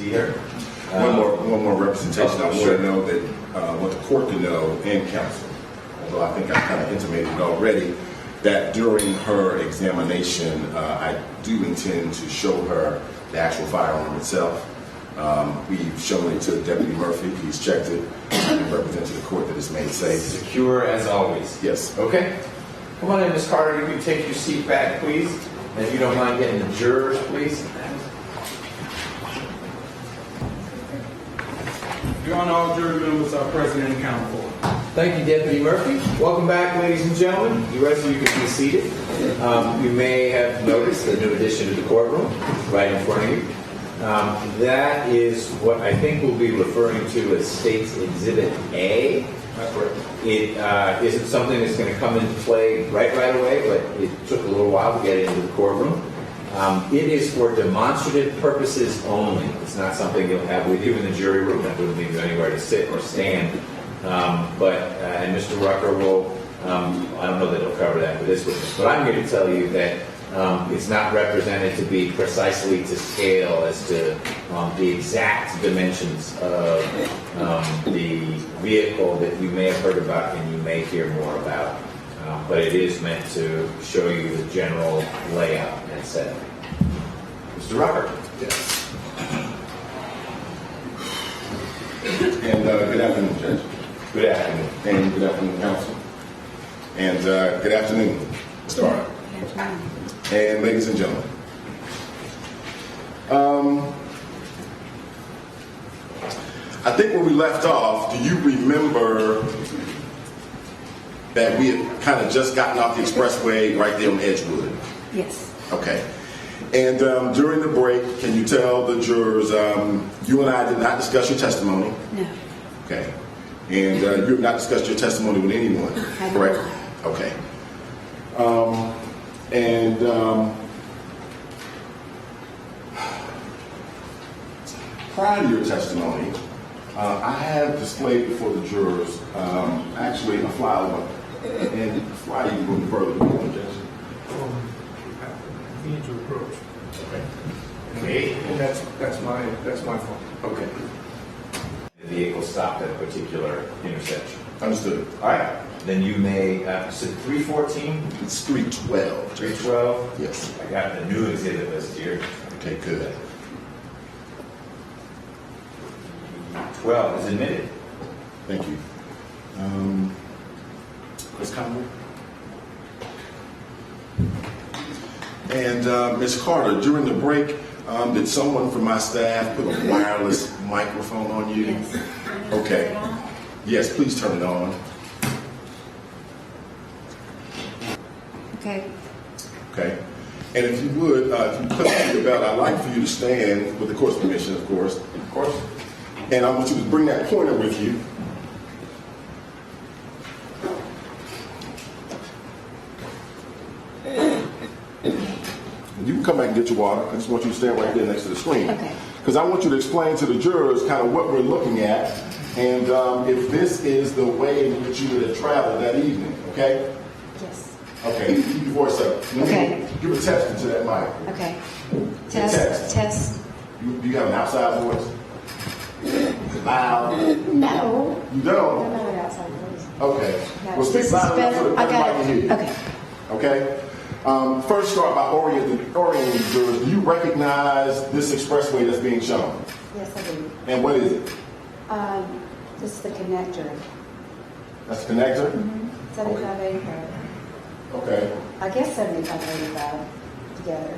be here. One more representation. I want Sure. to know that what the court can know and counsel, although I think I kind of intimated it already, that during her examination, I do intend to show her the actual firearm itself. We've shown it to Deputy Murphy. He's checked it and represented the court that it's made safe. Secure as always. Yes. Okay. Come on in, Ms. Carter. You can take your seat back, please. And if you don't mind getting the jurors, please. Your Honor, all jury members are present and accounted for. Thank you, Deputy Murphy. Welcome back, ladies and gentlemen. The rest of you can be seated. You may have noticed a new addition to the courtroom right in front of you. That is what I think we'll be referring to as State's Exhibit A. It isn't something that's going to come into play right away, but it took a little while to get it into the courtroom. It is for demonstrative purposes only. It's not something you'll have with you in the jury room. That wouldn't leave you anywhere to sit or stand. And Mr. Rucker will, I don't know that he'll cover that with this witness, but I'm here to tell you that it's not represented to be precisely to scale as to the exact dimensions of the vehicle that you may have heard about and you may hear more about. But it is meant to show you the general layout and setup. Mr. Rucker. Yes. And good afternoon, Judge. Good afternoon. And good afternoon, counsel. And good afternoon, Mr. Carter. And ladies and gentlemen. I think when we left off, do you remember that we had kind of just gotten off the expressway right there on Edgewood? Yes. Okay. And during the break, can you tell the jurors, you and I did not discuss your testimony? No. Okay. And you have not discussed your testimony with anyone, correct? Okay. Prior to your testimony, I have displayed before the jurors actually a flyover. And why are you going further? Need to approach. Okay. And that's my fault. Okay. The vehicle stopped at a particular intersection. Understood. All right. Then you may, so 314? It's 312. 312? Yes. I got the new exhibit list here. Okay, good. 12 is admitted. Thank you. Ms. Conway? And Ms. Carter, during the break, did someone from my staff put a wireless microphone on you? Yes. Okay. Yes, please turn it on. Okay. Okay. And if you would, if you click on your belt, I'd like for you to stand with the court's permission, of course. Of course. And I want you to bring that pointer with you. You can come back and get your water. I just want you to stand right there next to the screen. Okay. Because I want you to explain to the jurors kind of what we're looking at and if this is the way in which you would have traveled that evening, okay? Yes. Okay, keep your voice up. Okay. Give a test into that mic. Okay. Test. Test. Do you have an outside voice? Loud? No. You I don't don't? know what outside voice. Okay. Yeah, Well, speak this loud is enough so better. that I got everybody can hear it. you. Okay. Okay? First, start by orienting the jurors. Do you recognize this expressway that's being shown? Yes, I do. And what is it? This is the connector. That's the connector? 7585. Okay. I guess 7585 together.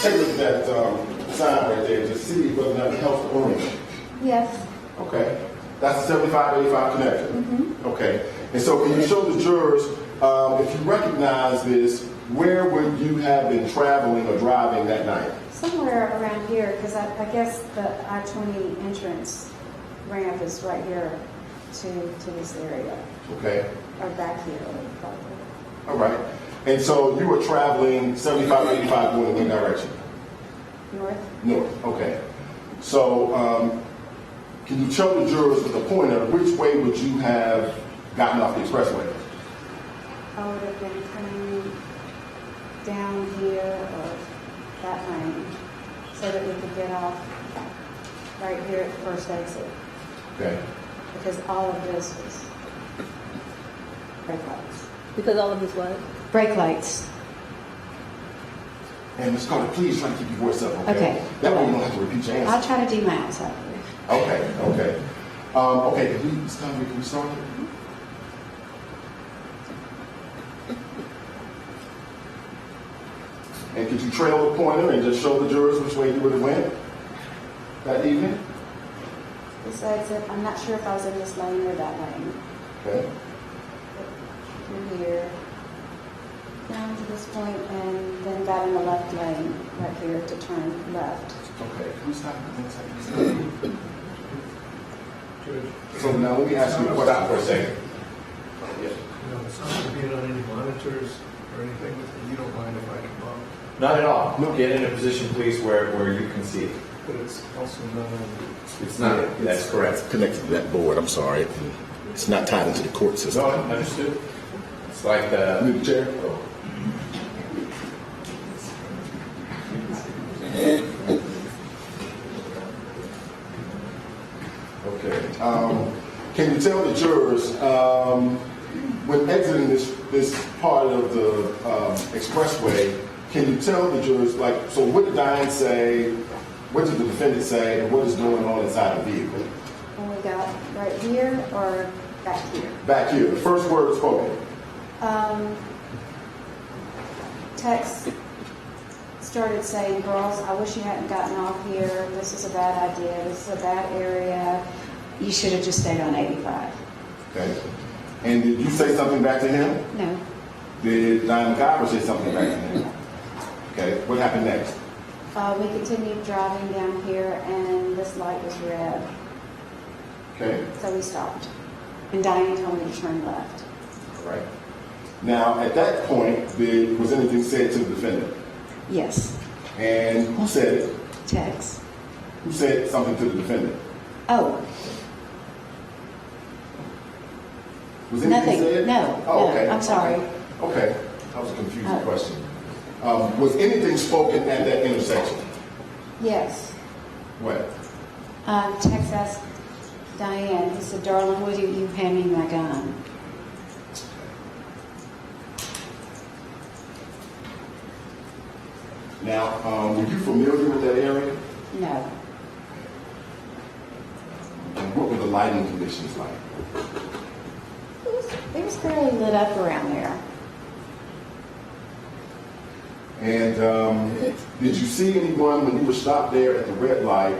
Take a look at that sign right there. Just see whether or not it helps to orient. Yes. Okay. That's the 7585 connector. Okay. And so can you show the jurors, if you recognize this, where would you have been traveling or driving that night? Somewhere around here, because I guess the I-20 entrance ramp is right here to this area, Okay. or back here, probably. All right. And so you were traveling 7585 going in what direction? North? North. Okay. So can you show the jurors with a pointer which way would you have gotten off the expressway? I would have been coming down here or that lane so that we could get off right here at the first exit, Okay. because all of this was brake lights. Because all of this was. Brake lights. And Ms. Carter, please try to keep your voice up, okay? Okay. That way you don't have to repeat your I'll answer. try to do my outside voice. Okay, okay. Okay, Ms. Conway, can we start? And could you trail the pointer and just show the jurors which way you would have went that evening? This exit, I'm not sure if I was in this lane or that lane. Okay. Through here, down to this point, and then got in the left lane right here to turn left. Okay, can we stop for 10 seconds? Judge, So now let me ask you a question. Stop for a second. you know, it's not being on any monitors or anything, you don't mind if I come up, Not at all. Get in a position, please, where you can see it. but it's also not on. It's not, that's correct. Connected to that board, I'm sorry. It's not tied into the court system. No, understood. It's like the... Move the chair. Okay. Can you tell the jurors, when exiting this part of the expressway, can you tell the jurors, like, so what did Diane say, what did the defendant say, and what is going on inside the vehicle? When we got right here or back here? Back here, the first word spoken. Tex started saying, girls, I wish you hadn't gotten off here. This is a bad idea. This is a bad area. You should have just stayed on 85. Okay. And did you say something back to him? No. Did Dani McIver say something back to him? Okay. What happened next? We continued driving down here, and this light was red. Okay. So we stopped. And Diane told me to turn left. All right. Now, at that point, was anything said to the defendant? Yes. And who said it? Tex. Who said something to the defendant? Oh, Was anything nothing. said? No. Oh, No. okay. I'm sorry. Okay. That was a confusing Oh. question. Was anything spoken at that intersection? Yes. What? Tex asked Diane, he said, darling, would you hand me my gun? Now, were you familiar with that area? No. And what were the lighting conditions like? It was fairly lit up around there. And did you see anyone when you were stopped there at the red light,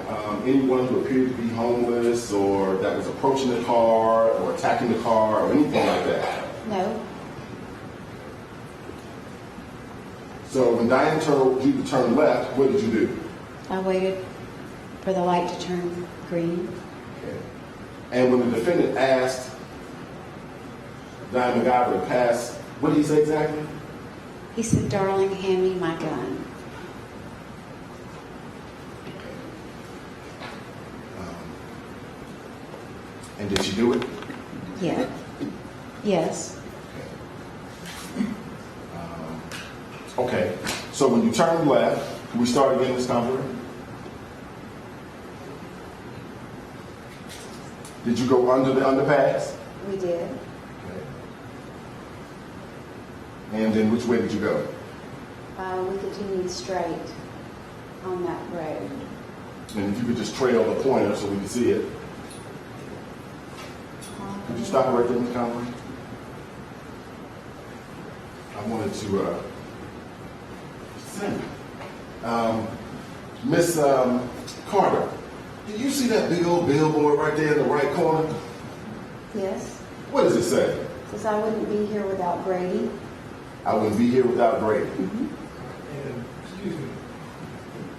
anyone who appeared to be homeless or that was approaching the car or attacking the car or anything like that? No. So when Diane told you to turn left, what did you do? I waited for the light to turn green. Okay. And when the defendant asked Dani McIver to pass, what did he say exactly? He said, darling, hand me my gun. And did she do it? Yeah. Yes. Okay. So when you turned left, can we start again, Ms. Conway? Did you go under the underpass? We did. Okay. And then which way did you go? We continued straight on that road. And if you could just trail the pointer so we can see it. Could you stop right there, Ms. Conway? I wanted to Miss Carter, did you see that big old billboard right there in the right corner? Yes. What does it say? Says I wouldn't be here without Brady. I wouldn't be here without Brady. And, excuse me,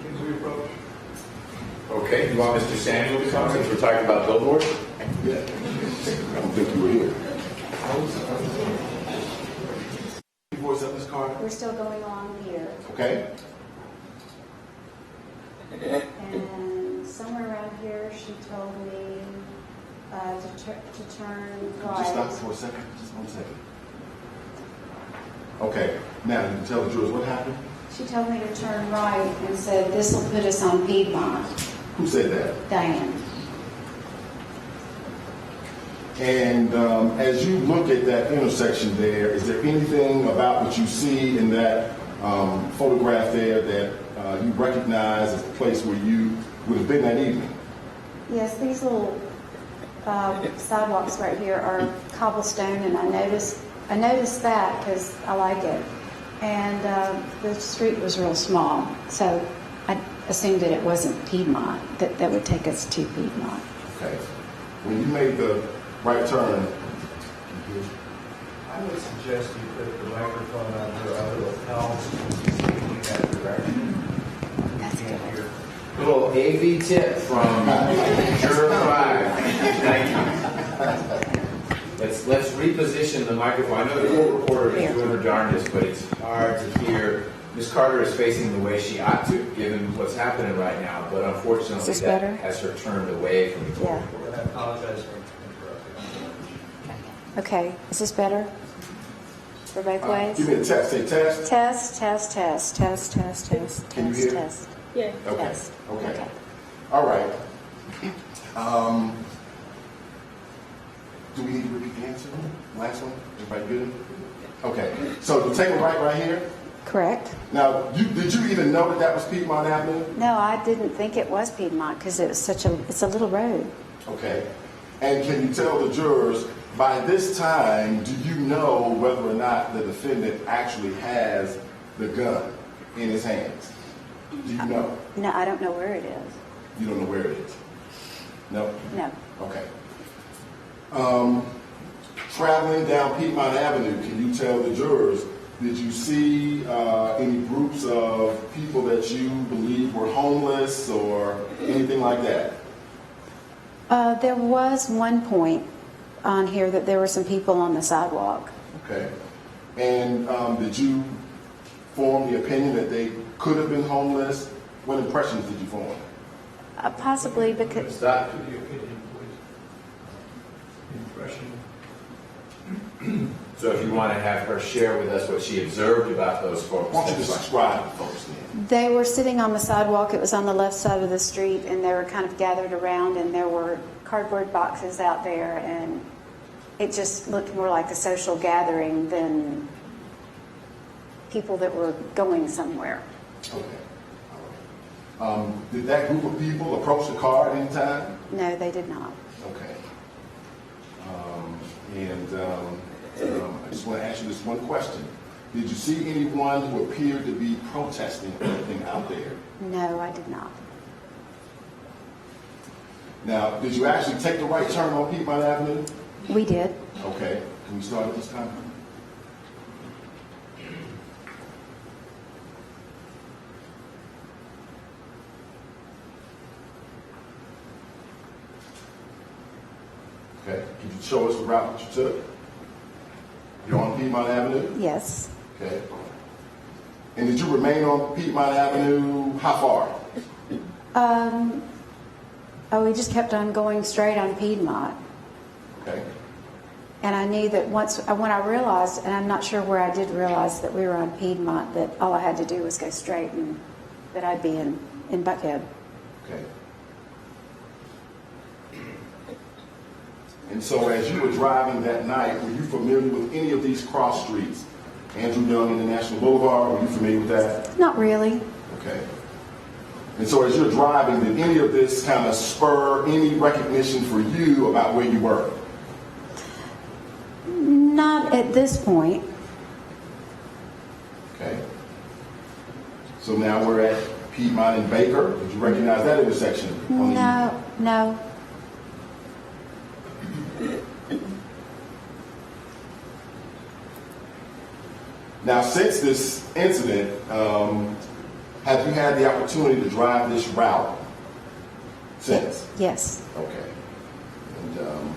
please reapproach. Okay, you want Mr. Samuel to come since we're talking about billboards? Yeah. I don't think you were here. Your voice up, Miss Carter. We're still going along here. Okay. And somewhere around here, she told me to turn Just stop right. for a second. Just 1 second. Okay. Now you can tell the jurors what happened. She told me to turn right and said, this will put us on Piedmont. Who said that? Diane. And as you look at that intersection there, is there anything about what you see in that photograph there that you recognize as the place where you would have been that evening? Yes, these little sidewalks right here are cobblestone, and I noticed that because I like it. And the street was real small, so I assumed that it wasn't Piedmont, that would take us to Piedmont. Okay. When you made the right turn, I would suggest you put the microphone on your other lapels in that direction. That's You can't good. hear. Little AV tip from Juror 5. Thank you. Let's reposition the microphone. I know the court reporter is doing her darndest, but it's hard to hear. Ms. Carter is facing the way she ought to, given what's happening right now, but unfortunately Is this that better? has her turned away from the court Yeah. reporter. And I apologize for interrupting. Okay, is this better? For both ways? give me a test. Say test. Test, test, test, test, test, test, Can you test, hear? test. Yeah. Okay. Test. Okay. All right. Do we need to repeat the answer? Last one? Everybody good? Okay. So you take a right here. Correct. Now, did you even know that that was Piedmont Avenue? No, I didn't think it was Piedmont because it's a little road. Okay. And can you tell the jurors, by this time, do you know whether or not the defendant actually has the gun in his hands? Do you know? No, I don't know where it is. You don't know where it is? No? No. Okay. Traveling down Piedmont Avenue, can you tell the jurors, did you see any groups of people that you believe were homeless or anything like that? There was one point on here that there were some people on the sidewalk. Okay. And did you form the opinion that they could have been homeless? What impressions did you form? Possibly because Stop. To the opinion, please. Impression. So if you want to have her share with us what she observed about those folks. Why don't you that's just describe the folks then? they were sitting on the sidewalk. It was on the left side of the street, and they were kind of gathered around, and there were cardboard boxes out there, and it just looked more like a social gathering than people that were going somewhere. Okay. All right. Did that group of people approach the car at any time? No, they did not. Okay. I just want to ask you this one question. Did you see anyone who appeared to be protesting anything out there? No, I did not. Now, did you actually take the right turn on Piedmont Avenue? We did. Okay. Can we start at this time? Okay. Could you show us the route that you took? You're on Piedmont Avenue? Yes. Okay. And did you remain on Piedmont Avenue how far? We just kept on going straight on Piedmont. Okay. And I knew that when I realized, and I'm not sure where I did realize that we were on Piedmont, that all I had to do was go straight and that I'd be in Buckhead. Okay. And so as you were driving that night, were you familiar with any of these cross streets? Andrew Young International Boulevard, were you familiar with that? Not really. Okay. And so as you're driving, did any of this kind of spur any recognition for you about where you were? Not at this point. Okay. So now we're at Piedmont and Baker. Did you recognize that intersection? on the- No. Now, since this incident, have you had the opportunity to drive this route since? Yes. Okay. And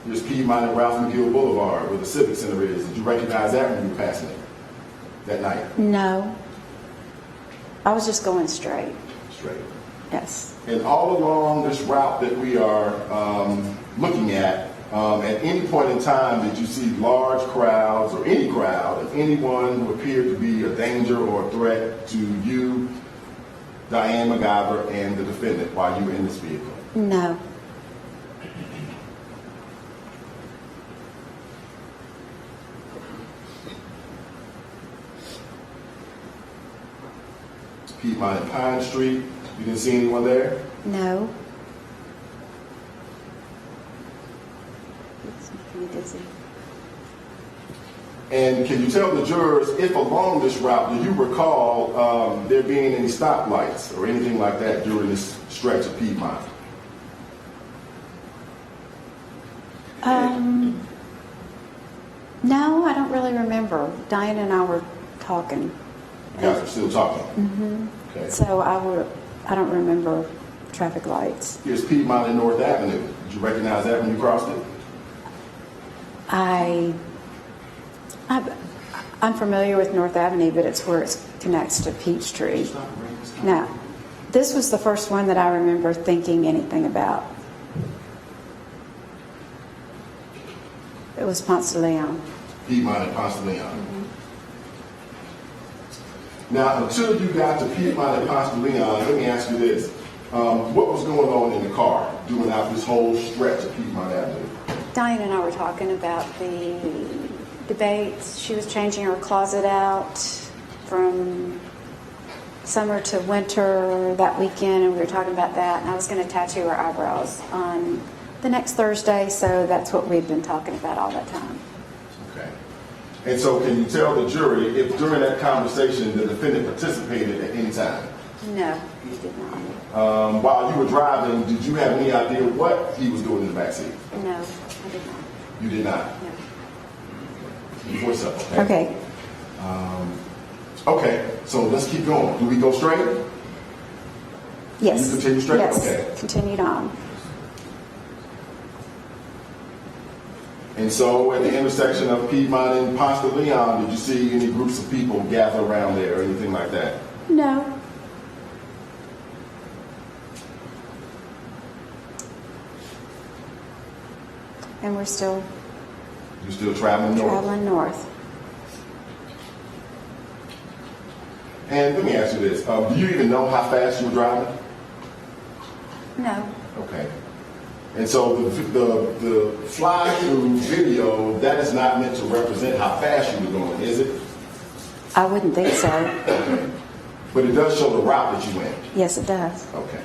here's Piedmont and Ralph McGill Boulevard where the Civic Center is. Did you recognize that when you were passing it that night? No. I was just going straight. Straight. Yes. And all along this route that we are looking at any point in time, did you see large crowds or any crowd of anyone who appeared to be a danger or a threat to you Diane McIver and the defendant while you were in this vehicle? No. Piedmont and Pine Street, you didn't see anyone there? No. It's making me dizzy. And can you tell the jurors if along this route, do you recall there being any stoplights or anything like that during this stretch of Piedmont? No, I don't really remember. Diane and I were talking. You guys are still talking? Mm-hmm. Okay. So I don't remember traffic lights. Here's Piedmont and North Avenue. Did you recognize that when you crossed it? I'm familiar with North Avenue, but it's where it connects to Peachtree. Now, this was the first one that I remember thinking anything about. It was Ponce de Leon. Piedmont and Ponce de Leon. Mm-hmm. Now, until you got to Piedmont and Ponce de Leon, let me ask you this. What was going on in the car during out this whole stretch of Piedmont Avenue? Diane and I were talking about the debates. She was changing her closet out from summer to winter that weekend, and we were talking about that. And I was going to tattoo her eyebrows on the next Thursday, so that's what we've been talking about all that time. Okay. And so can you tell the jury if during that conversation the defendant participated at any time? No, he did not. While you were driving, did you have any idea what he was doing in the backseat? No, I did not. You did not? No. Voice up, okay? Okay. Okay, so let's keep going. Do we go straight? Yes. You continue straight? Yes. Okay. Continued on. And so at the intersection of Piedmont and Ponce de Leon, did you see any groups of people gather around there or anything like that? No. And we're still You're still traveling north? traveling north. And let me ask you this. Do you even know how fast you were driving? No. Okay. And so the fly-through video, that is not meant to represent how fast you were going, is it? I wouldn't think so. Okay. But it does show the route that you went. Yes, it does. Okay.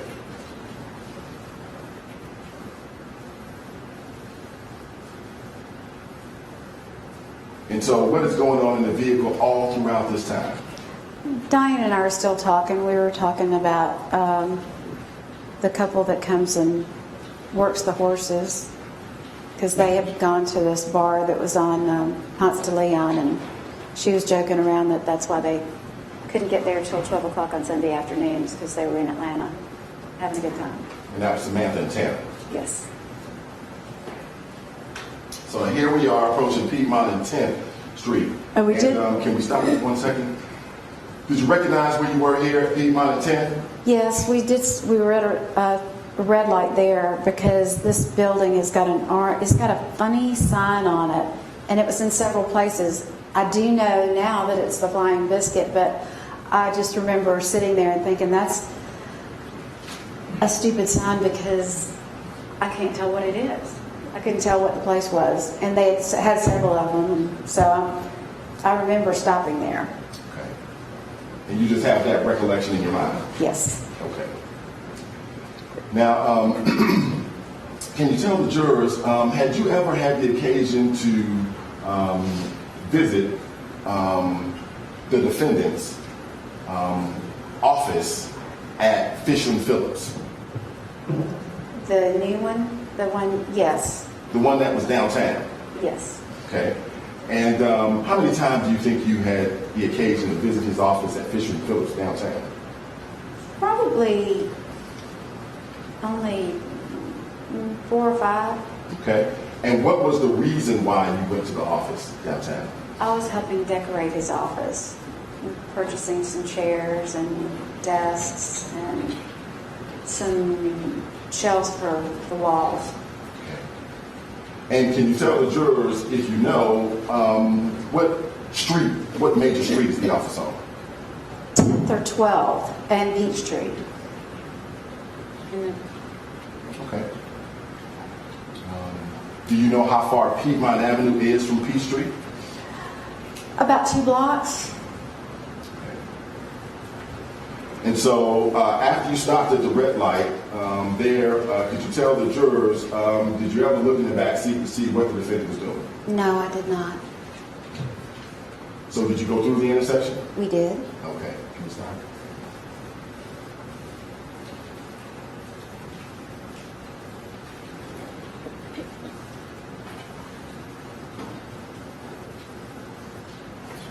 And so what is going on in the vehicle all throughout this time? Diane and I are still talking. We were talking about the couple that comes and works the horses, because they had gone to this bar that was on Ponce de Leon, and she was joking around that that's why they couldn't get there till 12 o'clock on Sunday afternoons, because they were in Atlanta having a good time. And that was Samantha and Tanner. Yes. So here we are approaching Piedmont and 10th Street. Oh, we did? Can we stop for 1 second? Did you recognize where you were here at Piedmont and 10th? Yes, we did. We were at a red light there because this building has got it's got a funny sign on it, and it was in several places. I do know now that it's the Flying Biscuit, but I just remember sitting there and thinking that's a stupid sign because I can't tell what it is. I couldn't tell what the place was, and they had several of them, and so I remember stopping there. Okay. And you just have that recollection in your mind? Yes. Okay. Now, can you tell the jurors, had you ever had the occasion to visit the defendant's office at Fisher and Phillips? The new one? The one, yes. The one that was downtown? Yes. Okay. And how many times do you think you had the occasion to visit his office at Fisher and Phillips downtown? Probably only 4 or 5. Okay. And what was the reason why you went to the office downtown? I was helping decorate his office, purchasing some chairs and desks and some shelves for the walls. Okay. And can you tell the jurors, if you know, what major street is the office on? 10th or 12th. And Peachtree. And then Okay. Do you know how far Piedmont Avenue is from Peachtree? about 2 blocks. And so after you stopped at the red light, could you tell the jurors, did you ever look in the back seat to see what the defendant was doing? No, I did not. So did you go through the intersection? We did. Okay, can you stop?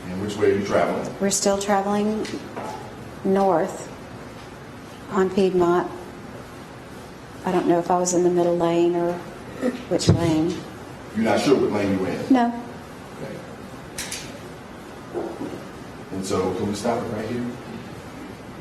And which way are you traveling? We're still traveling north on Piedmont. I don't know if I was in the middle lane or which lane. You're not sure what lane you were in? No. Okay. And so can we stop it right here?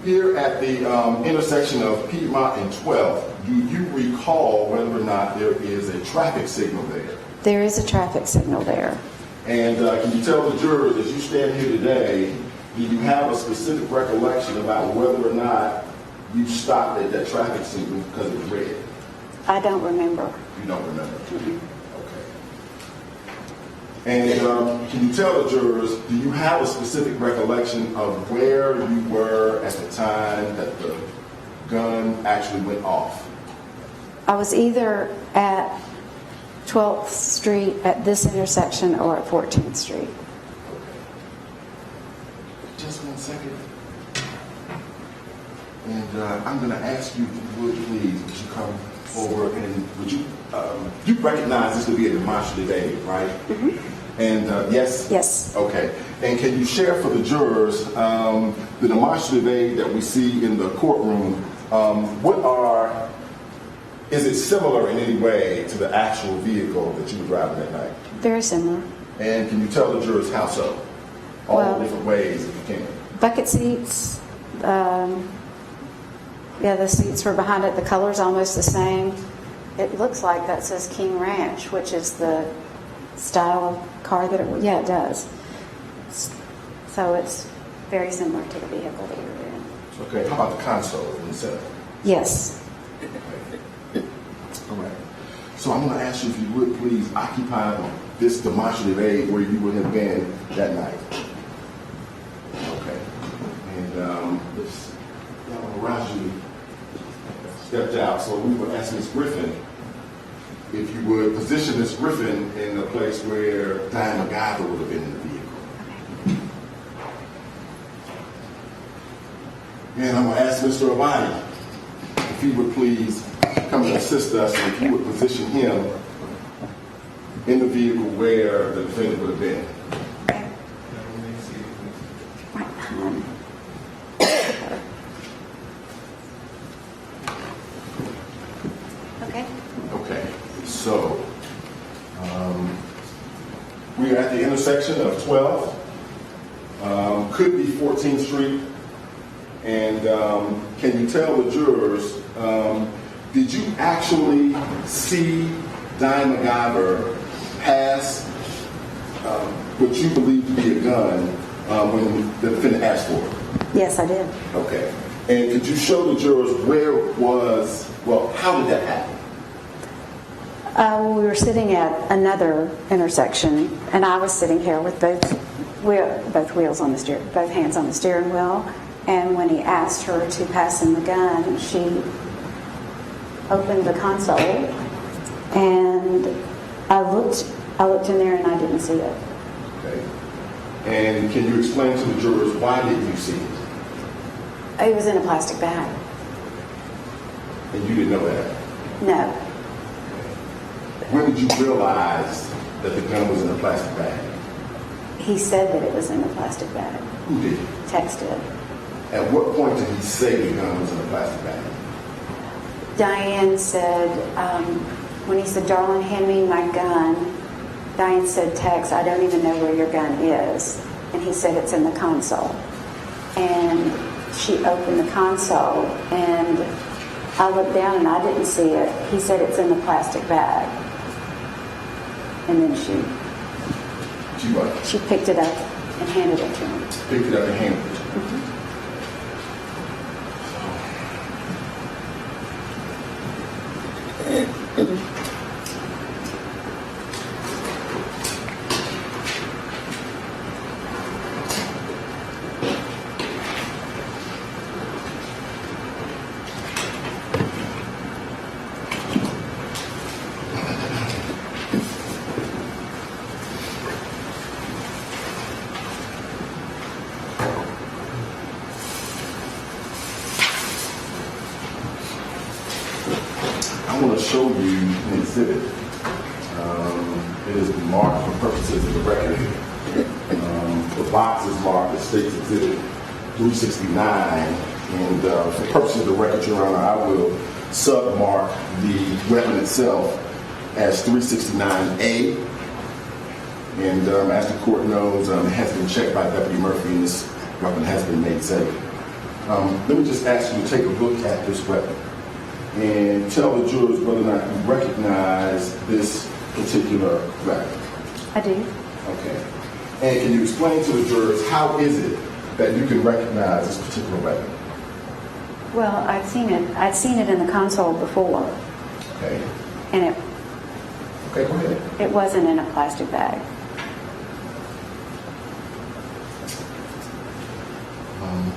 Here at the intersection of Piedmont and 12th, do you recall whether or not there is a traffic signal there? There is a traffic signal there. And can you tell the jurors, as you stand here today, do you have a specific recollection about whether or not you stopped at that traffic signal because it was red? I don't remember. You don't remember? Okay. And can you tell the jurors, do you have a specific recollection of where you were at the time that the gun actually went off? I was either at 12th Street at this intersection or at 14th Street. Okay. Just 1 second. And I'm going to ask you, if you would please, would you come over and would you, you recognize this to be a demonstrative aid, right? Mm-hmm. And yes? Yes. Okay. And can you share for the jurors the demonstrative aid that we see in the courtroom? Is it similar in any way to the actual vehicle that you were driving that night? Very similar. And can you tell the jurors how so? All Well, the different ways if you can. Bucket seats. The seats were behind it. The color's almost the same. It looks like that says King Ranch, which is the style of car that it does. So it's very similar to the vehicle that you were in. Okay, how about the console itself? Yes. All right. So I'm going to ask you if you would please occupy this demonstrative aid where you would have been that night. Okay. And this Raji stepped out, so we would ask Ms. Griffin if you would position Ms. Griffin in a place where Dani McIver would have been in the vehicle. And I'm going to ask Mr. Abadi if he would please come and assist us, and if you would position him in the vehicle where the defendant would have been. Right behind. Okay. Okay, so we are at the intersection of 12th, could be 14th Street, and can you tell the jurors, did you actually see Dani McIver pass what you believe to be a gun when the defendant asked for it? Yes, I did. Okay, and could you show the jurors where it was, how did that happen? We were sitting at another intersection, and I was sitting here with both hands on the steering wheel. And when he asked her to pass him the gun, she opened the console, and I looked in there, and I didn't see it. Okay, and can you explain to the jurors why didn't you see it? It was in a plastic bag. And you didn't know that? No. When did you realize that the gun was in a plastic bag? He said that it was in a plastic bag. Who did? Tex did. At what point did he say the gun was in a plastic bag? Diane said, when he said, "Darling, hand me my gun," Diane said, "Tex, I don't even know where your gun is." And he said, "It's in the console." And she opened the console, and I looked down and I didn't see it. He said, "It's in the plastic bag." And then she picked it up and handed it to him. Picked it up and handed it to him. I want to show you an exhibit. It is marked for purposes of the record. The box is marked as State's Exhibit 369, and for purposes of the record, Your Honor, I will sub-mark the weapon itself as 369A. And as the court knows, it has been checked by Deputy Murphy, and this weapon has been made safe. Let me just ask you to take a look at this weapon and tell the jurors whether or not you recognize this particular weapon. I do. Okay. And can you explain to the jurors how is it that you can recognize this particular weapon? Well, I'd seen it in the console before, Okay. and Okay, go ahead. it wasn't in a plastic bag.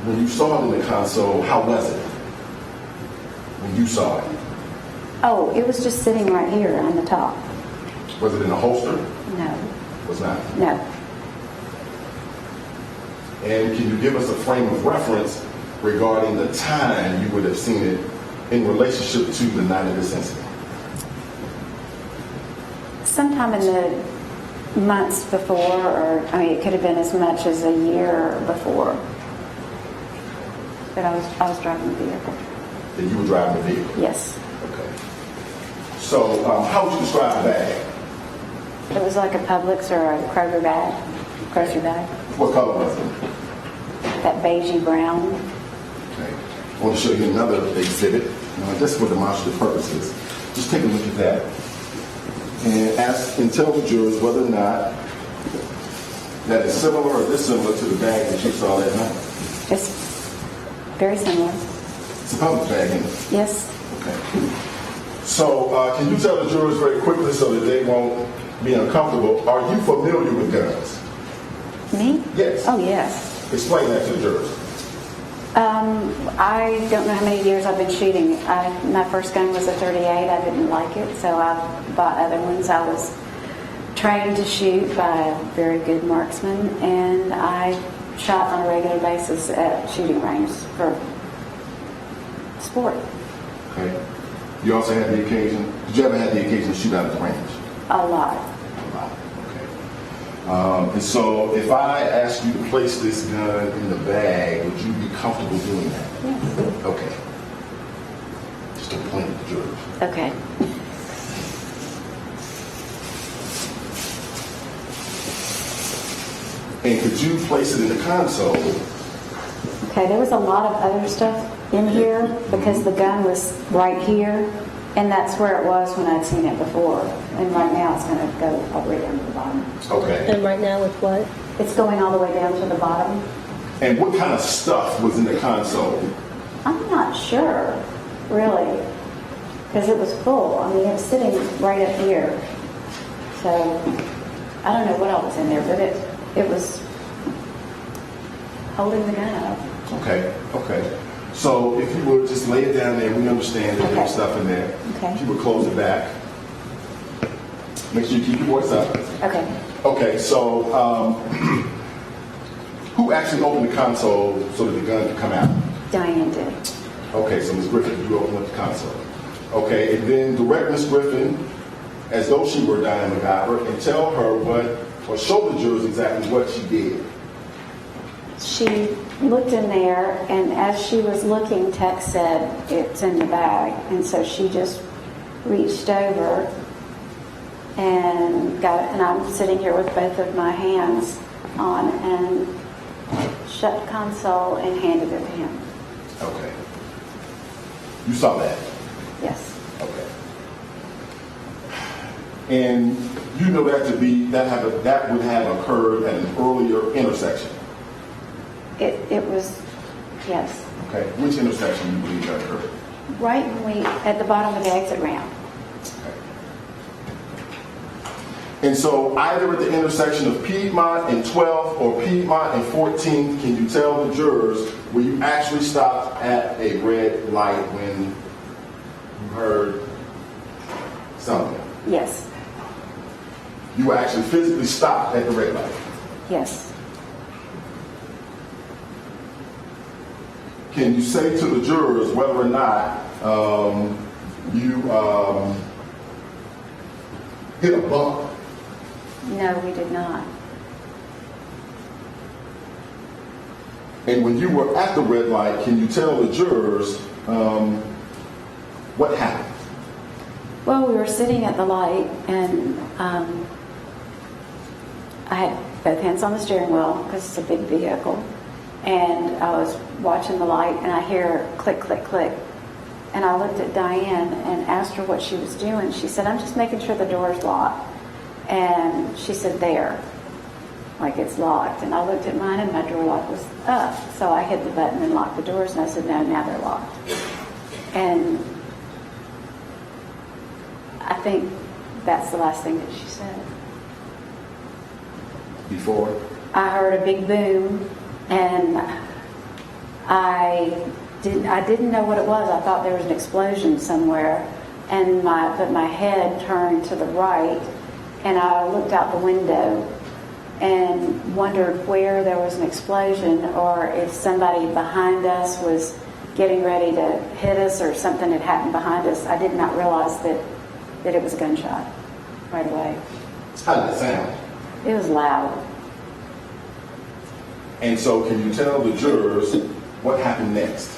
When you saw it in the console, how was it? When you saw it, Oh, it was just sitting right here on the top. was it in a holster? No, Was not. no. And can you give us a frame of reference regarding the time you would have seen it in relationship to the night of this incident? Sometime in the months before, or it could have been as much as a year before. But I was driving the vehicle. That you were driving the vehicle? Yes. Okay. So, how would you describe the bag? It was like a Publix or a Kroger bag, grocery bag. What color was it? That beigey brown. Okay. I want to show you another exhibit. Just for demonstrative purposes. Just take a look at that. And ask and tell the jurors whether or not that is similar or dissimilar to the bag that you saw that night. It's very similar. It's a Publix bag, isn't it? Yes. Okay. So, can you tell the jurors very quickly so that they won't be uncomfortable, are you familiar with guns? Me? Yes. Oh, yes. Explain that to the jurors. I don't know how many years I've been shooting. My first gun was a .38. I didn't like it, so I bought other ones. I was trained to shoot by a very good marksman, and I shot on a regular basis at shooting ranges for sport. Okay. You also had the occasion, did you ever have the occasion to shoot out at the range? A lot. Wow. Okay. And so if I asked you to place this gun in the bag, would you be comfortable doing that? Yes. Okay. Just don't point at the jurors. Okay. And could you place it in the console? Okay, there was a lot of other stuff in here because the gun was right here, and that's where it was when I'd seen it before. And right now it's going to go all the way down to the bottom. Okay. And right now with what? It's going all the way down to the bottom. And what kind of stuff was in the console? I'm not sure, really, because it was full. I mean, it was sitting right up here. So I don't know what else was in there, but it was holding the gun up. Okay, okay. So if you would just lay it down there, we understand that there's Okay. stuff in there. Okay. If you would close it back. Make sure you keep your voice up. Okay. Okay, so who actually opened the console so that the gun could come out? Diane did. Okay, so Ms. Griffin, you opened up the console. Okay, and then direct Ms. Griffin as though she were Dani McIver and tell her or show the jurors exactly what she did. She looked in there, and as she was looking, Tex said, "It's in the bag." And so she just reached over and got it, and I'm sitting here with both of my hands on, and shut the console and handed it to him. Okay. You saw that? Yes. Okay. And you know that to be that would have occurred at an earlier intersection. It was, yes. Okay. Which intersection do you believe that occurred? Right when at the bottom of the exit ramp. And so either at the intersection of Piedmont and 12th or Piedmont and 14th, can you tell the jurors where you actually stopped at a red light when you heard something? Yes, You actually physically stopped at the red light. yes. Can you say to the jurors whether or not you hit a bump? No, we did not. And when you were at the red light, can you tell the jurors what happened? Well, we were sitting at the light, and I had both hands on the steering wheel because it's a big vehicle, and I was watching the light, and I hear click, click, click. And I looked at Diane and asked her what she was doing. She said, "I'm just making sure the door's locked." And she said, "There, like it's locked." And I looked at mine, and my door lock was up. So I hit the button and locked the doors, and I said, "No, now they're locked." And I think that's the last thing that she said. Before? I heard a big boom, and I didn't know what it was. I thought there was an explosion somewhere, and my head turned to the right, and I looked out the window and wondered where there was an explosion, or if somebody behind us was getting ready to hit us, or something had happened behind us. I did not realize that it was a gunshot right away. How did it sound? It was loud. And so can you tell the jurors what happened next?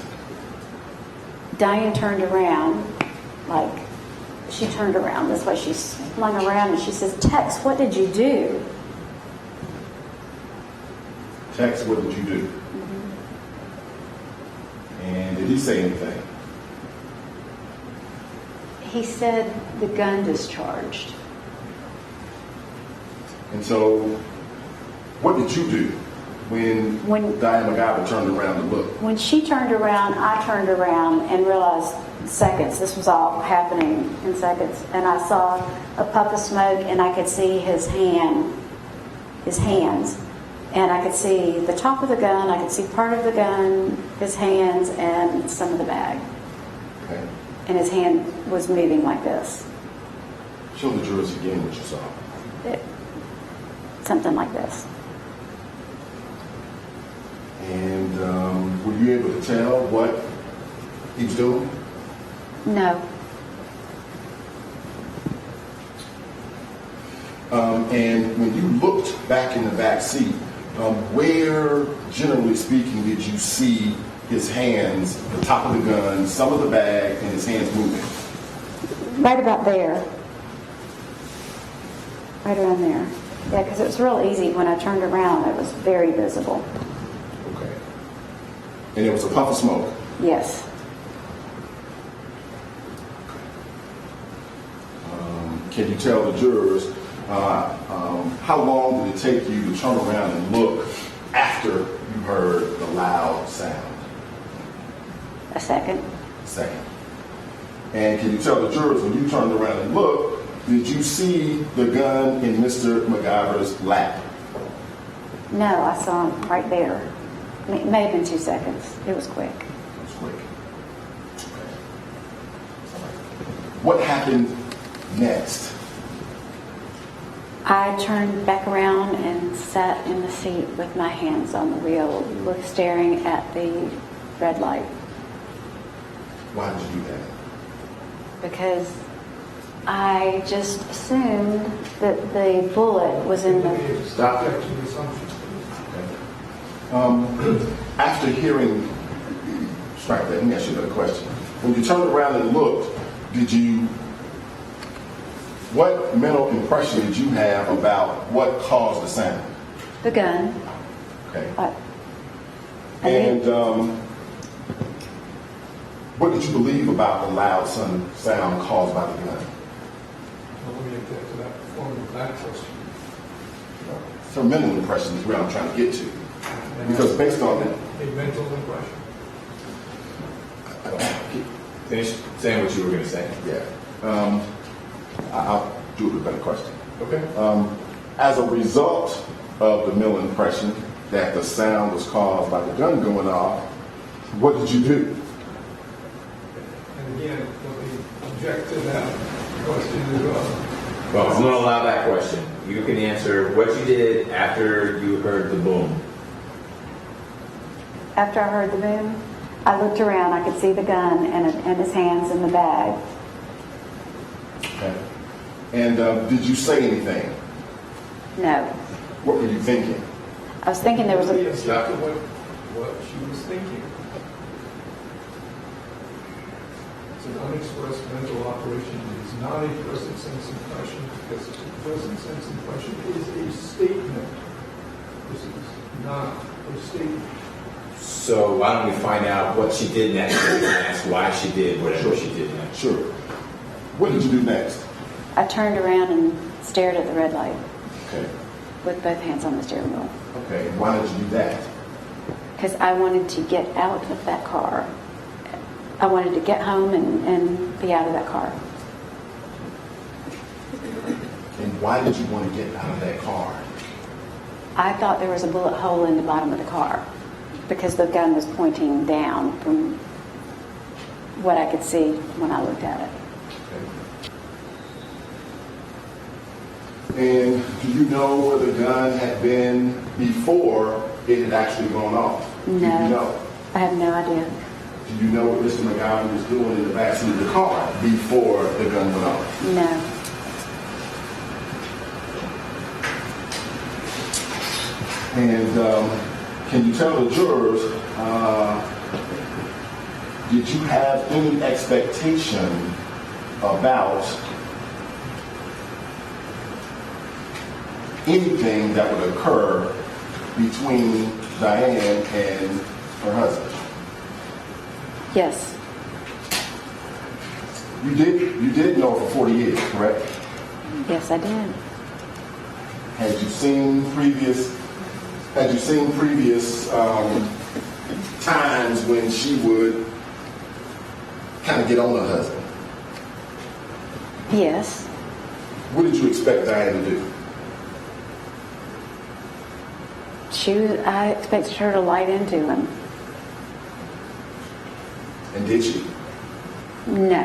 Diane turned around, like, she turned around this way. She flung around and she says, "Tex, what did you do?" Tex, what did you do? And did he say anything? He said the gun discharged. And so what did you do when Diane McIver turned around to look? When she turned around, I turned around and realized seconds. This was all happening in seconds. And I saw a puff of smoke, and I could see his hands. And I could see the top of the gun, I could see part of the gun, his hands, and some of the bag. Okay. And his hand was moving like this. Show the jurors again what you saw. Something like this. And were you able to tell what he was doing? No. And when you looked back in the back seat, where, generally speaking, did you see his hands, the top of the gun, some of the bag, and his hands moving? Right about there. Right around there. Yeah, because it was real easy. When I turned around, it was very visible. Okay. And there was a puff of smoke? Yes. Can you tell the jurors how long did it take you to turn around and look after you heard the loud sound? A second. Second. And can you tell the jurors when you turned around and looked, did you see the gun in Mr. McIver's lap? No, I saw him right there. It may have been 2 seconds. It was quick. It was quick. Okay. What happened next? I turned back around and sat in the seat with my hands on the wheel, staring at the red light. Why did you do that? Because I just assumed that the bullet was in the... Stop there. After hearing, strike that, let me ask you another question. When you turned around and looked, what mental impression did you have about what caused the sound? The gun. Okay. And what did you believe about the loud sound caused by the gun? Well, let me get to that form of access. So mental impression is where I'm trying to get to. Because based on that, A mental impression. Finish saying what you were going to say. yeah. I'll do it with a better question. Okay. As a result of the mill impression that the sound was caused by the gun going off, what did you do? And again, let me object to that question as well. Well, I'm going to allow that question. You can answer what you did after you heard the boom. After I heard the boom, I looked around. I could see the gun and his hands in the bag. Okay. And did you say anything? No. What were you thinking? I was thinking there was Let me a... object to what she was thinking. It's an unexpressed mental operation. It is not a present sense impression because a present sense impression is a statement. This is not a statement. So why don't we find out what she did next and ask why she did whatever she did next. Sure. What did you do next? I turned around and stared at the red light Okay. with both hands on the steering wheel. Okay. Why did you do that? Because I wanted to get out of that car. I wanted to get home and be out of that car. And why did you want to get out of that car? I thought there was a bullet hole in the bottom of the car because the gun was pointing down from what I could see when I looked at it. And do you know where the gun had been before it had actually gone off? No. Do you know? I have no idea. Do you know what Mr. McIver was doing in the backseat of the car before the gun went off? No. And can you tell the jurors, did you have any expectation about anything that would occur between Diane and her husband? Yes. You did know for 40 years, correct? Yes, I did. Had you seen previous times when she would kind of get on her husband? Yes. What did you expect Diane to do? I expected her to light into him. And did she? No.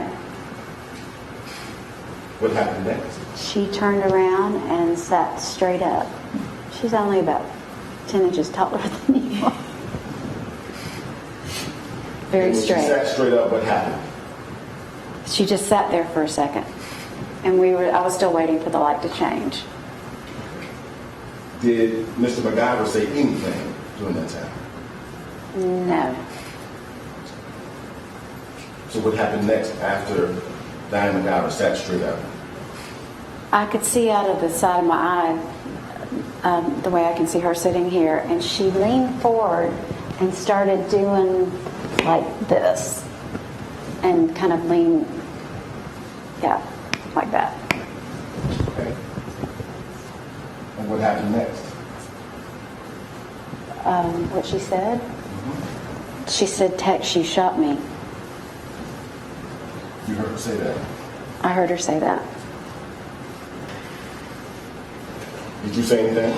What happened next? She turned around and sat straight up. She's only about 10 inches taller than you are. Very And when straight. She sat straight up. What happened? She just sat there for a second. And I was still waiting for the light to change. Did Mr. McIver say anything during that time? No. So what happened next after Diane McIver sat straight up? I could see out of the side of my eye, the way I can see her sitting here, and she leaned forward and started doing like this. And kind of leaned, yeah, like that. Okay. And what happened next? What she said? She said, "Tex, you shot me." You heard her say that. I heard her say that. Did you say anything?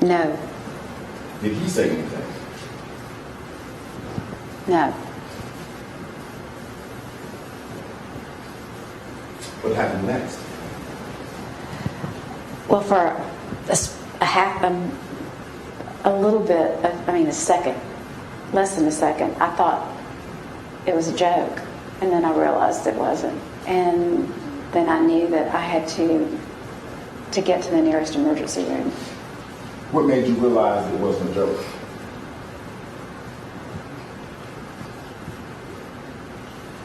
No. Did he say anything? No. What happened next? Well, for a second, less than a second, I thought it was a joke. And then I realized it wasn't. And then I knew that I had to get to the nearest emergency room. What made you realize it wasn't a joke?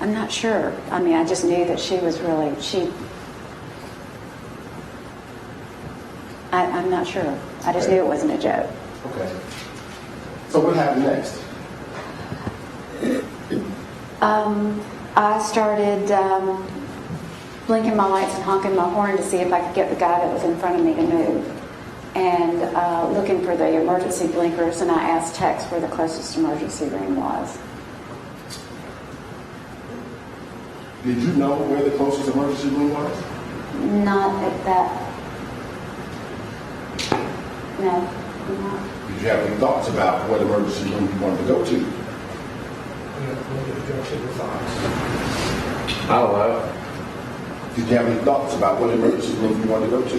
I'm not sure. I mean, I just knew that she was really, I'm not sure. I just knew it wasn't a joke. Okay. So what happened next? I started blinking my lights and honking my horn to see if I could get the guy that was in front of me to move. And looking for the emergency blinkers, and I asked Tex where the closest emergency room was. Did you know where the closest emergency room was? Not at that. No, not. Did you have any thoughts about what emergency room you wanted to go to? Let me object to the thoughts. I'll allow it. Did you have any thoughts about what emergency room you wanted to go to?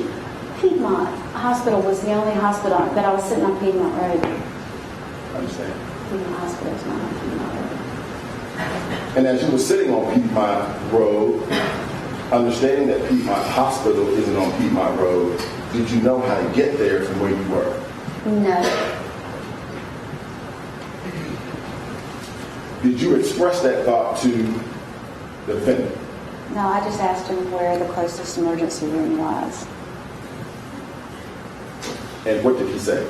Piedmont Hospital was the only hospital, but I was sitting on Piedmont Road. I understand. Piedmont Hospital is not on Piedmont Road. And as you were sitting on Piedmont Road, understanding that Piedmont Hospital isn't on Piedmont Road, did you know how to get there from where you were? No. Did you express that thought to the defendant? No, I just asked him where the closest emergency room was. And what did he say?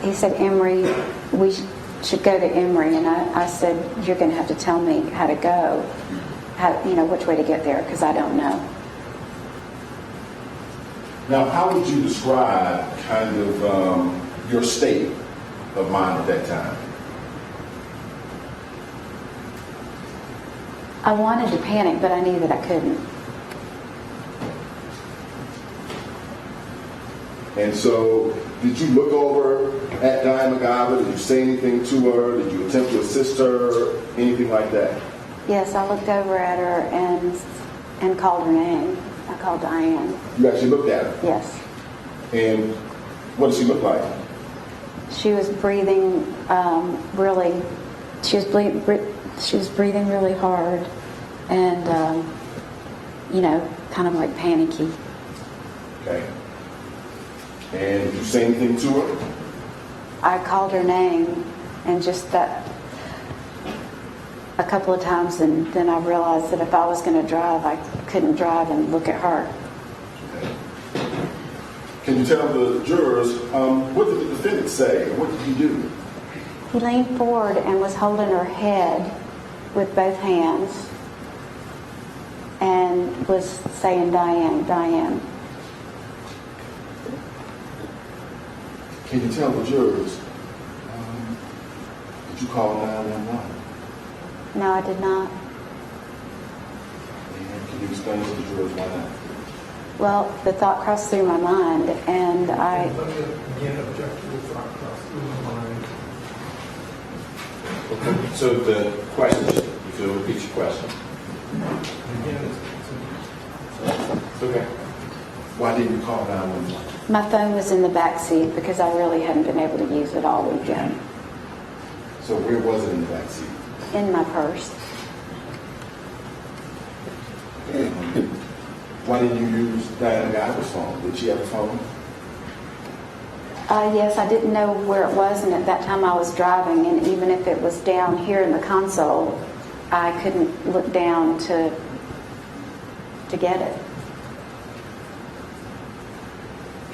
He said Emory, we should go to Emory. And I said, you're going to have to tell me how to go, which way to get there, because I don't know. Now, how would you describe kind of your state of mind at that time? I wanted to panic, but I knew that I couldn't. And so, did you look over at Dani McIver? Did you say anything to her? Did you attempt to assist her? Anything like that? Yes, I looked over at her and called her name. I called Diane. You actually looked at her? Yes. And what did she look like? She was breathing really. She was breathing really hard, and kind of like panicky. Okay. And did you say anything to her? I called her name, and just that a couple of times, and then I realized that if I was going to drive, I couldn't drive and look at her. Okay. Can you tell the jurors, what did the defendant say? What did he do? He leaned forward and was holding her head with both hands and was saying, Diane, Diane. Can you tell the jurors, did you call 911? No, I did not. And can you explain to the jurors why not? Well, the thought crossed through my mind, and I... Let me again object to the thought cross through my mind. Okay. So the question, if you'll repeat your question. Again, It's okay. Why didn't you call 911? My phone was in the back seat because I really hadn't been able to use it all weekend. So where was it in the back seat? In my purse. Why didn't you use Dani McIver's phone? Did she have a phone? Yes, I didn't know where it was, and at that time I was driving, and even if it was down here in the console, I couldn't look down to get it.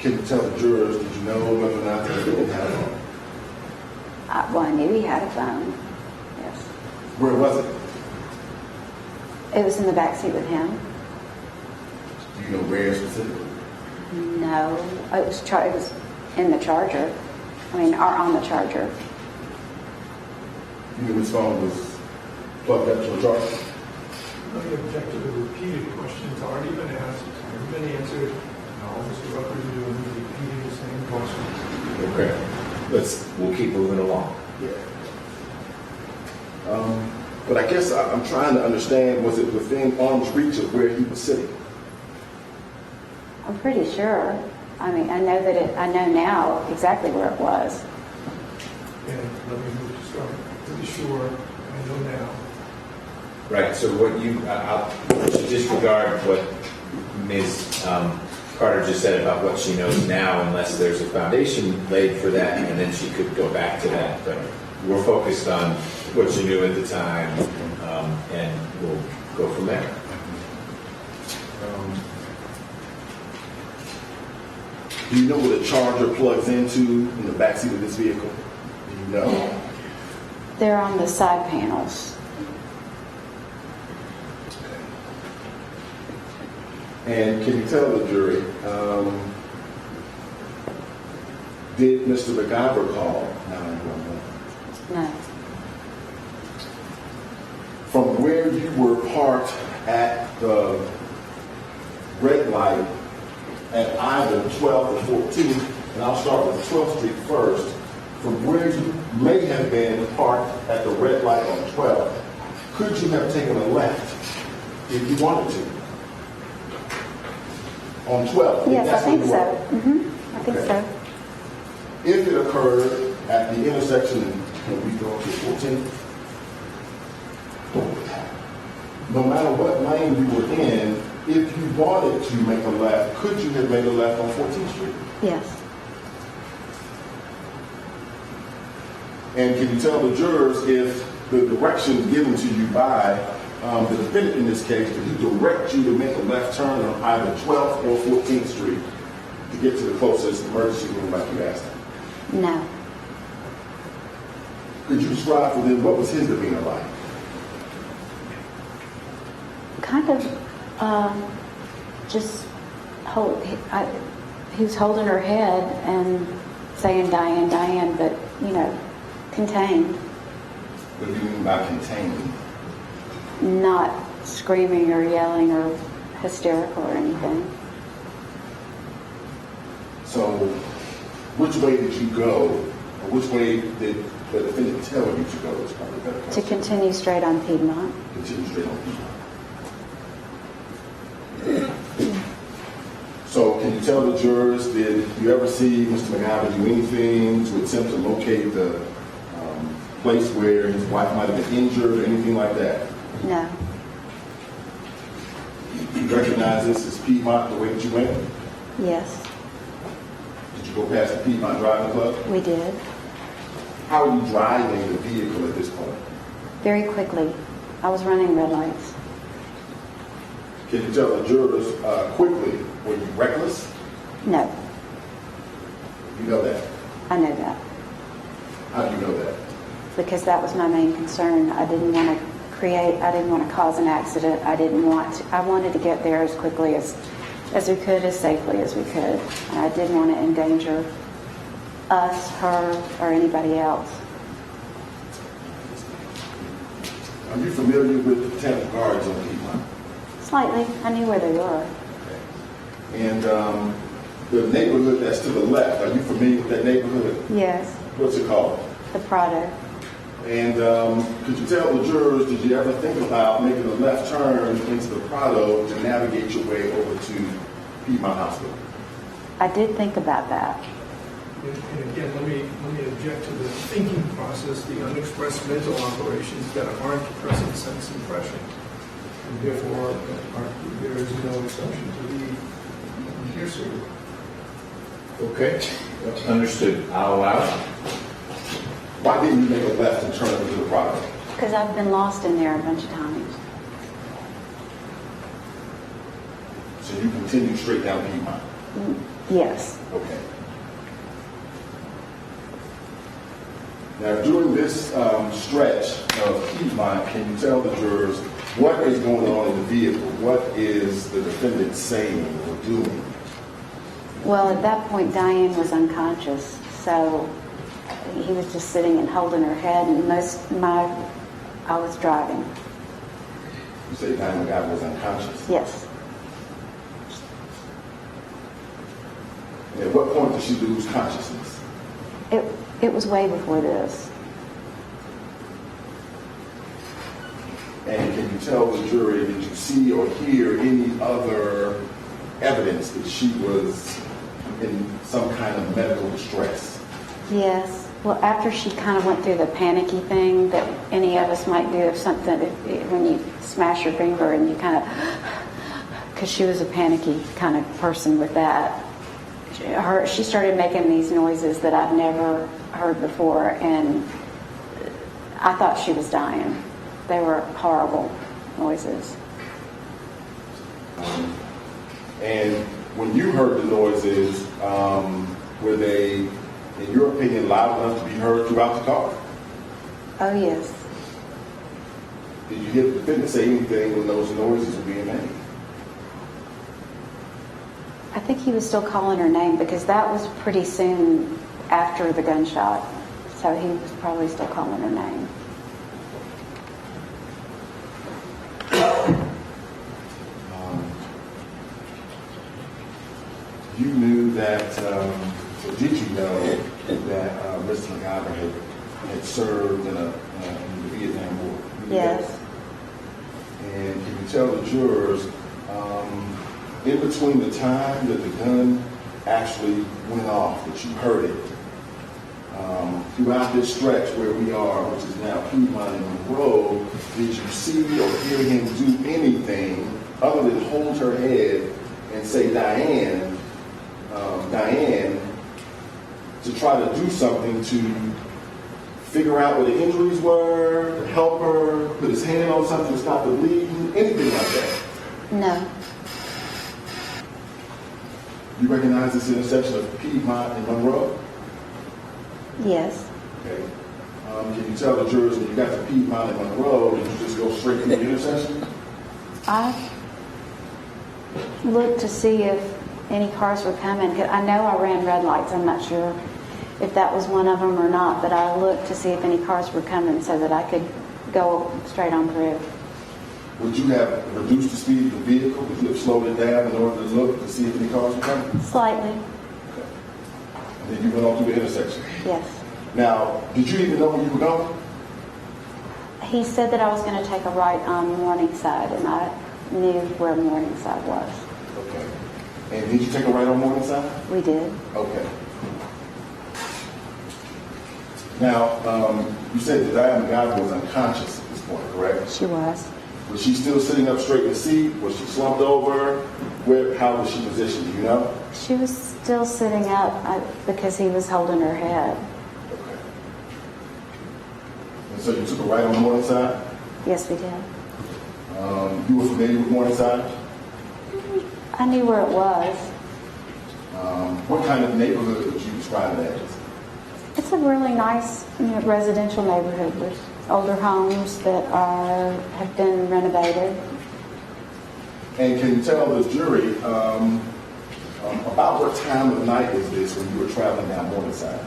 Can you tell the jurors, did you know whether or not the defendant had a phone? Well, I knew he had a phone. Yes. Where was it? It was in the back seat with him. Do you know where specifically? No, it was in the charger. Or on the charger. You knew his phone was plugged up to a charger? let me object to the repeated questions already been asked, already been answered. And all Mr. Rucker is doing is repeating the same question. Okay. We'll keep moving along. Yeah. But I guess I'm trying to understand, was it within arm's reach of where he was sitting? I'm pretty sure. I know now exactly where it was. And let me move to start. Pretty sure, I know now. Right. So I'll disregard what Ms. Carter just said about what she knows now, unless there's a foundation laid for that, and then she could go back to that. But we're focused on what she knew at the time, and we'll go from there. Do you know where the charger plugs into in the backseat of this vehicle? Do you know? They're on the side panels. And can you tell the jury, did Mr. McIver call 911? No. From where you were parked at the red light at either 12th or 14th, and I'll start with 12th Street first, from where you may have been parked at the red light on 12th, could you have taken a left if you wanted to? On 12th? Yes, I think so. I think Okay. so. If it occurred at the intersection, when we go to 14th, no matter what lane you were in, if you wanted to make a left, could you have made a left on 14th Street? Yes. And can you tell the jurors if the direction given to you by the defendant in this case, did he direct you to make a left turn on either 12th or 14th Street to get to the closest emergency room like you asked him? No. Could you describe for them what was his demeanor like? Kind of just he was holding her head and saying Diane, Diane, but contained, What do you mean by contained? not screaming or yelling or hysterical or anything. So, which way did you go, or which way did the defendant tell you to go? Is probably a better To question. continue straight on Piedmont. Continue straight on Piedmont. So, can you tell the jurors, did you ever see Mr. McIver do anything to attempt to locate the place where his wife might have been injured or anything like that? No. You recognize this as Piedmont the way that you went? Yes, Did you go past the Piedmont Driving Club? we did. How are you driving the vehicle at this point? Very quickly. I was running red lights. Can you tell the jurors quickly, were you reckless? No, You know that. I know that. How do you know that? Because that was my main concern. I didn't want to cause an accident. I wanted to get there as quickly as we could, as safely as we could. And I didn't want to endanger us, her, or anybody else. Are you familiar with the Botanical Gardens on Piedmont? Slightly. I knew where they were. And the neighborhood that's to the left, are you familiar with that neighborhood? Yes, What's it called? the Prado. And could you tell the jurors, did you ever think about making a left turn into the Prado to navigate your way over to Piedmont Hospital? I did think about that. And again, let me object to the thinking process, the unexpressed mental operations that aren't present sense impression. And therefore, there is no exception to the hearsay. Okay, understood. I'll allow it. Why didn't you make a left and turn into the Prado? Because I've been lost in there a bunch of times. So you continued straight down Piedmont? Yes. Okay. Now, during this stretch of Piedmont, can you tell the jurors what is going on in the vehicle? What is the defendant saying or doing? Well, at that point, Diane was unconscious, so he was just sitting and holding her head, and I was driving. You say Dani McIver was unconscious. Yes. And at what point did she lose consciousness? It was way before this. And can you tell the jury, did you see or hear any other evidence that she was in some kind of medical distress? Yes. Well, after she kind of went through the panicky thing that any of us might do if something, when you smash your finger and you kind of, because she was a panicky kind of person with that. She started making these noises that I've never heard before, and I thought she was dying. They were horrible noises. And when you heard the noises, were they, in your opinion, loud enough to be heard throughout the car? Oh, yes. Did you hear the defendant say anything when those noises were being made? I think he was still calling her name because that was pretty soon after the gunshot. So he was probably still calling her name. you knew that, or did you know that Mr. McIver had served in the Vietnam War? You knew Yes. that? And can you tell the jurors, in between the time that the gun actually went off, that you heard it, throughout this stretch where we are, which is now Piedmont and Monroe, did you see or hear him do anything other than hold her head and say, Diane, Diane, to try to do something to figure out what the injuries were, to help her, put his hand on something to stop the bleeding, anything like that? No. You recognize this intersection of Piedmont and Monroe? Yes. Okay. Can you tell the jurors when you got to Piedmont and Monroe, did you just go straight to the intersection? I looked to see if any cars were coming. 'Cause I know I ran red lights. I'm not sure if that was one of them or not, but I looked to see if any cars were coming so that I could go straight on through. Would you have reduced the speed of the vehicle? Would you have slowed it down in order to look to see if any cars were coming? Slightly. And then you went on through the intersection. Yes. Now, did you even know where you were going? He said that I was going to take a right on Morningside, and I knew where Morningside was. Okay. And did you take a right on Morningside? We did. Okay. Now, you said that Diane McIver was unconscious at this point, correct? She was. Was she still sitting up straight in the seat? Was she slumped over? How was she positioned? Do you know? She was still sitting up because he was holding her head. Okay. And so you took a right on Morningside? Yes, we did. You were familiar with Morningside? I knew where it was. What kind of neighborhood would you describe it as? It's a really nice residential neighborhood with older homes that have been renovated. And can you tell the jury about what time of night was this when you were traveling down Morningside?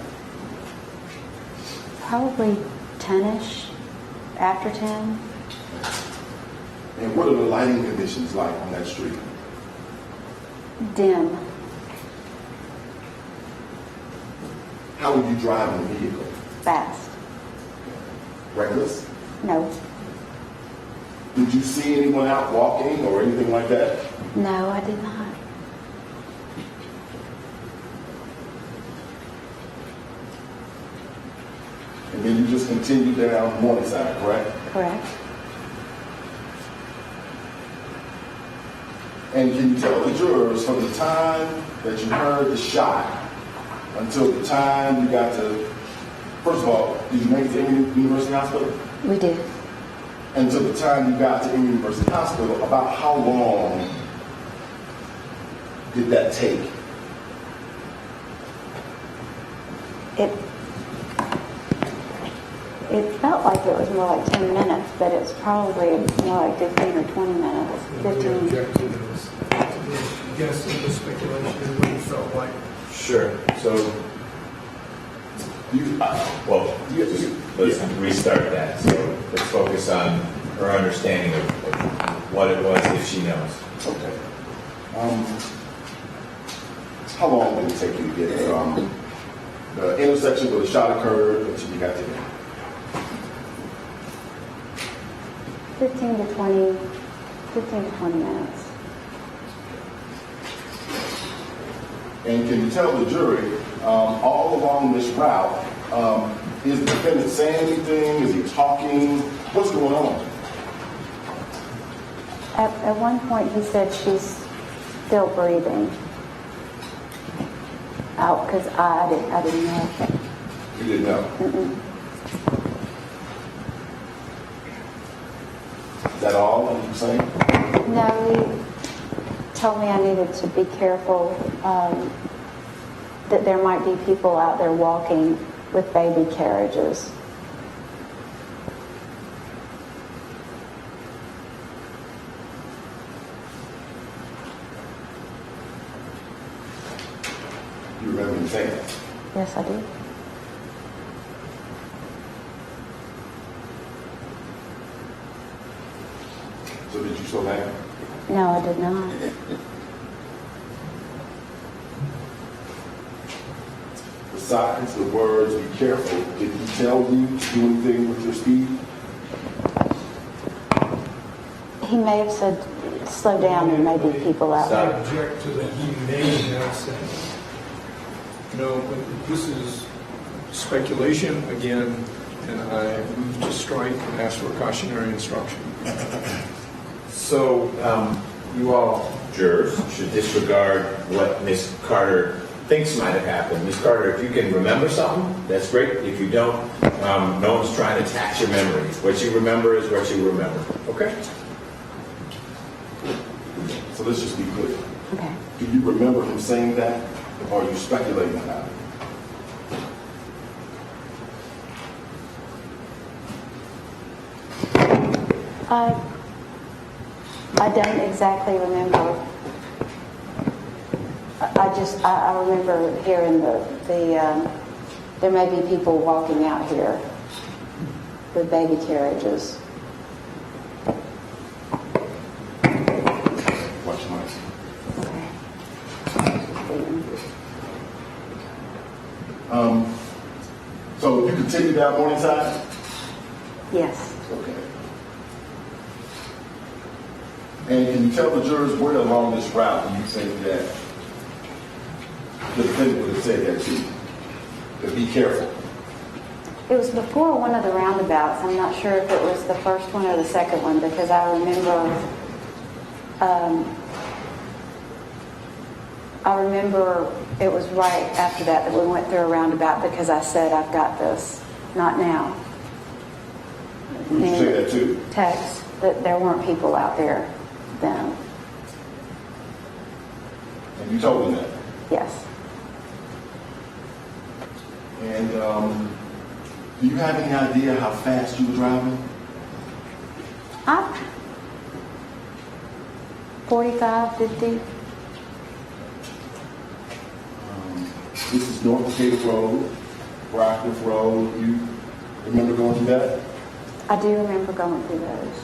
Probably 10-ish, after 10. And what are the lighting conditions like on that street? Dim. How were you driving the vehicle? Fast. Reckless? No. Did you see anyone out walking or anything like that? No, I did not. And then you just continued down Morningside, correct? Correct. And can you tell the jurors from the time that you heard the shot until the time you got to, first of all, did you make it to Emory University Hospital? We did. Until the time you got to Emory University Hospital, about how long did that take? It felt like it was more like 10 minutes, but it's probably more like 15 or 20 minutes. We 15. object to this, guessing, the speculation, what you felt like. Sure. So, let's restart that. So let's focus on her understanding of what it was, if she knows. Okay. How long did it take you to get from the intersection where the shot occurred until you got to there? 15 to 20 minutes. And can you tell the jury, all along this route, is the defendant saying anything? Is he talking? What's going on? At one point, he said she's still breathing out because I didn't know. You didn't know. Mm-mm. Is that all that you're saying? No, he told me I needed to be careful, that there might be people out there walking with baby carriages. You remember him saying that? Yes, I do. So did you show that? No, I did not. besides the words "be careful"? Did he tell you to do anything with your speed? He may have said, slow down, there may be people out I there. object to the he may have said. No, but this is speculation again, and I move to strike and ask for a cautionary instruction. So, you all, jurors, should disregard what Ms. Carter thinks might have happened. Ms. Carter, if you can remember something, that's great. If you don't, no one's trying to tax your memory. What you remember is what you remember. Okay? So let's just be clear. Okay. Do you remember him saying that, or are you speculating about it? I don't exactly remember. I remember hearing there may be people walking out here with baby carriages. Watch your mic. Okay. So you continue down Morningside? Yes. Okay. And can you tell the jurors where along this route do you think that the defendant would have said that to you? To be careful. It was before one of the roundabouts. I'm not sure if it was the first one or the second one because I remember it was right after that we went through a roundabout because I said, I've got this. Not now. Who did you say that to? Tex, that there weren't people out there then. And you told him that? Yes. And do you have any idea how fast you were driving? 45, 50. This is North Decatur Road, Rockcliffe Road. You remember going through that? I do remember going through those.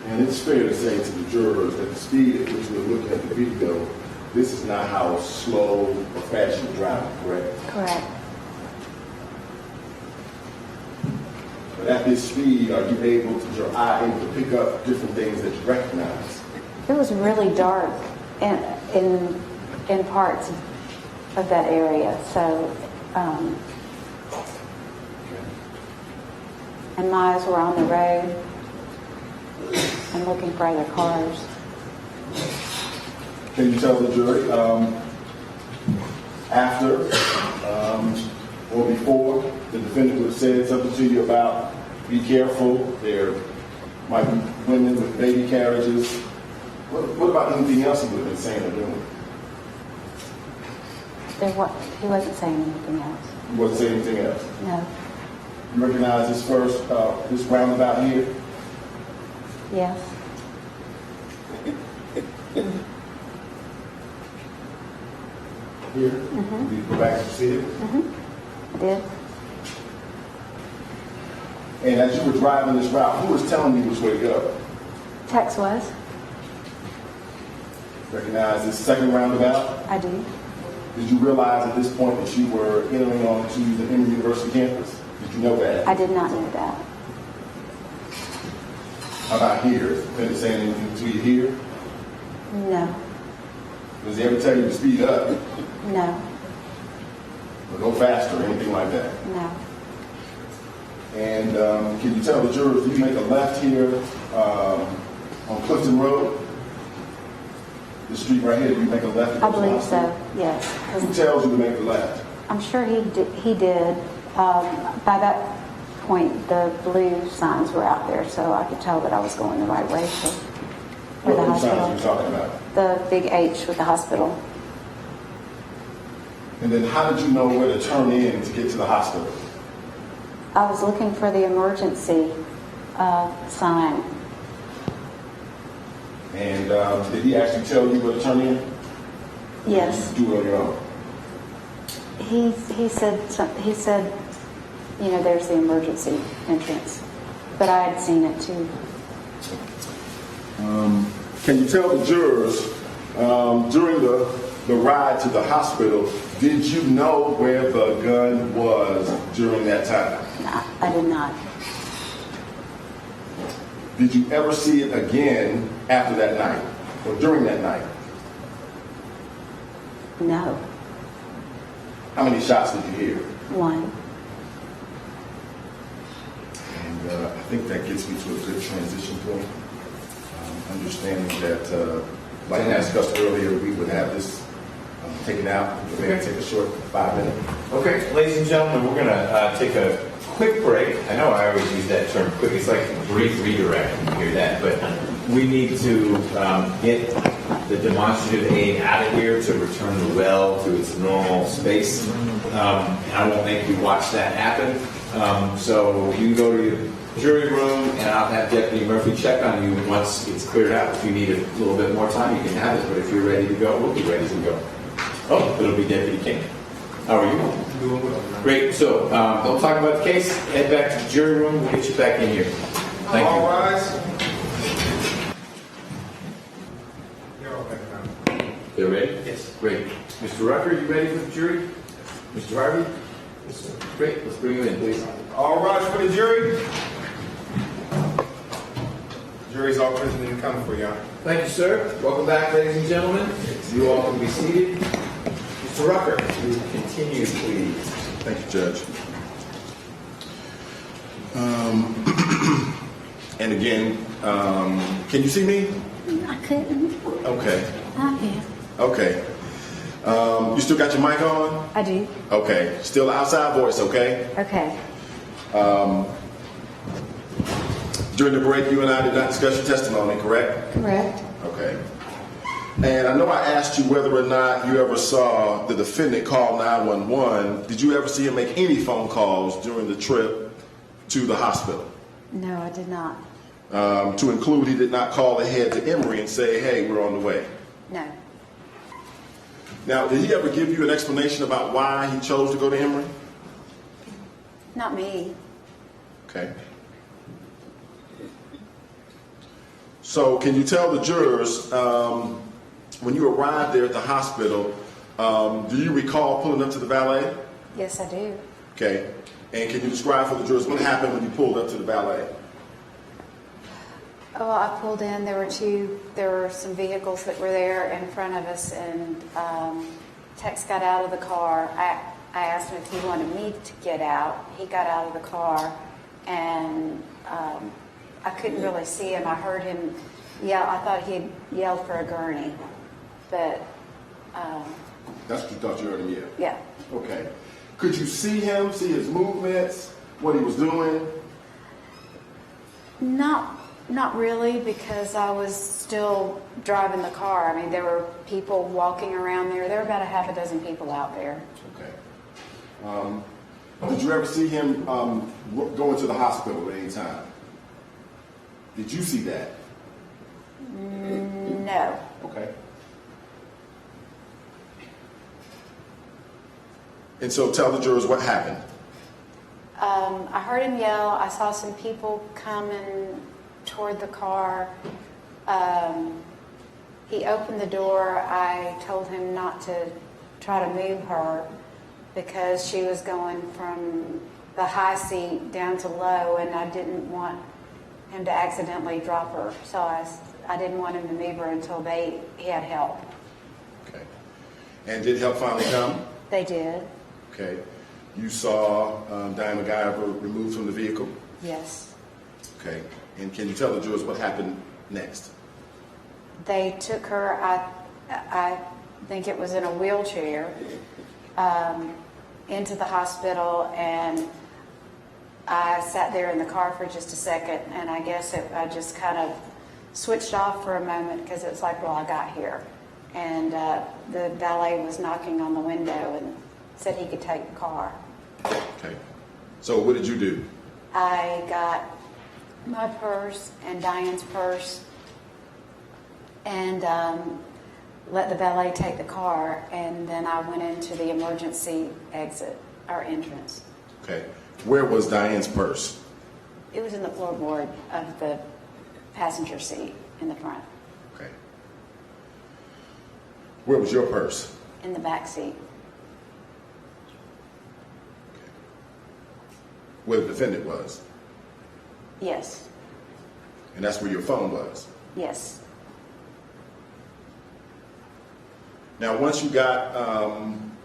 And it's fair to say to the jurors that the speed at which we're looking at the video, this is not how slow or fast you were driving, correct? Correct. But at this speed, are you able to, your eye able to pick up different things that you recognize? It was really dark in parts of that area. So, and my eyes were on the road and looking for other cars. Can you tell the jury after or before the defendant would have said something to you about be careful, there might be women with baby carriages? What about anything else he would have been saying or doing? He wasn't saying anything else. He wasn't saying anything else. No. You recognize this roundabout here? Yes. Here? Mm-hmm. You go back and see it? Mm-hmm. I did. And as you were driving this route, who was telling you which way to go? Tex was. Recognize this second roundabout? I do. Did you realize at this point that you were entering onto the Emory University campus? Did you know that? I did not know that. How about here? Did it say anything to you here? No. Does he ever tell you to speed up No. or go faster or anything like that? No. And can you tell the jurors, do you make a left here on Clifton Road? The street right here, do you make a left? I believe so. Yes. Who tells you to make the left? I'm sure he did. By that point, the blue signs were out there, so I could tell that I was going the right way to where the What signs are hospital. you talking about? The big H with the hospital. And then how did you know where to turn in to get to the hospital? I was looking for the emergency sign. And did he actually tell you where to turn in? Yes. Or did you do it on your own? He said, you know, there's the emergency entrance, but I had seen it too. Can you tell the jurors during the the ride to the hospital, did you know where the gun was during that time? No, I did not. Did you ever see it again after that night or during that night? No. How many shots did you hear? One. And I think that gets me to a good transition point. Understanding that, like I discussed earlier, we would have this taken out. We're going to take a short 5 minute. Okay, ladies and gentlemen, we're going to take a quick break. I know I always use that term quick. It's like brief redirect. You hear that. But we need to get the demonstrative aid out of here to return the well to its normal space. I won't make you watch that happen. So you can go to your jury room and I'll have Deputy Murphy check on you once it's cleared out. If you need a little bit more time, you can have it. But if you're ready to go, we'll be ready to go. Oh, it'll be Deputy King. How are you? Doing well. Great. So don't talk about the case. Head back to the jury room. We'll get you back in here. Thank you. All rise. They're ready? Yes. Great. Mr. Rucker, you ready for the jury? Mr. Harvey? Yes, sir. Great. Let's bring you in, please. All rise for the jury. Jury's all present and coming for you, Your Honor. Thank you, sir. Welcome back, ladies and gentlemen. You all can be seated. Mr. Rucker, you continue, please. Thank you, Judge. And again, can you see me? I couldn't. Okay. I can. Okay. You still got your mic on? I do. Okay. Still outside voice, okay? Okay. During the break, you and I did not discuss your testimony, correct? Correct. Okay. And I know I asked you whether or not you ever saw the defendant call 911. Did you ever see him make any phone calls during the trip to the hospital? No, I did not. To include, he did not call ahead to Emory and say, hey, we're on the way. No. Now, did he ever give you an explanation about why he chose to go to Emory? Not me. Okay. So can you tell the jurors, when you arrived there at the hospital, do you recall pulling up to the valet? Yes, I do. Okay. And can you describe for the jurors what happened when you pulled up to the valet? Oh, I pulled in. There were some vehicles that were there in front of us, and Tex got out of the car. I asked him if he wanted me to get out. He got out of the car, and I couldn't really see him. I heard him yell. I thought he had yelled for a gurney, but That's what you thought you heard him yell? yeah. Okay. Could you see him, see his movements, what he was doing? Not really, because I was still driving the car. I mean, there were people walking around there. There were about a half a dozen people out there. Okay. Did you ever see him go into the hospital at any time? Did you see that? No. Okay. And so tell the jurors what happened. I heard him yell. I saw some people coming toward the car. He opened the door. I told him not to try to move her because she was going from the high seat down to low, and I didn't want him to accidentally drop her. So I didn't want him to move her until he had help. Okay. And did help finally come? They did. Okay. You saw Dani McIver removed from the vehicle? Yes. Okay. And can you tell the jurors what happened next? They took her, I think it was in a wheelchair, into the hospital, and I sat there in the car for just a second, and I guess I just kind of switched off for a moment because it was like, well, I got here. And the valet was knocking on the window and said he could take the car. Okay. So what did you do? I got my purse and Diane's purse and let the valet take the car, and then I went into the emergency exit, or entrance. Okay. Where was Diane's purse? It was in the floorboard of the passenger seat in the front. Okay. Where was your purse? in the back seat. Where the defendant was? Yes, And that's where your phone was? yes. Now, once you got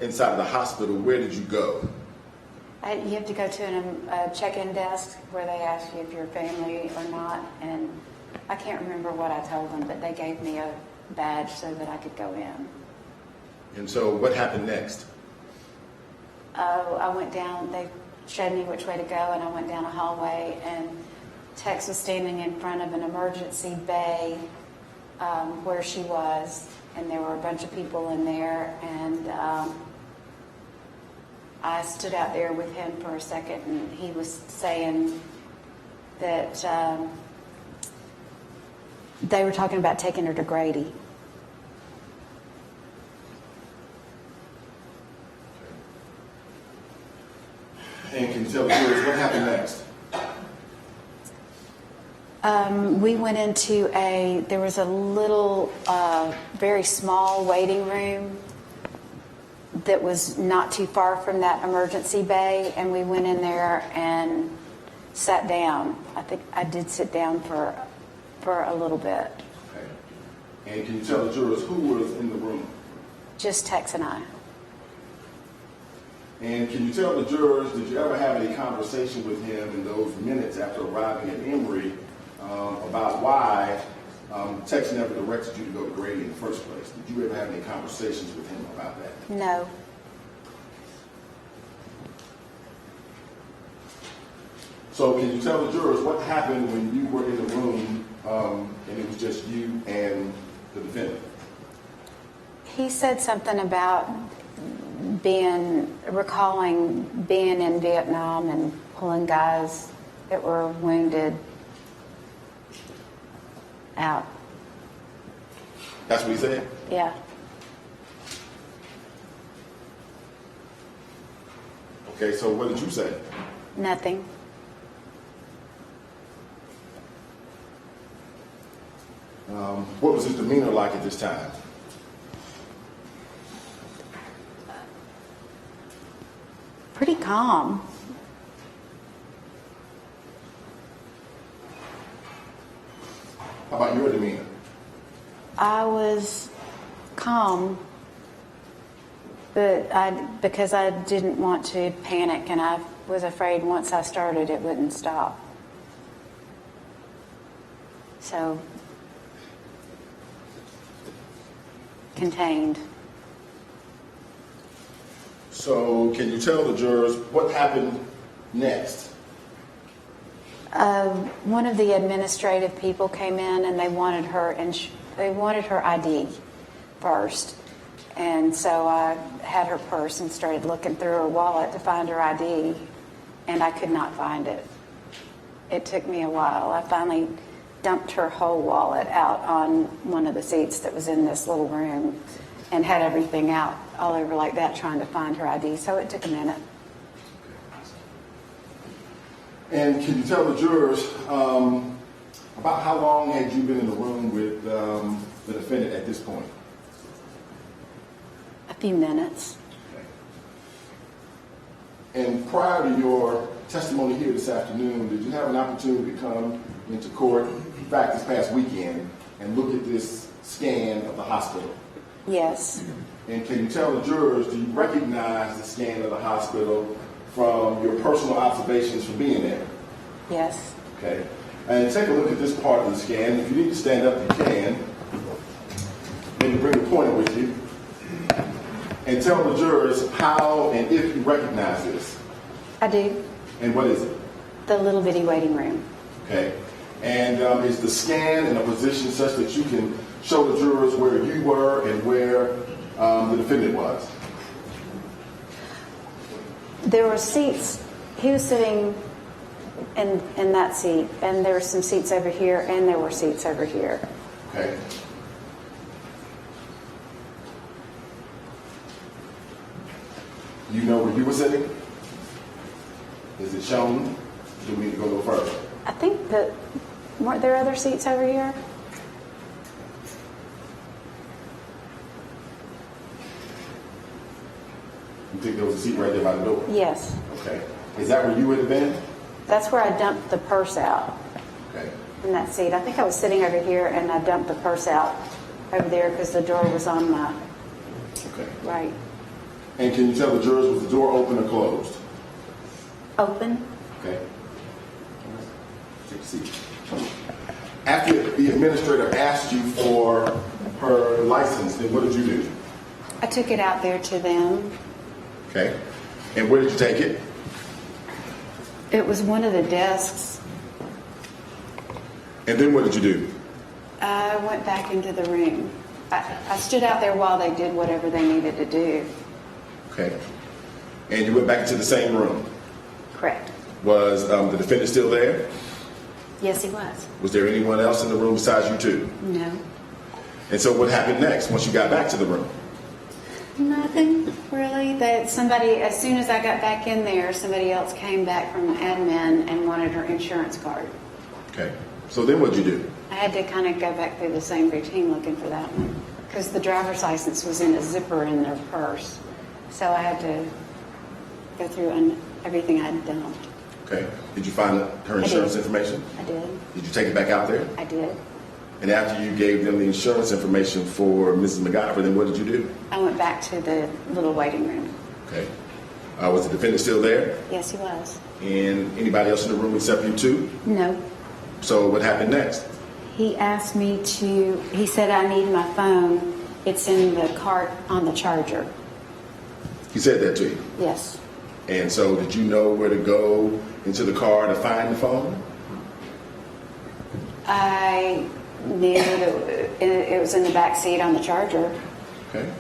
inside of the hospital, where did you go? You have to go to a check-in desk where they ask you if you're family or not, and I can't remember what I told them, but they gave me a badge so that I could go in. And so what happened next? I went down, they showed me which way to go, and I went down a hallway, and Tex was standing in front of an emergency bay where she was, and there were a bunch of people in there, and I stood out there with him for a second, and he was saying that they were talking about taking her to Grady. And can you tell the viewers what happened next? We went into there was a little, very small waiting room that was not too far from that emergency bay, and we went in there and sat down. I think I did sit down for a little bit. Okay. And can you tell the jurors who was in the room? Just Tex and I. And can you tell the jurors, did you ever have any conversation with him in those minutes after arriving at Emory about why Tex never directed you to go to Grady in the first place? Did you ever have any conversations with him about that? No. So can you tell the jurors what happened when you were in the room and it was just you and the defendant? He said something about recalling being in Vietnam and pulling guys that were wounded out. That's what he said? Yeah. Okay, so what did you say? Nothing. What was his demeanor like at this time? Pretty calm. How about your demeanor? I was calm, but because I didn't want to panic, and I was afraid once I started it wouldn't stop. So, contained. So can you tell the jurors what happened next? One of the administrative people came in, and they wanted her ID first, and so I had her purse and started looking through her wallet to find her ID, and I could not find it. It took me a while. I finally dumped her whole wallet out on one of the seats that was in this little room, and had everything out all over like that trying to find her ID. So it took a minute. And can you tell the jurors about how long had you been in the room with the defendant at this point? A few minutes. And prior to your testimony here this afternoon, did you have an opportunity to come into court, in fact this past weekend, and look at this scan of the hospital? Yes. And can you tell the jurors, do you recognize the scan of the hospital from your personal observations from being there? Yes. Okay. And take a look at this part of the scan. If you need to stand up, you can. Maybe bring a pointer with you. And tell the jurors how and if you recognize this. I do. And what is it? The little bitty waiting room. Okay. And is the scan in a position such that you can show the jurors where you were and where the defendant was? There were seats. He was sitting in that seat, and there were some seats over here, and there were seats over here. Okay. You know where you were sitting? Is it shown? Do we need to go a little further? I think that, weren't there other seats over here? You think there was a seat right there by the door? Yes. Okay. Is that where you would have been? That's where I dumped the purse out, Okay. in that seat. I think I was sitting over here and I dumped the purse out over there because the door was on my Okay. right. And can you tell the jurors, was the door open or closed? Open? Okay. Take a seat. After the administrator asked you for her license, then what did you do? I took it out there to them. Okay. And where did you take it? It was one of the desks. And then what did you do? I went back into the room. I stood out there while they did whatever they needed to do. Okay. And you went back into the same room. Correct. Was the defendant still there? Yes, he was. Was there anyone else in the room besides you two? No. And so what happened next once you got back to the room? Nothing really. That somebody, as soon as I got back in there, somebody else came back from admin and wanted her insurance card. Okay. So then what'd you do? I had to kind of go back through the same routine looking for that one because the driver's license was in a zipper in their purse. So I had to go through everything I'd done. Okay. Did you find her insurance information? I did. Did you take it back out there? I did. And after you gave them the insurance information for Mrs. McIver, then what did you do? I went back to the little waiting room. Okay. Was the defendant still there? Yes, he was. And anybody else in the room except you two? No. So what happened next? He asked me to, he said, I need my phone. It's in the cart on the charger. He said that to you? Yes. And so did you know where to go into the car to find the phone? I knew that it was in the back seat on the charger. Okay.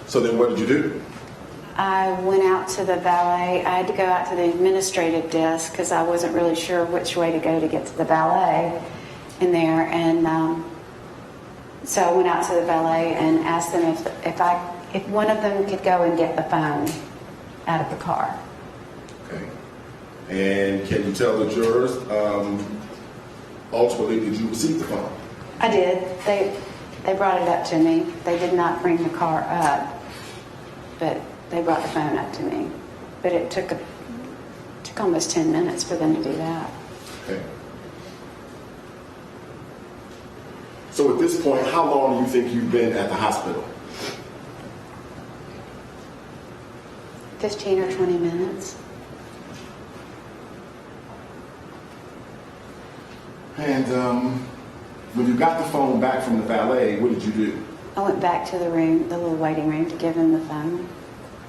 So then what did you do? I went out to the valet. I had to go out to the administrative desk because I wasn't really sure which way to go to get to the valet in there. And so I went out to the valet and asked them if one of them could go and get the phone out of the car. Okay. And can you tell the jurors, ultimately, did you receive the phone? I did. They brought it up to me. They did not bring the car up, but they brought the phone up to me. But it took almost 10 minutes for them to do that. Okay. So at this point, how long do you think you've been at the hospital? 15 or 20 minutes. And when you got the phone back from the valet, what did you do? I went back to the room, the little waiting room, to give him the phone.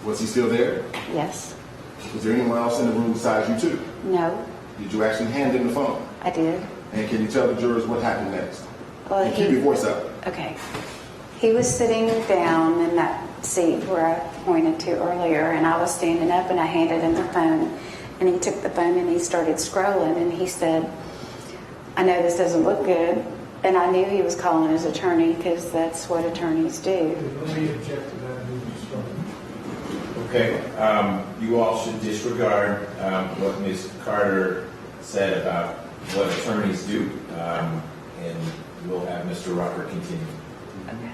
Was he still there? Yes. Was there anyone else in the room besides you two? No, Did you actually hand him the phone? I did. And can you tell the jurors what happened next? Well, And keep your voice up. Okay. He was sitting down in that seat where I pointed to earlier, and I was standing up, and I handed him the phone. And he took the phone and he started scrolling, and he said, I know this doesn't look good. And I knew he was calling his attorney because that's what attorneys do. Let me object to that new instruction. Okay, you all should disregard what Ms. Carter said about what attorneys do, and we'll have Mr. Rucker continue. Okay.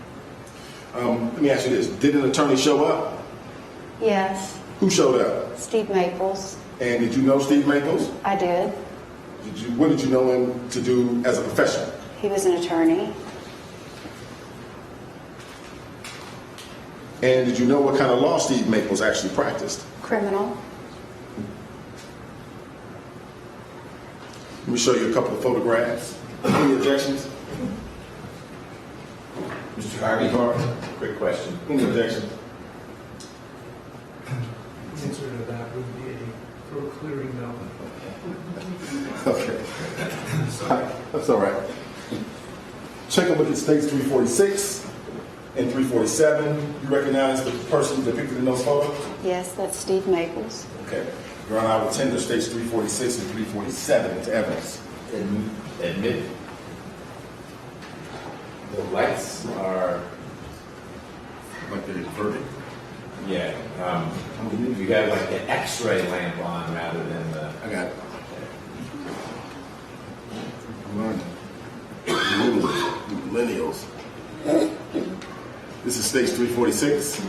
Let me ask you this. Did an attorney show up? Yes, Who showed up? Steve Maples. And did you know Steve Maples? I did. What did you know him to do as a profession? He was an attorney. And did you know what kind of law Steve Maples actually practiced? Criminal. Let me show you a couple of photographs. Any objections? Mr. Harvey, quick question. Any objections? The answer to that would be a throat clearing no. Okay. That's all right. Take a look at states 346 and 347. You recognize the person depicted in those photos? Yes, that's Steve Maples. Okay. Your Honor, I will tender states 346 and 347 into evidence. Admit the lights are, Like they're verdict. yeah, you got like an X-ray lamp on rather than the. I got it. I'm learning. Millennials. This is stage 346.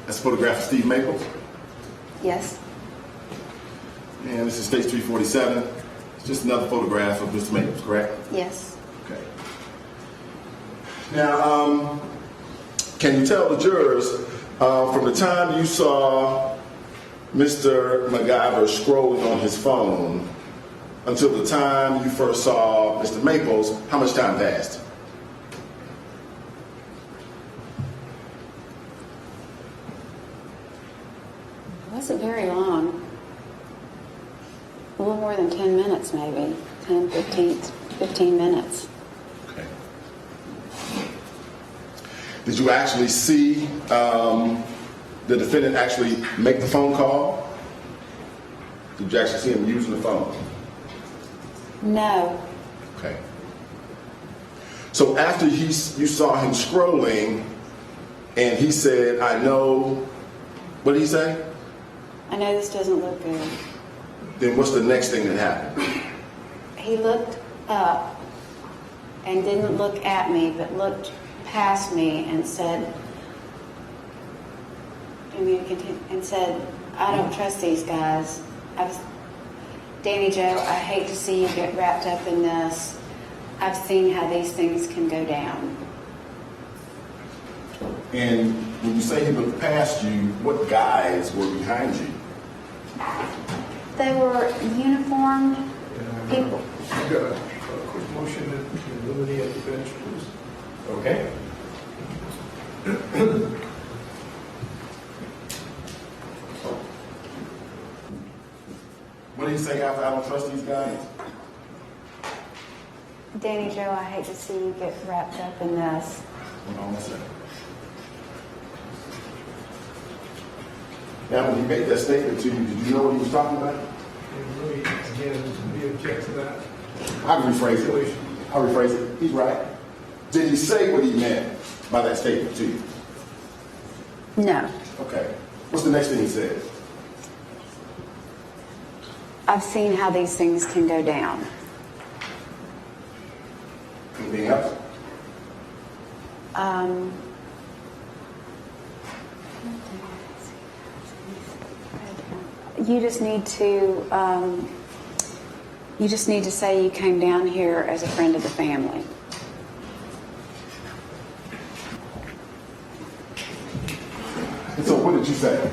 That's a photograph of Steve Maples. Yes. And this is stage 347. It's just another photograph of Mr. Maples, correct? Yes. Okay. Now, can you tell the jurors from the time you saw Mr. McIver scrolling on his phone until the time you first saw Mr. Maples, how much time passed? It wasn't very long. A little more than 10 minutes, maybe. 10, 15 minutes. Okay. Did you actually see the defendant actually make the phone call? Did you actually see him using the phone? No. Okay. So after you saw him scrolling and he said, I know, what did he say? I know this doesn't look good. Then what's the next thing that happened? He looked up and didn't look at me, but looked past me and said, I don't trust these guys. Danny Joe, I hate to see you get wrapped up in this. I've seen how these things can go down. And when you say he looked past you, what guys were behind you? They were uniformed people. I've got a quick motion to eliminate the bench, please. Okay. What did he say after I don't trust these guys? Danny Joe, I hate to see you get wrapped up in this. Hold on a second. Now, when he made that statement to you, did you know what he was talking about? And really, again, we object to that. I'll rephrase it. He's right. Did he say what he meant by that statement to you? No. Okay. What's the next thing he said? I've seen how these things can go down. Anything else? You just need to say you came down here as a friend of the family. And so what did you say?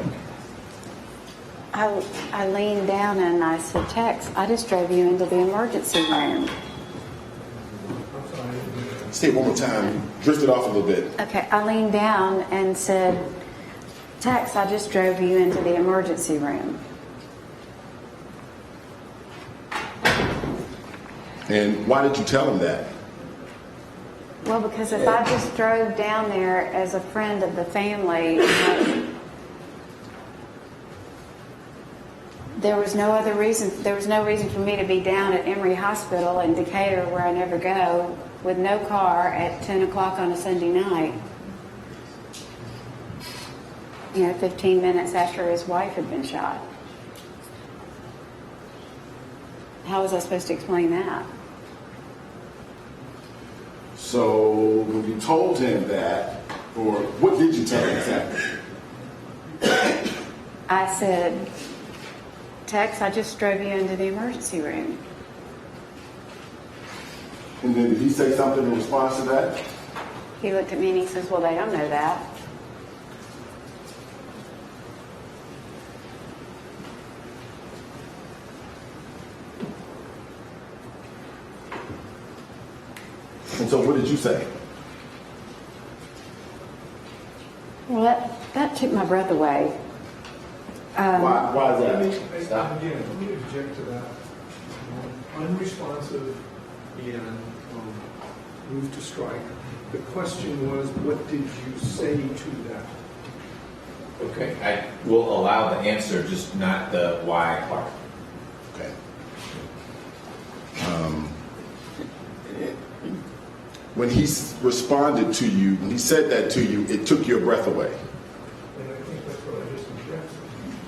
I leaned down and I said, Tex, I just drove you into the emergency room. Say it one more time. You drifted off a little bit. Okay, I leaned down and said, Tex, I just drove you into the emergency room. And why did you tell him that? Well, because if I just drove down there as a friend of the family, there was no other reason. There was no reason for me to be down at Emory Hospital in Decatur, where I never go, with no car at 10 o'clock on a Sunday night. 15 minutes after his wife had been shot. How was I supposed to explain that? So when you told him that, or what did you tell him exactly? I said, Tex, I just drove you into the emergency room. And then did he say something in response to that? He looked at me and he says, well, they don't know that. And so what did you say? Well, that took my breath away. Why is that? Again, let me object to that. Unresponsive and move to strike. The question was, what did you say to that? Okay. I will allow the answer, just not the why part. Okay. When he responded to you, when he said that to you, it took your breath away. And I think that's what I just objected.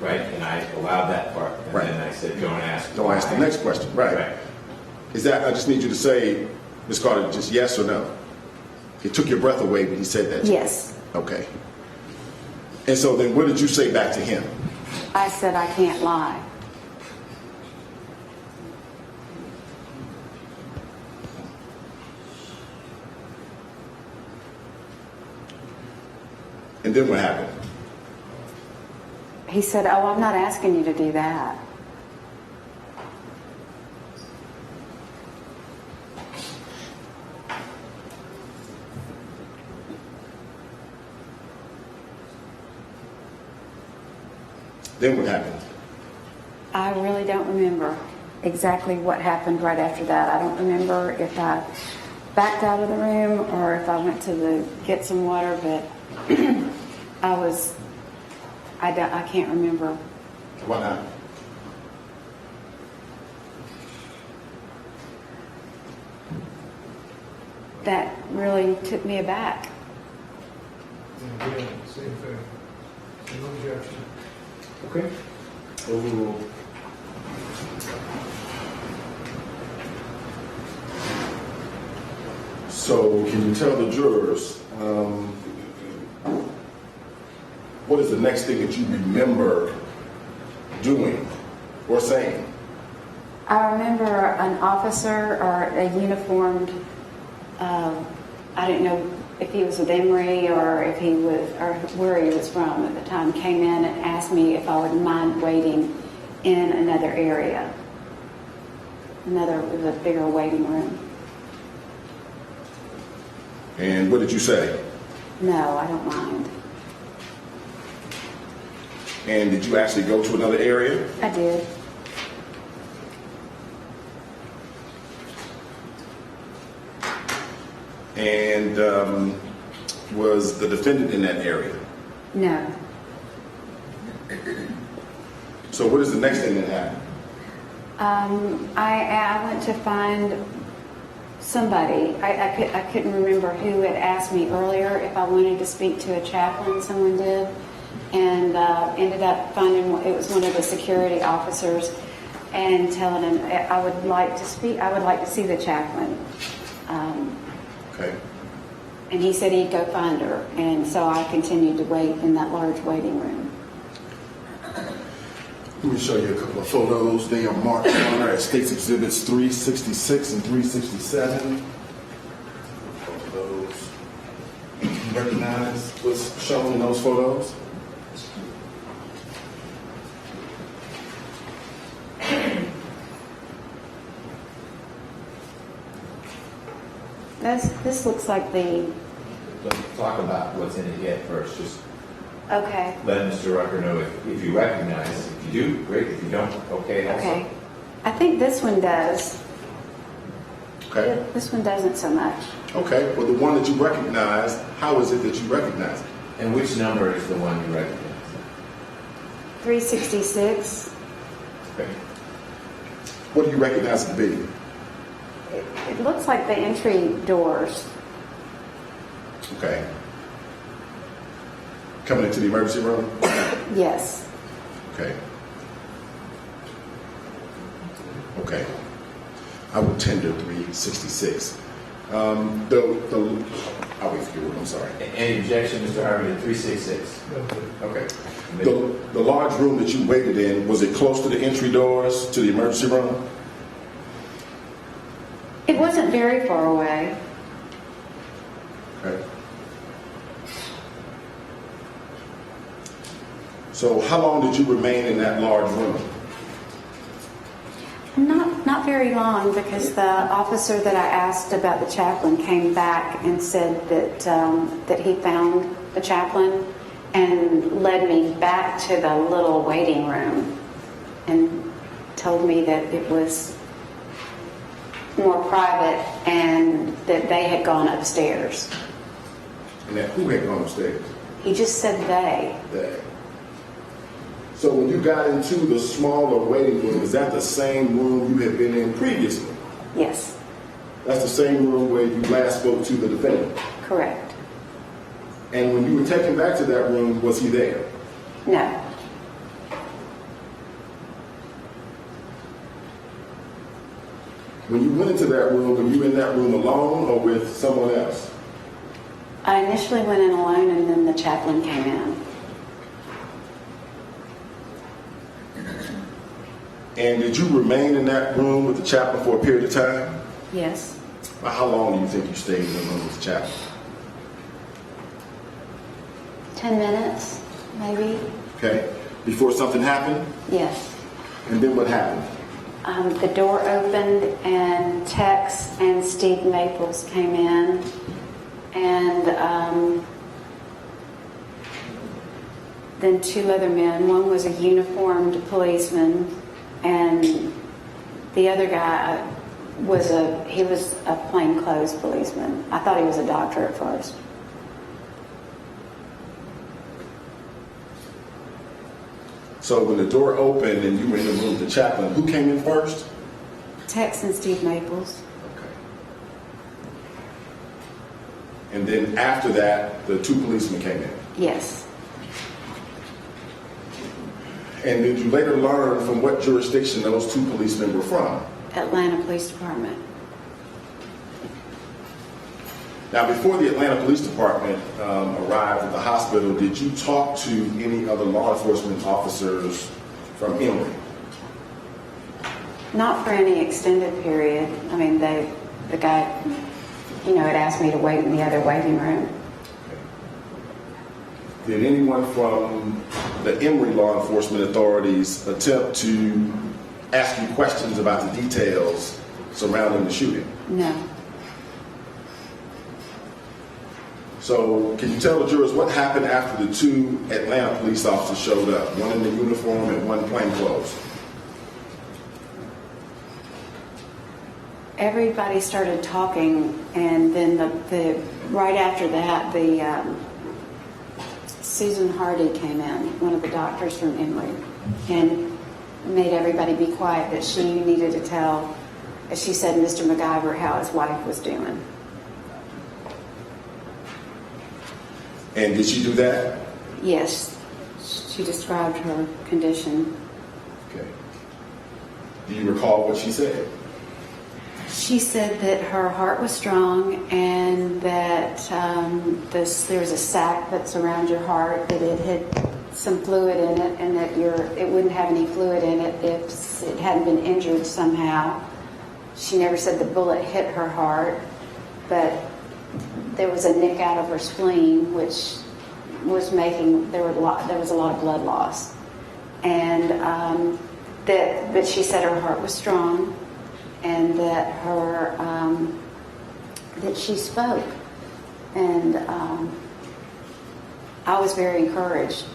Right, and I allowed that part. And Right. then I said, don't ask. Don't ask the next question. Right. Right. Is that, I just need you to say, Ms. Carter, just yes or no. It took your breath away when he said that? Yes. Okay. And so then what did you say back to him? I said, I can't lie. And then what happened? He said, oh, I'm not asking you to do that. Then what happened? I really don't remember exactly what happened right after that. I don't remember if I backed out of the room or if I went to get some water, but I can't remember. What happened? That really took me aback. And again, same thing. No objection. Okay. Overruled. So can you tell the jurors what is the next thing that you remember doing or saying? I remember an officer or a uniformed, I didn't know if he was with Emory or if he was, or where he was from at the time, came in and asked me if I would mind waiting in another area. It was a bigger waiting room. And what did you say? No, I don't mind. And did you actually go to another area? I did. And was the defendant in that area? No. So what is the next thing that happened? I went to find somebody. I couldn't remember who had asked me earlier if I wanted to speak to a chaplain. Someone did, and ended up finding it was one of the security officers, and telling him I would like to speak. I would like to see the chaplain. Okay. And he said he'd go find her, and so I continued to wait in that large waiting room. Let me show you a couple of photos. They are marked on there as State's Exhibits 366 and 367. Both of those. You recognize what's shown in those photos? This looks like the. Let's talk about what's in it yet first. Just Okay. let Mr. Rucker know if you recognize. If you do, great. If you don't, okay. Also. Okay. I think this one does. Okay. This one doesn't so much. Okay. Well, the one that you recognize, how is it that you recognize it? And which number is the one you recognize? 366. Okay. What do you recognize it to be? It looks like the entry doors. Okay. Coming into the emergency room? Yes. Okay. Okay. I would tender 366. I'll wait for you. I'm sorry. Any objection, Mr. Harvey, to 366? Okay. The large room that you waited in, was it close to the entry doors to the emergency room? It wasn't very far away. Okay. So how long did you remain in that large room? Not very long, because the officer that I asked about the chaplain came back and said that he found the chaplain and led me back to the little waiting room and told me that it was more private and that they had gone upstairs. And that who had gone upstairs? He just said they. They. So when you got into the smaller waiting room, is that the same room you had been in previously? Yes, That's the same room where you last spoke to the defendant. correct. And when you were taken back to that room, was he there? No, When you went into that room, were you in that room alone or with someone else? I initially went in alone, and then the chaplain came in. And did you remain in that room with the chaplain for a period of time? Yes. Well, how long do you think you stayed in the room with the chaplain? 10 minutes, maybe. Okay. Before something happened? Yes. And then what happened? The door opened, and Tex and Steve Maples came in, and then two other men. One was a uniformed policeman, and the other guy was a plainclothes policeman. I thought he was a doctor at first. So when the door opened and you were in the room with the chaplain, who came in first? Tex and Steve Maples. Okay. And then after that, the two policemen came in. Yes. And did you later learn from what jurisdiction those two policemen were from? Atlanta Police Department. Now, before the Atlanta Police Department arrived at the hospital, did you talk to any other law enforcement officers from Emory? Not for any extended period. I mean, the guy, had asked me to wait in the other waiting room. Did anyone from the Emory law enforcement authorities attempt to ask you questions about the details surrounding the shooting? No. So can you tell the jurors what happened after the two Atlanta police officers showed up, one in the uniform and one plainclothes? Everybody started talking, and then right after that, Susan Hardy came in, one of the doctors from Emory, and made everybody be quiet, that she needed to tell, as she said, Mr. McIver how his wife was doing. And did she do that? Yes, she described her condition. Okay. Do you recall what she said? She said that her heart was strong, and that there was a sac that's around your heart, that it had some fluid in it, and that it wouldn't have any fluid in it if it hadn't been injured somehow. She never said the bullet hit her heart, but there was a nick out of her spleen, which was there was a lot of blood loss, and but she said her heart was strong, and that that she spoke, and I was very encouraged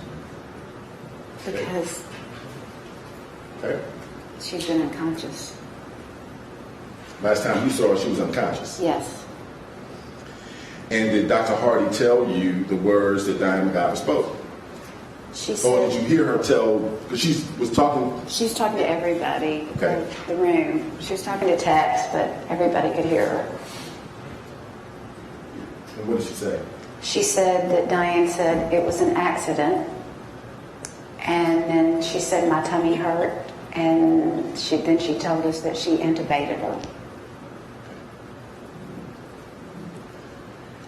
because she's been unconscious. Last time you saw her, she was unconscious. Yes. And did Dr. Hardy tell you the words that Dani McIver spoke? She Or said, did you hear her tell, because she was talking? she's talking to everybody Okay. in the room. She was talking to Tex, but everybody could hear her. And what did she say? She said that Diane said it was an accident, and then she said my tummy hurt, and then she told us that she intubated her.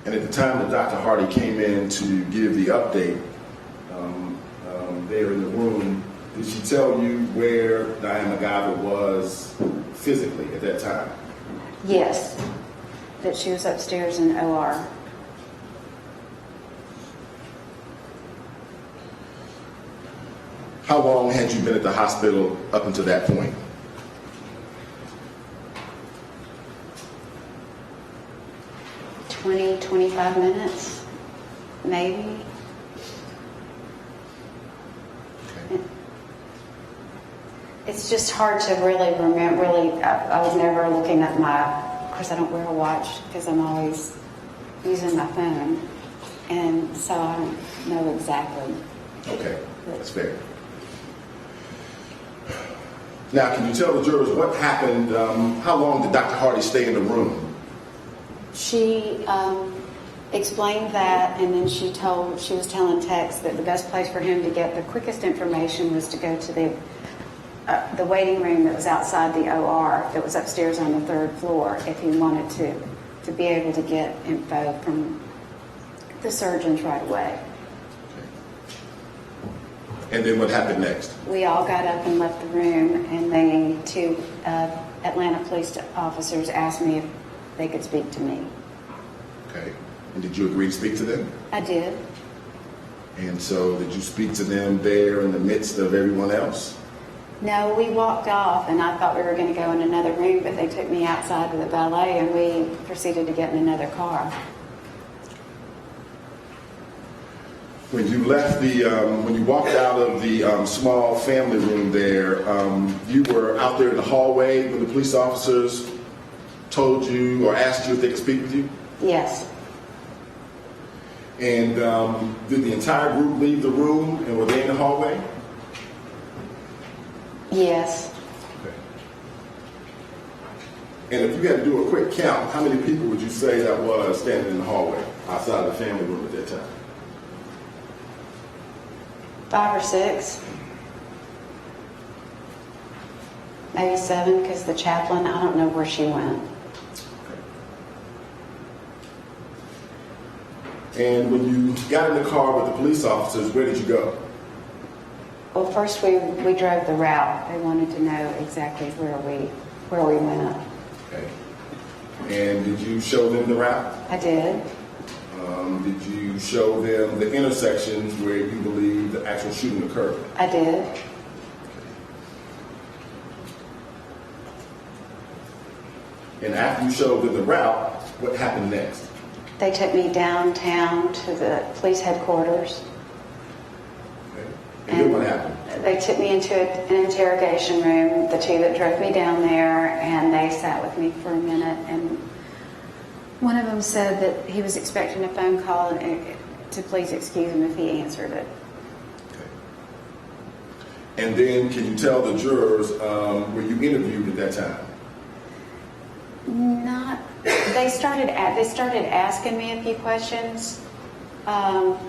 And at the time that Dr. Hardy came in to give the update there in the room, did she tell you where Dani McIver was physically at that time? Yes, that she was upstairs in OR. How long had you been at the hospital up until that point? Twenty, 25 minutes, maybe. It's just hard to really remember. I was never looking at of course I don't wear a watch because I'm always using my phone. And so I don't know exactly. Okay, that's fair. Now, can you tell the jurors what happened? How long did Dr. Hardy stay in the room? She explained that, and then she was telling Tex that the best place for him to get the quickest information was to go to the waiting room that was outside the OR, that was upstairs on the 3rd floor, if he wanted to be able to get info from The surgeons right away. And then what happened next? We all got up and left the room, and the two Atlanta police officers asked me if they could speak to me. Okay. And did you agree to speak to them? I did. And so did you speak to them there in the midst of everyone else? No, we walked off, and I thought we were going to go in another room, but they took me outside with the valet, and we proceeded to get in another car. When you left when you walked out of the small family room there, you were out there in the hallway when the police officers told you or asked you if they could speak with you? Yes. And did the entire group leave the room and were they in the hallway? Yes. Okay. And if you had to do a quick count, how many people would you say that was standing in the hallway outside of the family room at that time? 5 or 6. Maybe 7, because the chaplain, I don't know where she went. And when you got in the car with the police officers, where did you go? Well, first we drove the route. They wanted to know exactly where we went. Okay. And did you show them the route? I did. Did you show them the intersections where you believe the actual shooting occurred? I did. And after you showed them the route, what happened next? They took me downtown to the police headquarters. Okay. And then what happened? They took me into an interrogation room, the two that drove me down there, and they sat with me for a minute. And one of them said that he was expecting a phone call and to please excuse him if he answered it. Okay. And then can you tell the jurors, were you interviewed at that time? Not. They started asking me a few questions, but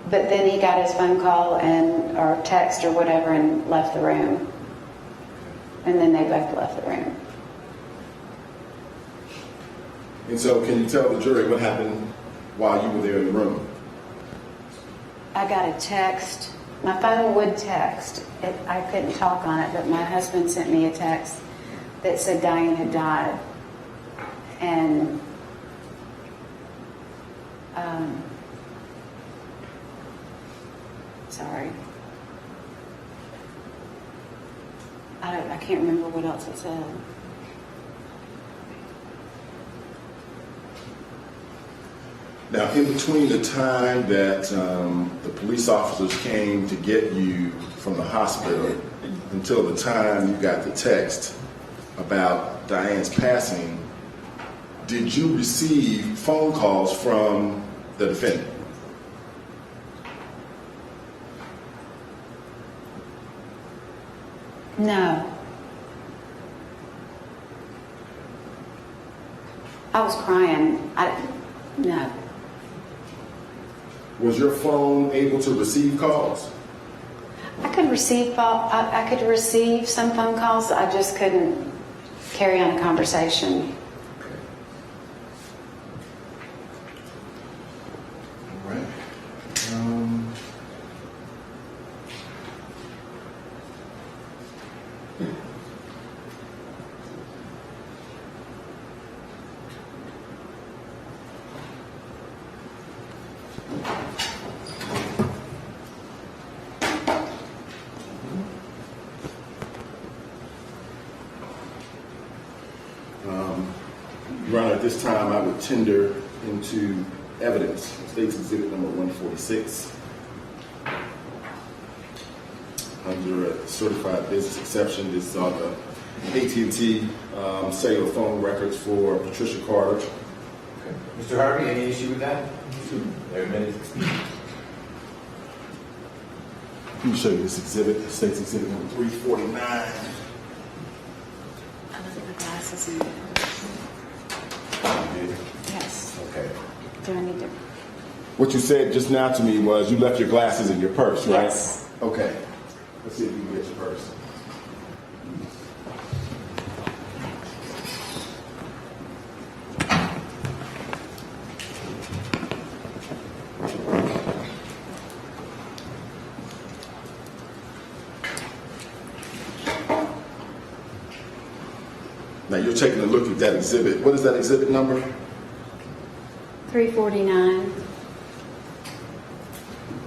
then he got his phone call or text or whatever and left the room. And then they both left the room. And so can you tell the jury what happened while you were there in the room? I got a text. My phone would text. I couldn't talk on it, but my husband sent me a text that said Diane had died. And sorry. I can't remember what else it said. Now, in between the time that the police officers came to get you from the hospital until the time you got the text about Diane's passing, did you receive phone calls from the defendant? No. I was crying. No. Was your phone able to receive calls? I could receive some phone calls. I just couldn't carry on a conversation. Okay. All right. Your Honor, at this time I would tender into evidence State's Exhibit number 146 under a certified business exception. This are the AT&T cellular phone records for Patricia Carter. Okay. Mr. Harvey, any issue with that? There are minutes. Let me show you this exhibit, State's Exhibit number 349. I look at my glasses and yes. Okay. Do I need to? What you said just now to me was you left your glasses in your purse, right? Yes. Okay. Let's see if you can get your purse. you're taking a look at that exhibit. What is that exhibit number? 349.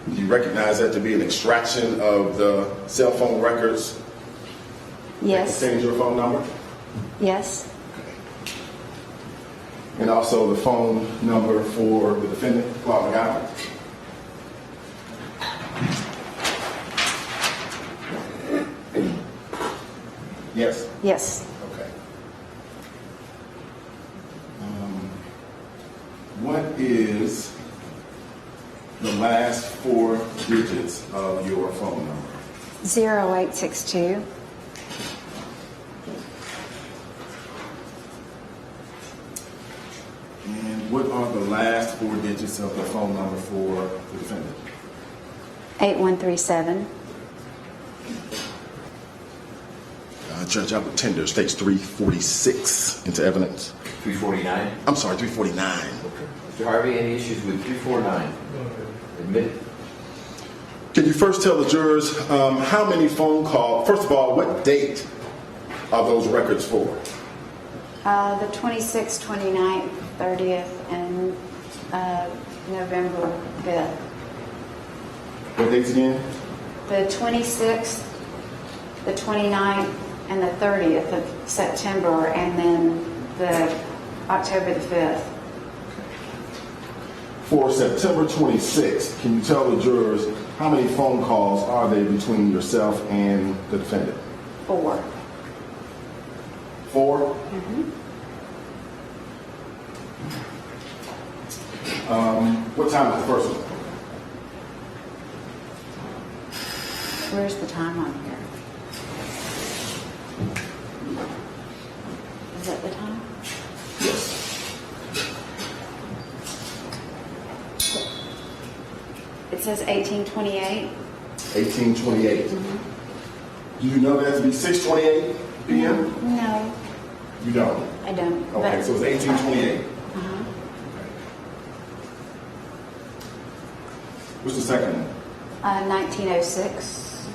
Do you recognize that to be an extraction of the cell phone records that Yes. contains your phone number? Yes. And also the phone number for the defendant, Law McIver? Yes? Yes. Okay. What is the last 4 digits of your phone number? 0862. And what are the last 4 digits of the phone number for the defendant? 8137. Judge, I would tender states 346 into evidence. 349. I'm sorry, 349. Mr. Harvey, any issues with 349? Admit it. Can you first tell the jurors how many phone calls, first of all, what date are those records for? The 26th, 29th, 30th, and November 5th. What dates again? The 26th, the 29th, and the 30th of September, and then the October the 5th. For September 26th, can you tell the jurors how many phone calls are they between yourself and the defendant? 4. 4? What time is the first one? Where's the time on here? Is that the time? Yes. It says 1828. 1828. Do you know that to be 6:28 p.m.? No, You don't. I don't. Okay, so it's 1828. Uh-huh. What's the second one? 1906.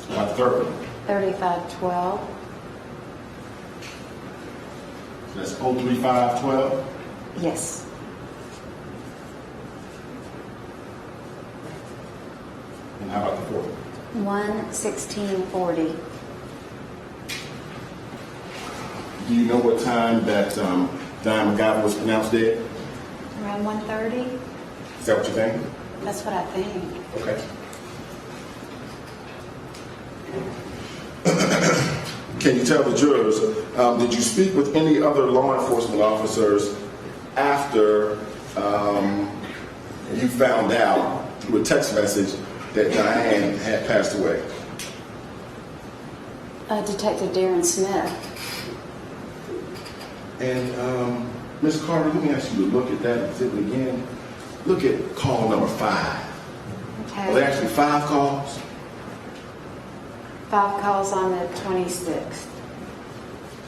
The third one. 3512. That's 03512. Yes. And how about the fourth one? 11640. Do you know what time that Dani McIver was pronounced dead? Around 1:30. Is that what you think? That's what I think. Okay. Can you tell the jurors, did you speak with any other law enforcement officers after you found out through a text message that Diane had passed away? Detective Darren Smith. And Ms. Carter, let me ask you to look at that exhibit again. Look at call number 5. Okay. Are there actually 5 calls? 5 calls on the 26th.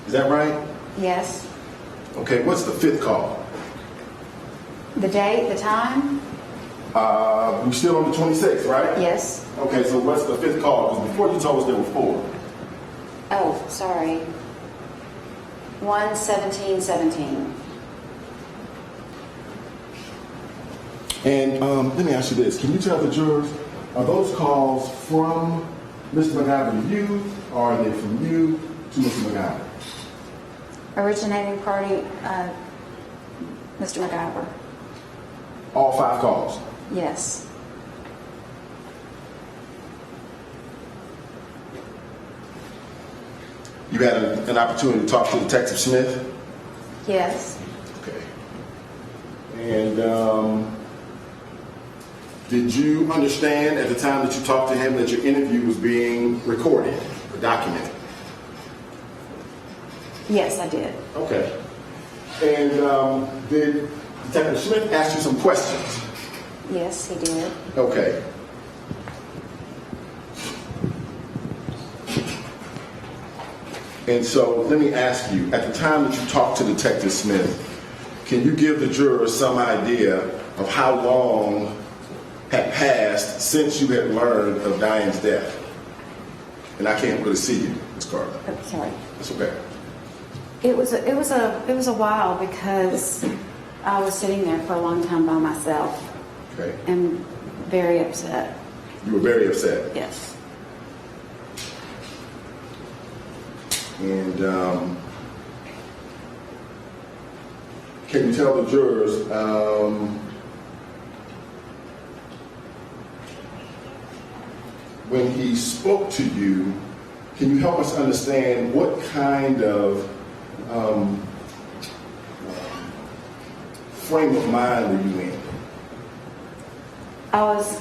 Is that right? Yes. Okay, what's the 5th call? The date, the time? We're still on the 26th, right? Yes. Okay, so what's the 5th call? Because before you told us there were 4. Oh, sorry. 11717. And let me ask you this. Can you tell the jurors, are those calls from Mr. McIver to you, or are they from you to Mr. McIver? Originating party, Mr. McIver. All 5 calls? Yes. You had an opportunity to talk to Detective Smith? Yes. Okay. And did you understand at the time that you talked to him that your interview was being recorded or documented? Yes, I did. Okay. And did Detective Smith ask you some questions? Yes, he did. Okay. And so let me ask you, at the time that you talked to Detective Smith, can you give the jurors some idea of how long had passed since you had learned of Diane's death? And I can't really see you, Ms. Carter. Oh, sorry. That's okay. It was a while because I was sitting there for a long time by myself Okay. and very upset. You were very upset. Yes. And can you tell the jurors when he spoke to you, can you help us understand what kind of frame of mind were you in? I was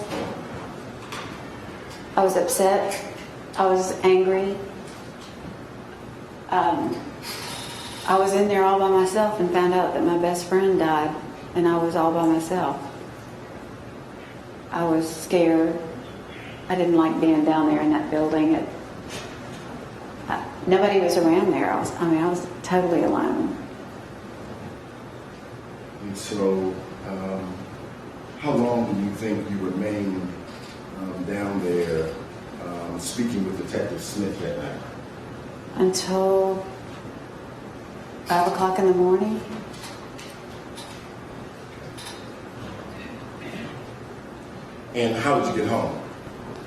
upset. I was angry. I was in there all by myself and found out that my best friend died, and I was all by myself. I was scared. I didn't like being down there in that building. Nobody was around there. I was totally alone. And so, how long do you think you remained down there speaking with Detective Smith that night? Until 5 o'clock in the morning. And how did you get home?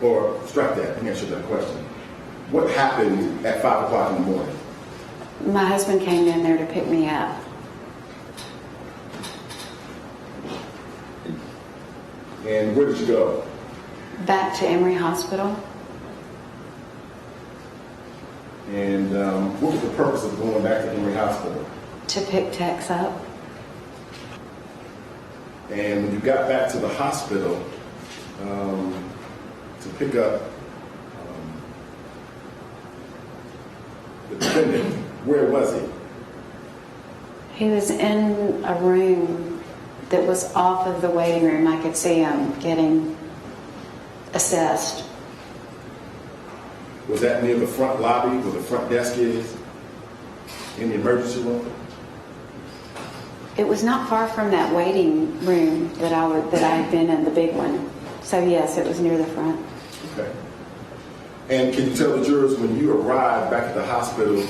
Or strike that, let me answer that question. What happened at 5 o'clock in the morning? My husband came in there to pick me up. And where did you go? Back to Emory Hospital. And what was the purpose of going back to Emory Hospital? To pick Tex up. And when you got back to the hospital to pick up the defendant, where was he? He was in a room that was off of the waiting room. I could see him getting assessed. Was that near the front lobby where the front desk is? In the emergency room? It was not far from that waiting room that I had been in, the big one. So yes, it was near the front. Okay. And can you tell the jurors when you arrived back at the hospital,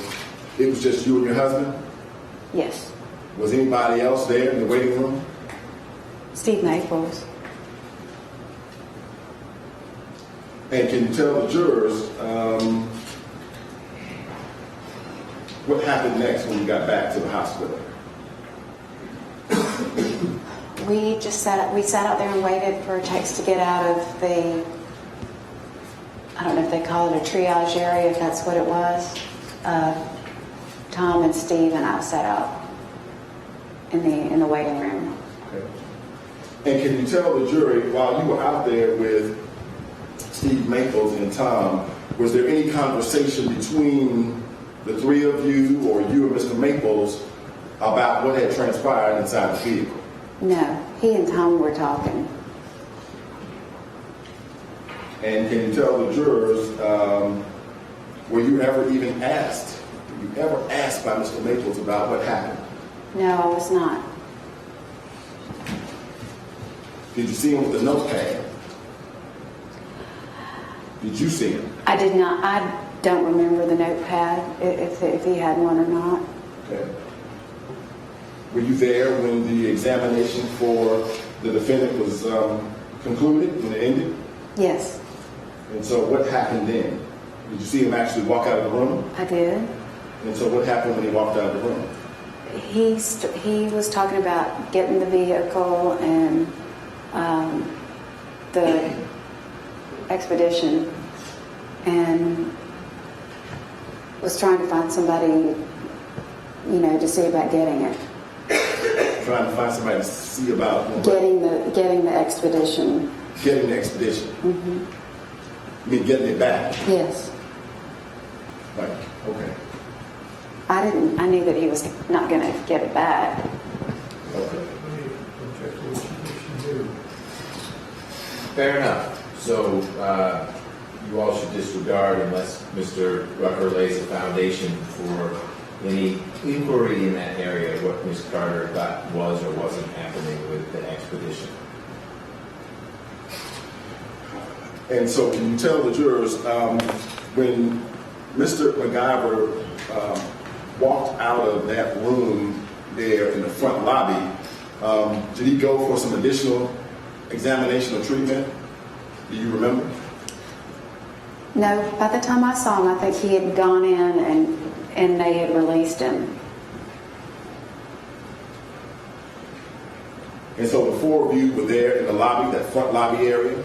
it was just you and your husband? Yes. Was anybody else there in the waiting room? Steve Maples. And can you tell the jurors what happened next when you got back to the hospital? We sat out there and waited for Tex to get out of the, I don't know if they call it a triage area, if that's what it was. Tom and Steve and I sat out in the waiting room. Okay. And can you tell the jury, while you were out there with Steve Maples and Tom, was there any conversation between the three of you or you and Mr. Maples about what had transpired inside the vehicle? No, he and Tom were talking. And can you tell the jurors, were you ever even asked, were you ever asked by Mr. Maples about what happened? No, I was not. Did you see him with the notepad? Did you see him? I did not. I don't remember the notepad, if he had one or not. Okay. Were you there when the examination for the defendant was concluded, when it ended? Yes, And so what happened then? Did you see him actually walk out of the room? I did. And so what happened when he walked out of the room? He was talking about getting the vehicle and the expedition, and was trying to find somebody, to see about getting it. Trying to find somebody to see about what? Getting the expedition. Getting the expedition. Mm-hmm. You mean getting it back? Yes. Right, okay. I knew that he was not going to get it back. Okay. Let me object to what she did. Fair enough. So you all should disregard, unless Mr. Rucker lays a foundation for any inquiry in that area, what Ms. Carter thought was or wasn't happening with the expedition. And so can you tell the jurors, When Mr. McIver walked out of that room there in the front lobby, did he go for some additional examination or treatment? Do you remember? No, by the time I saw him, I think he had gone in and they had released him. And so the four of you were there in the lobby, that front lobby area?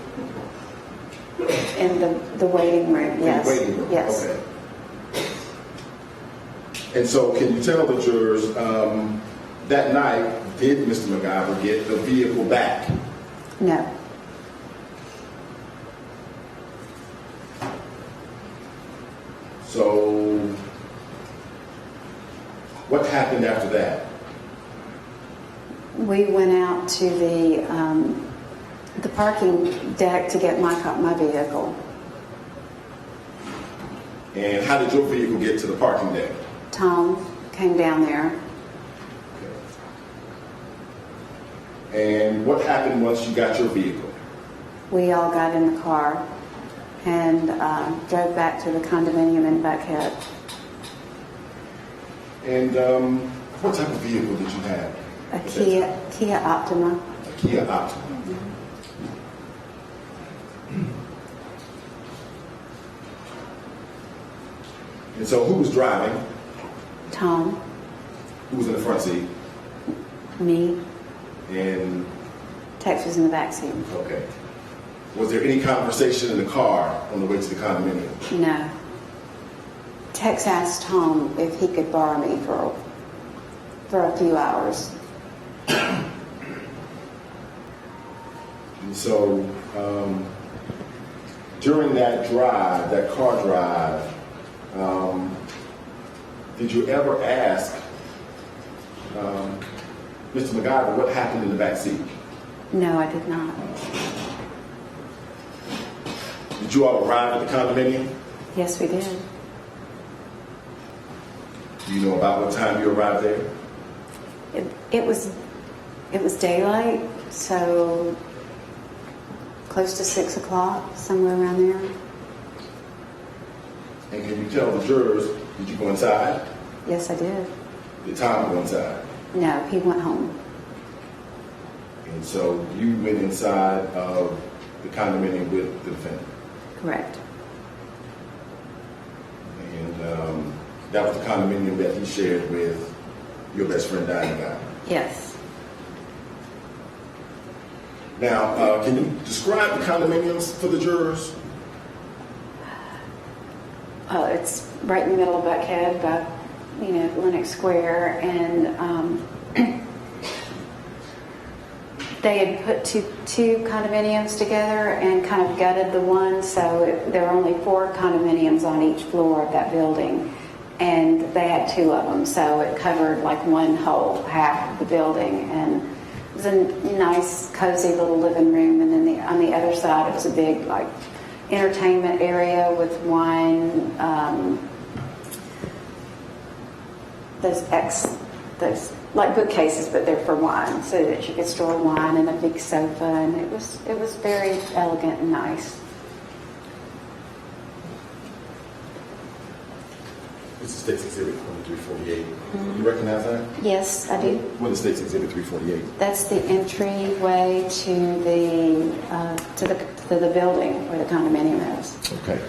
In the waiting room, yes. In the waiting room, yes. okay. And so can you tell the jurors, that night, did Mr. McIver get the vehicle back? No. So what happened after that? We went out to the parking deck to get my vehicle. And how did your vehicle get to the parking deck? Tom came down there. And what happened once you got your vehicle? We all got in the car and drove back to the condominium in Buckhead. And what type of vehicle did you have? A Kia Optima. A Kia Optima. And so who was driving? Tom, Who was in the front seat? me, And, Tex was in the back seat. okay. Was there any conversation in the car on the way to the condominium? No. Tex asked Tom if he could borrow me for a few hours. And so, during that drive, that car drive, did you ever ask Mr. McIver what happened in the back seat? No, I did not. Did you all arrive at the condominium? Yes, we did. Do you know about what time you arrived there? It was daylight, so close to 6 o'clock, somewhere around there. And can you tell the jurors, did you go inside? Yes, I did. Did Tom go inside? No, he went home. And so you went inside of the condominium with the defendant? Correct. And that was the condominium that he shared with your best friend, Dani. Yes. Now, can you describe the condominiums for the jurors? It's right in the middle of Buckhead, by, Lenox Square, and they had put two condominiums together and kind of gutted the one, so there were only 4 condominiums on each floor of that building, and they had 2 of them, so it covered like one whole half of the building, and it was a nice, cozy little living room, and then on the other side it was a big, like, entertainment area with wine. Those like bookcases, but they're for wine, so that you could store wine, and a big sofa, and it was very elegant and nice. This is State's Exhibit 2348. You recognize that? Yes, I do. What is State's Exhibit 348? That's the entryway to the building where the condominium is. Okay.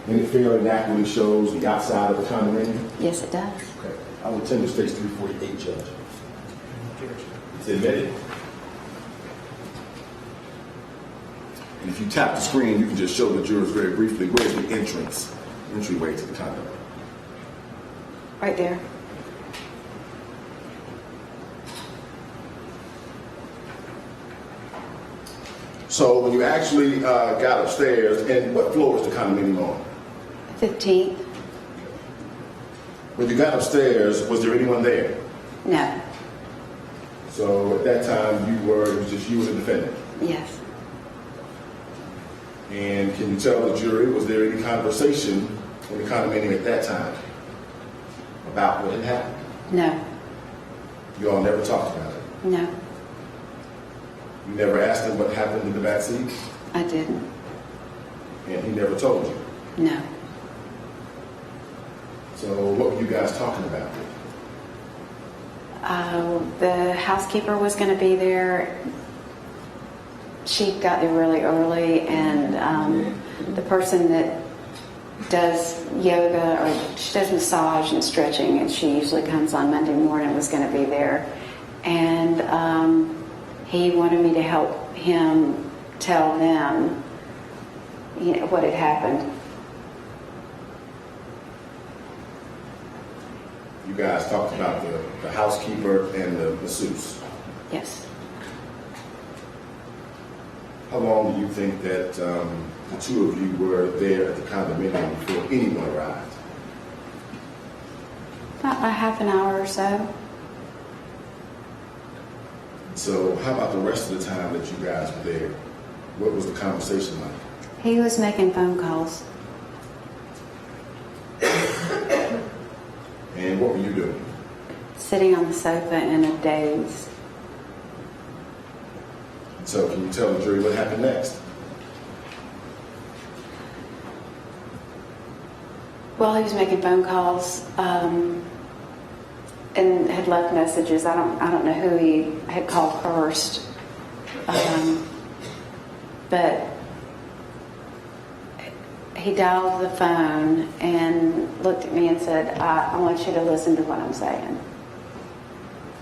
And it fairly accurately shows the outside of the condominium? Yes, it does. Okay. I will attend to State's 348, Judge. It's admitted. And if you tap the screen, you can just show the jurors very briefly where's the entryway to the condo. Right there. So when you actually got upstairs, and what floor is the condominium on? 15th. When you got upstairs, was there anyone there? No. So at that time, it was just you and the defendant. Yes. And can you tell the jury, was there any conversation in the condominium at that time about what had happened? No. You all never talked about it? No. You never asked him what happened in the back seat? I didn't. And he never told you? No. So what were you guys talking about? The housekeeper was going to be there. She got there really early, and the person that does yoga, or she does massage and stretching, and she usually comes on Monday morning, was going to be there. And he wanted me to help him tell them, what had happened. You guys talked about the housekeeper and the masseuse. Yes. How long do you think that the two of you were there at the condominium before anyone arrived? About a half an hour or so. So how about the rest of the time that you guys were there? What was the conversation like? He was making phone calls. And what were you doing? Sitting on the sofa in a daze. So can you tell the jury what happened next? Well, he was making phone calls and had left messages. I don't know who he had called first, but he dialed the phone and looked at me and said, I want you to listen to what I'm saying.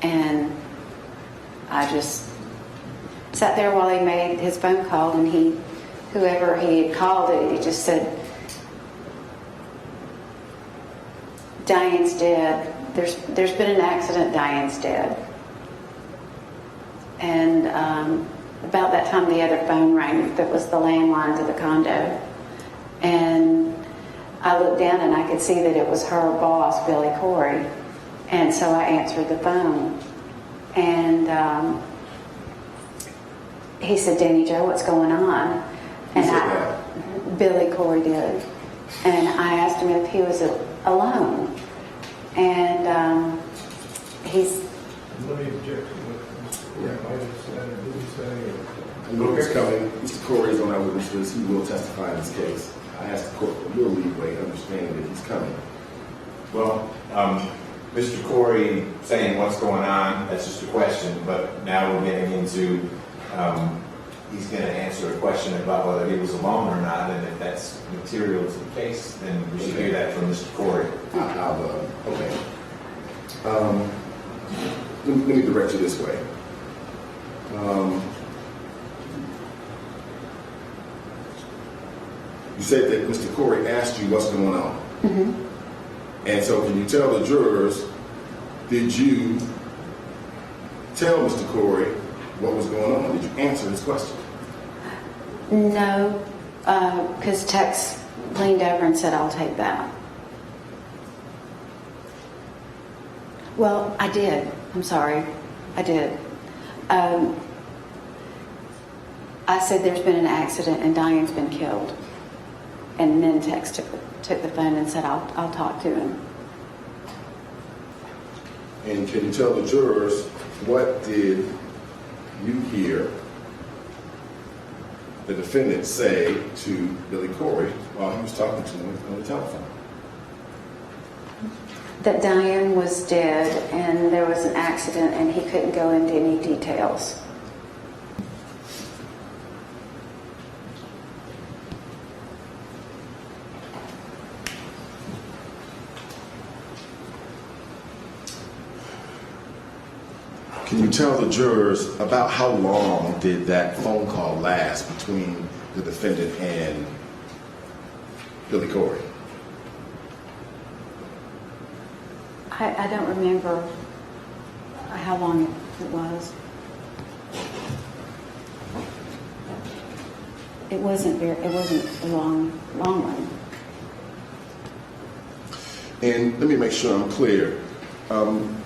And I just sat there while he made his phone call, and whoever he had called it, he just said, Diane's dead. There's been an accident, Diane's dead. And about that time the other phone rang, that was the landline to the condo. And I looked down and I could see that it was her boss, Billy Corey. And so I answered the phone. And he said, Danny Joe, what's going on? Who said that? Billy Corey did. And I asked him if he was alone. And he's... Let me object to what Mr. Corey might have said or didn't say. I know it's coming. Mr. Corey is on our witness list. He will testify in this case. I asked the court for a little leeway, understanding that he's coming. Well, Mr. Corey saying what's going on, that's just a question, but now we're getting into, he's going to answer a question about whether he was alone or not, and if that's material to the case, then we should hear that from Mr. Corey. Okay. Let me direct you this way. You said that Mr. Corey asked you what's going on. Mm-hmm. And so can you tell the jurors, did you tell Mr. Corey what was going on? Did you answer his question? No, because Tex leaned over and said, I'll take that. Well, I did. I'm sorry. I did. I said there's been an accident and Diane's been killed. And then Tex took the phone and said, I'll talk to him. And can you tell the jurors, what did you hear the defendant say to Billy Corey while he was talking to him on the telephone? That Diane was dead and there was an accident and he couldn't go into any details. Can you tell the jurors about how long did that phone call last between the defendant and Billy Corey? I don't remember how long it was. It wasn't a long one. And let me make sure I'm clear.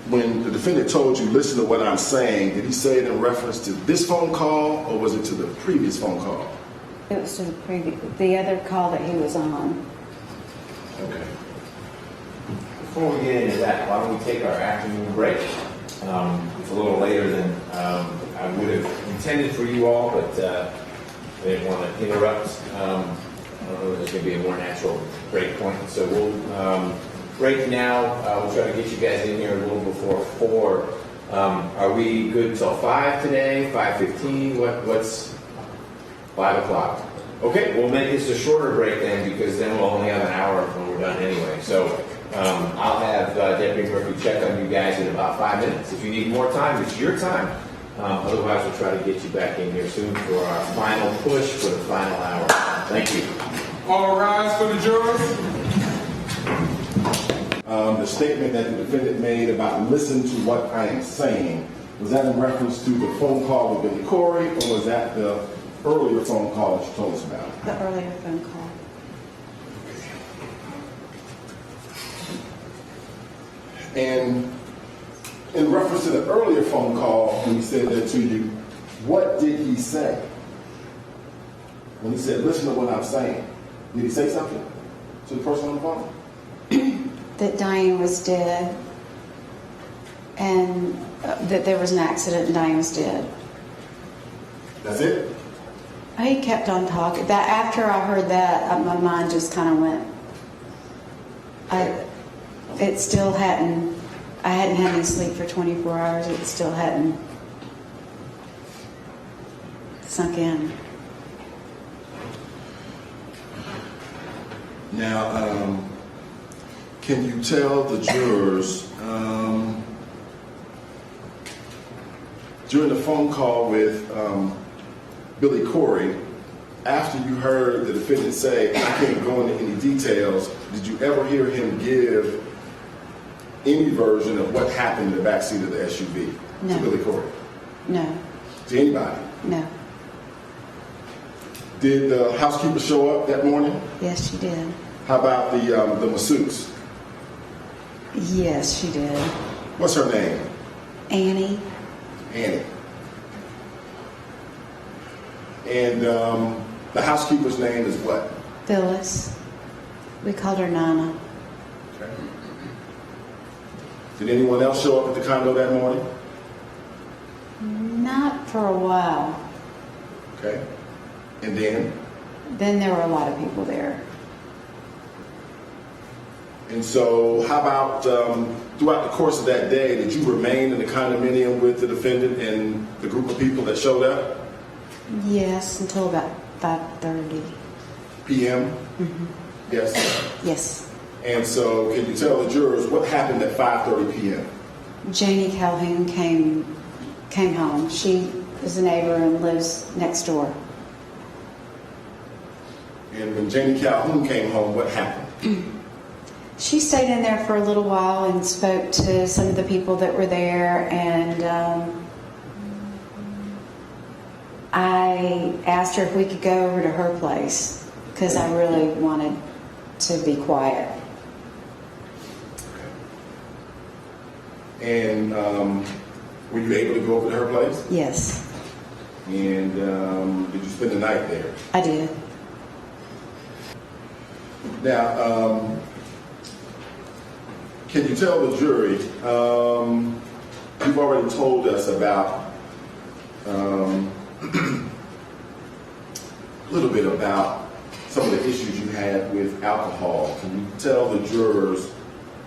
When the defendant told you, listen to what I'm saying, did he say it in reference to this phone call or was it to the previous phone call? It was to the other call that he was on. Okay. Before we get into that, why don't we take our afternoon break? It's a little later than I would have intended for you all, but I didn't want to interrupt. I don't know if there's going to be a more natural break point, so we'll Right now, we'll try to get you guys in here a little before 4. Are we good until 5 today? 5:15? What's 5 o'clock? Okay, we'll make this a shorter break then, because then we'll only have an hour when we're done anyway. So I'll have Deputy Murphy check on you guys in about 5 minutes. If you need more time, it's your time. Otherwise, we'll try to get you back in here soon for our final push for the final hour. Thank you. All rise for the jurors. The statement that the defendant made about listen to what I am saying, was that in reference to the phone call with Billy Corey, or was that the earlier phone call that you told us about? The earlier phone call. And in reference to the earlier phone call, when he said that to you, what did he say? When he said, listen to what I'm saying, did he say something to the person on the phone? That Diane was dead, and that there was an accident and Diane was dead. That's it? He kept on talking. That after I heard that, my mind just kind of went. It still hadn't. I hadn't had any sleep for 24 hours. It still hadn't sunk in. Now, can you tell the jurors, during the phone call with Billy Corey, after you heard the defendant say, I can't go into any details, did you ever hear him give any version of what happened in the backseat of the SUV No. to Billy Corey? No. To anybody? No. Did the housekeeper show up that morning? Yes, she did. How about the masseuse? Yes, she did. What's her name? Annie. Annie. And the housekeeper's name is what? Phyllis. We called her Nana. Okay. Did anyone else show up at the condo that morning? Not for a while. Okay. And then? Then there were a lot of people there. And so how about throughout the course of that day, did you remain in the condominium with the defendant and the group of people that showed up? Yes, until about 5:30. PM? Mm-hmm. Yes. Yes. And so can you tell the jurors what happened at 5:30 p.m.? Janie Calhoun came home. She is a neighbor and lives next door. And when Janie Calhoun came home, what happened? She stayed in there for a little while and spoke to some of the people that were there, and I asked her if we could go over to her place because I really wanted to be quiet. And were you able to go over to her place? Yes, And did you spend the night there? I did. Now, can you tell the jury, you've already told us about a little bit about some of the issues you had with alcohol. Can you tell the jurors,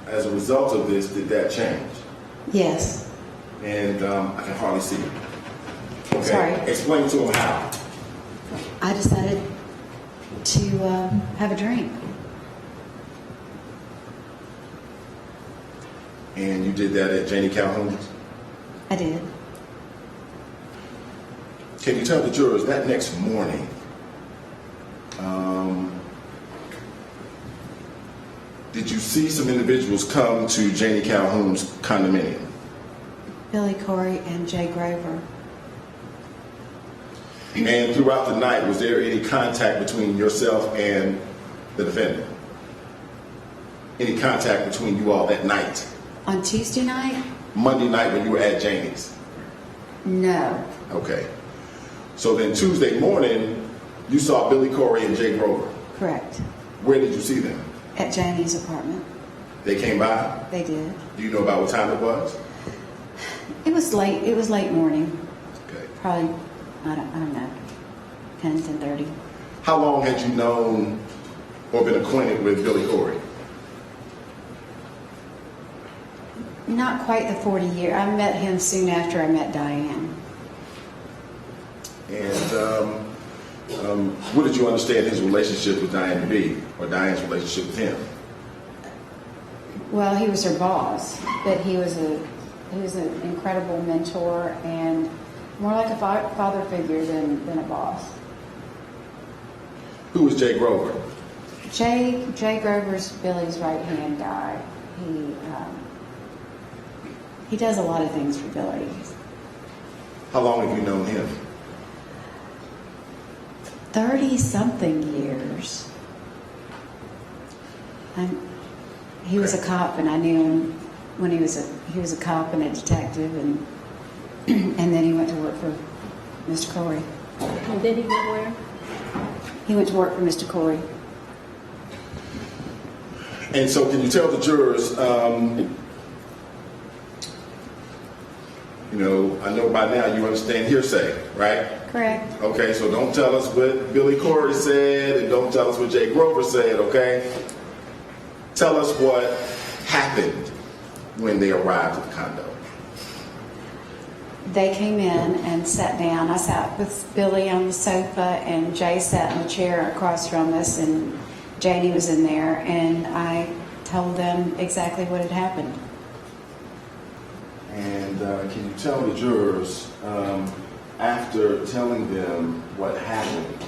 as a result of this, did that change? Yes. And I can hardly see it. Okay. Sorry. Explain to them how. I decided to have a drink. And you did that at Janie Calhoun's? I did. Can you tell the jurors that next morning, did you see some individuals come to Janie Calhoun's condominium? Billy Corey and Jay Grover. And throughout the night, was there any contact between yourself and the defendant? Any contact between you all that night? On Tuesday night? Monday night when you were at Janie's? No. Okay. So then Tuesday morning, you saw Billy Corey and Jay Grover. Correct. Where did you see them? At Janie's apartment. They came by? They did. Do you know about what time it was? It was late. It was late morning. Okay. Probably, I don't know, 10:30. How long had you known or been acquainted with Billy Corey? Not quite the 40 year. I met him soon after I met Diane. And what did you understand his relationship with Diane to be, or Diane's relationship with him? Well, he was her boss, but he was an incredible mentor and more like a father figure than a boss. Who was Jay Grover? Jay Grover's Billy's right-hand guy. He does a lot of things for Billy. How long have you known him? 30-something years. He was a cop, and I knew him when he was a cop and a detective, and then he went to work for Mr. Corey. And then he went where? He went to work for Mr. Corey. And so can you tell the jurors, I know by now you understand hearsay, right? Correct. Okay, so don't tell us what Billy Corey said and don't tell us what Jay Grover said, okay? Tell us what happened when they arrived at the condo. They came in and sat down. I sat with Billy on the sofa, and Jay sat in the chair across from us, and Janie was in there, and I told them exactly what had happened. And can you tell the jurors, after telling them what happened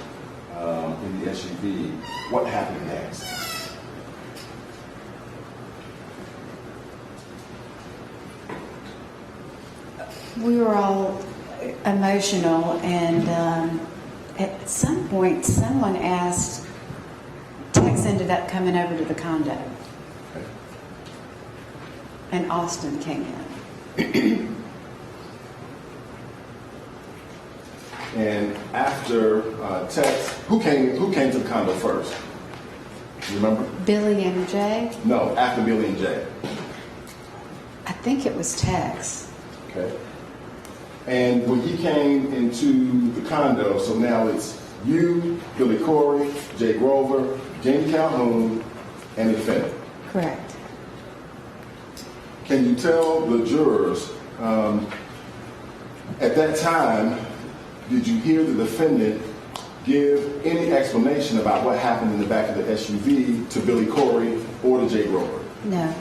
in the SUV, what happened next? We were all emotional, and at some point, someone asked, Tex ended up coming over to the condo, Okay. and Austin came in. And after Tex, who came to the condo first? You remember? Billy and Jay, No, after Billy and Jay. I think it was Tex. Okay. And when he came into the condo, so now it's you, Billy Corey, Jay Grover, Janie Calhoun, and the defendant. Correct. Can you tell the jurors, at that time, did you hear the defendant give any explanation about what happened in the back of the SUV to Billy Corey or to Jay Grover? No.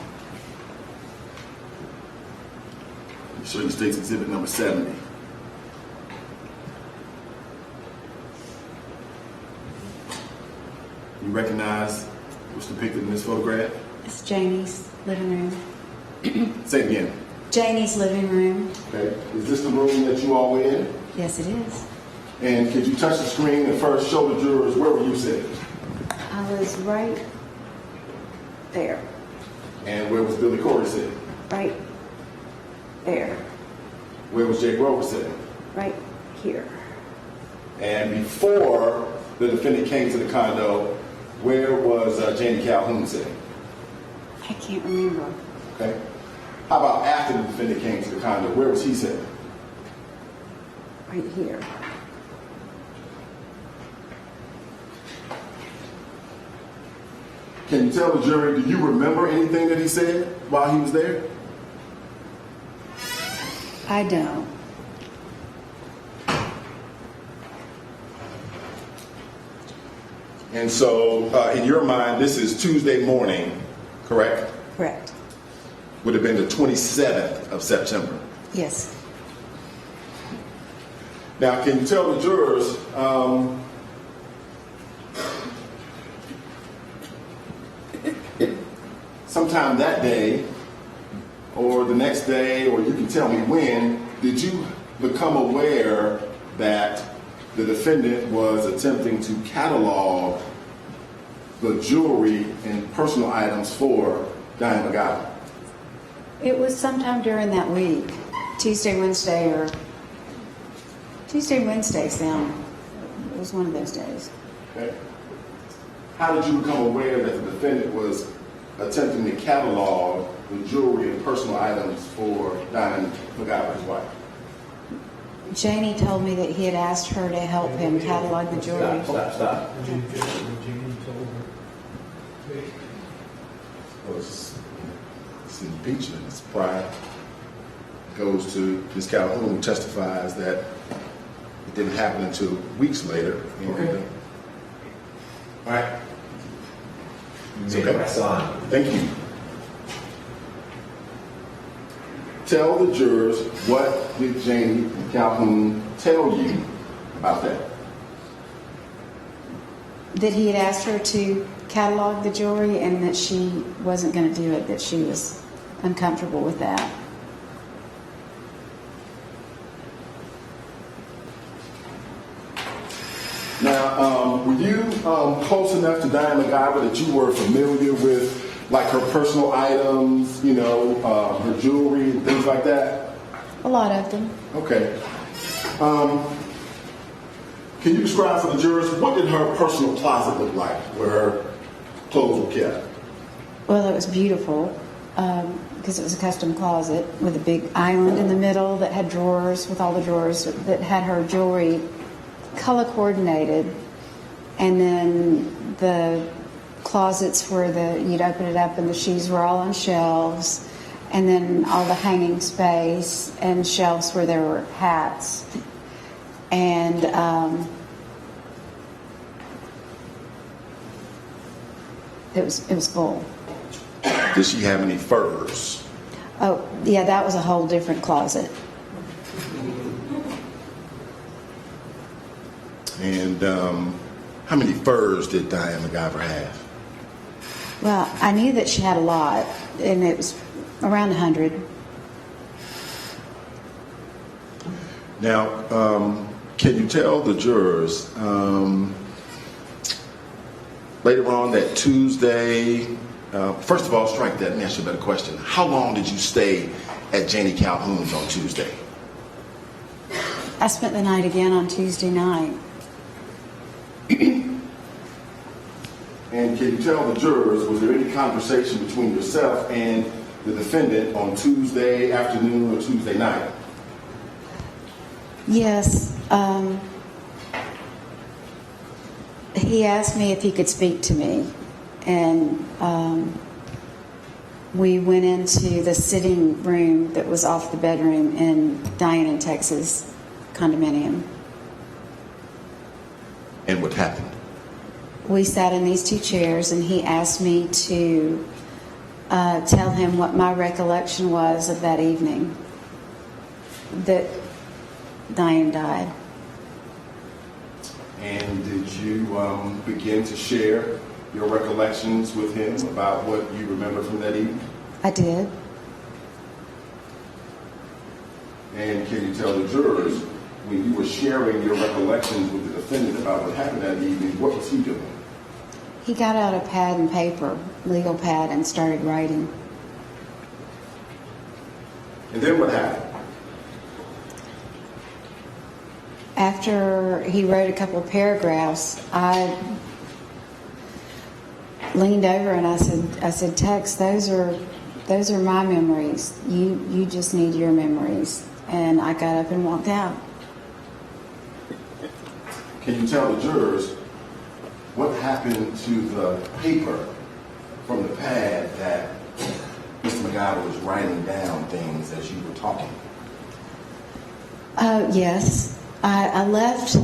Show you State's Exhibit number 70. You recognize what's depicted in this photograph? It's Janie's living room. Say it again. Janie's living room. Okay. Is this the room that you all were in? Yes, it is. And could you touch the screen and first show the jurors where were you sitting? I was right there. And where was Billy Corey sitting? Right there. Where was Jay Grover sitting? Right here. And before the defendant came to the condo, where was Janie Calhoun sitting? I can't remember. Okay. How about after the defendant came to the condo, where was he sitting? Right here. Can you tell the jury, do you remember anything that he said while he was there? I don't. And so, in your mind, this is Tuesday morning, correct? Correct. Would have been the 27th of September. Yes. Now, can you tell the jurors, sometime that day, or the next day, or you can tell me when, did you become aware that the defendant was attempting to catalog the jewelry and personal items for Dani McIver? It was sometime during that week. Tuesday, Wednesday sound. It was one of those days. Okay. How did you become aware that the defendant was attempting to catalog the jewelry and personal items for Dani McIver, his wife? Janie told me that he had asked her to help him catalog the jewelry. Stop. And Janie told her, hey, Oh, it's impeachment. Ms. Pryor goes to Ms. Calhoun, who testifies that it didn't happen until weeks later. And, Okay. All right. It's You may okay. press on. Thank you. Tell the jurors, what did Janie Calhoun tell you about that? That he had asked her to catalog the jewelry and that she wasn't going to do it, that she was uncomfortable with that. Now, were you close enough to Dani McIver that you were familiar with, like, her personal items, you know, her jewelry and things like that? A lot of them. Okay. Can you describe for the jurors, what did her personal closet look like, where her clothes were kept? Well, it was beautiful because it was a custom closet with a big island in the middle that had drawers, with all the drawers that had her jewelry color coordinated, and then the closets where you'd open it up and the shoes were all on shelves, and then all the hanging space and shelves where there were hats, and it was full. Did she have any furs? Oh yeah, that was a whole different closet. And how many furs did Dani McIver have? Well, I knew that she had a lot, and it was around 100. Now, can you tell the jurors, later on that Tuesday, first of all, strike that and ask you a better question. How long did you stay at Janie Calhoun's on Tuesday? I spent the night again on Tuesday night. And can you tell the jurors, was there any conversation between yourself and the defendant on Tuesday afternoon or Tuesday night? Yes. He asked me if he could speak to me, and we went into the sitting room that was off the bedroom in Diane, Texas condominium. And what happened? We sat in these two chairs, and he asked me to tell him what my recollection was of that evening that Diane died. And did you begin to share your recollections with him about what you remember from that evening? I did. And can you tell the jurors, when you were sharing your recollections with the defendant about what happened that evening, what was he doing? He got out a pad and paper, legal pad, and started writing. And then what happened? After he wrote a couple of paragraphs, I leaned over and I said, Tex, those are my memories. You just need your memories. And I got up and walked out. Can you tell the jurors what happened to the paper from the pad that Mr. McIver was writing down things as you were talking? Yes. I left,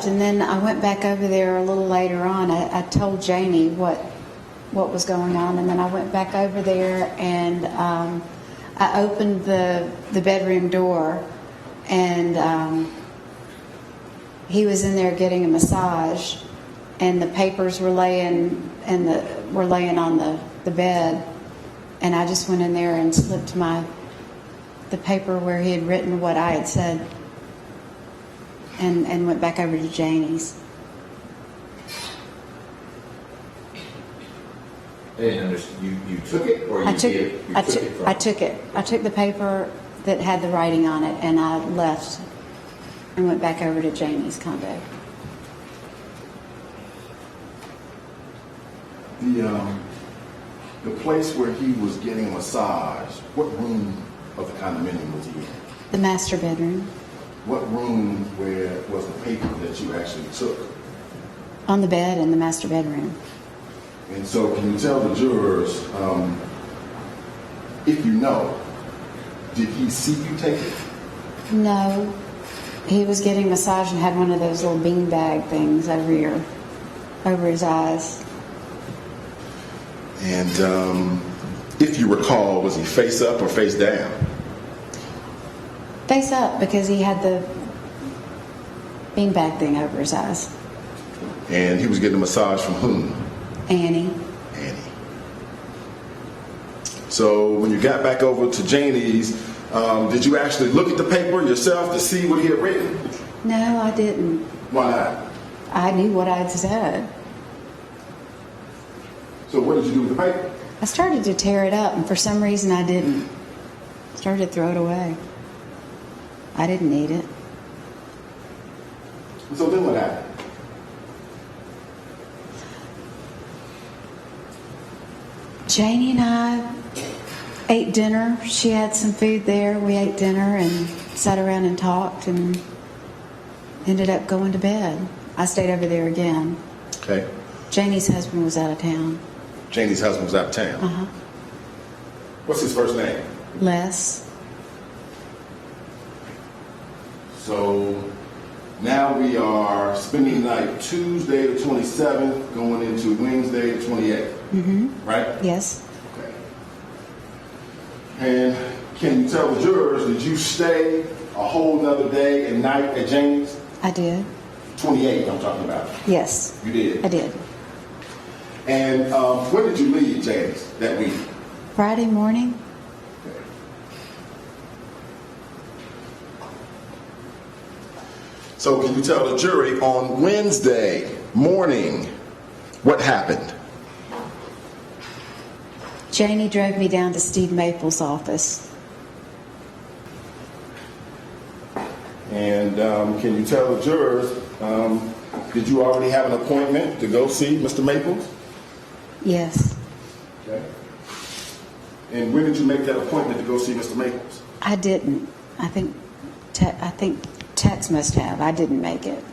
and then I went back over there a little later on. I told Janie what was going on, and then I went back over there and I opened the bedroom door, and he was in there getting a massage, and the papers were laying on the bed, and I just went in there and slipped the paper where he had written what I had said, and went back over to Janie's. I didn't understand. You took it, or you did it? You took it from? I took it. I took the paper that had the writing on it, and I left and went back over to Janie's condo. The place where he was getting a massage, what room of the condominium was he in? The master bedroom. What room where was the paper that you actually took? On the bed in the master bedroom. And so can you tell the jurors if you know, did he see you take it? No, he was getting a massage and had one of those little beanbag things over his eyes. And if you recall, was he face up or face down? Face up, because he had the beanbag thing over his eyes. And he was getting a massage from whom? Annie. Annie. So when you got back over to Janie's, did you actually look at the paper yourself to see what he had written? No, I didn't. Why not? I knew what I'd said. So what did you do with the paper? I started to tear it up, and for some reason I didn't. Started to throw it away. I didn't need it. So then what happened? Janie and I ate dinner. She had some food there. We ate dinner and sat around and talked and ended up going to bed. I stayed over there again. Okay. Janie's husband was out of town. Janie's husband was out of town. Uh-huh. What's his first name? Les. So now we are spending the night Tuesday the 27th, going into Wednesday the 28th. Mm-hmm. Right? Yes. Okay. And can you tell the jurors, did you stay a whole nother day and night at Janie's? I did. 28, I'm talking about. Yes. You did? I did. And when did you leave Janie's that week? Friday morning. Okay. So can you tell the jury on Wednesday morning what happened? Janie drove me down to Steve Maple's office. And can you tell the jurors, did you already have an appointment to go see Mr. Maples? Yes. Okay. And when did you make that appointment to go see Mr. Maples? I didn't. I think Tex must have. I didn't make it.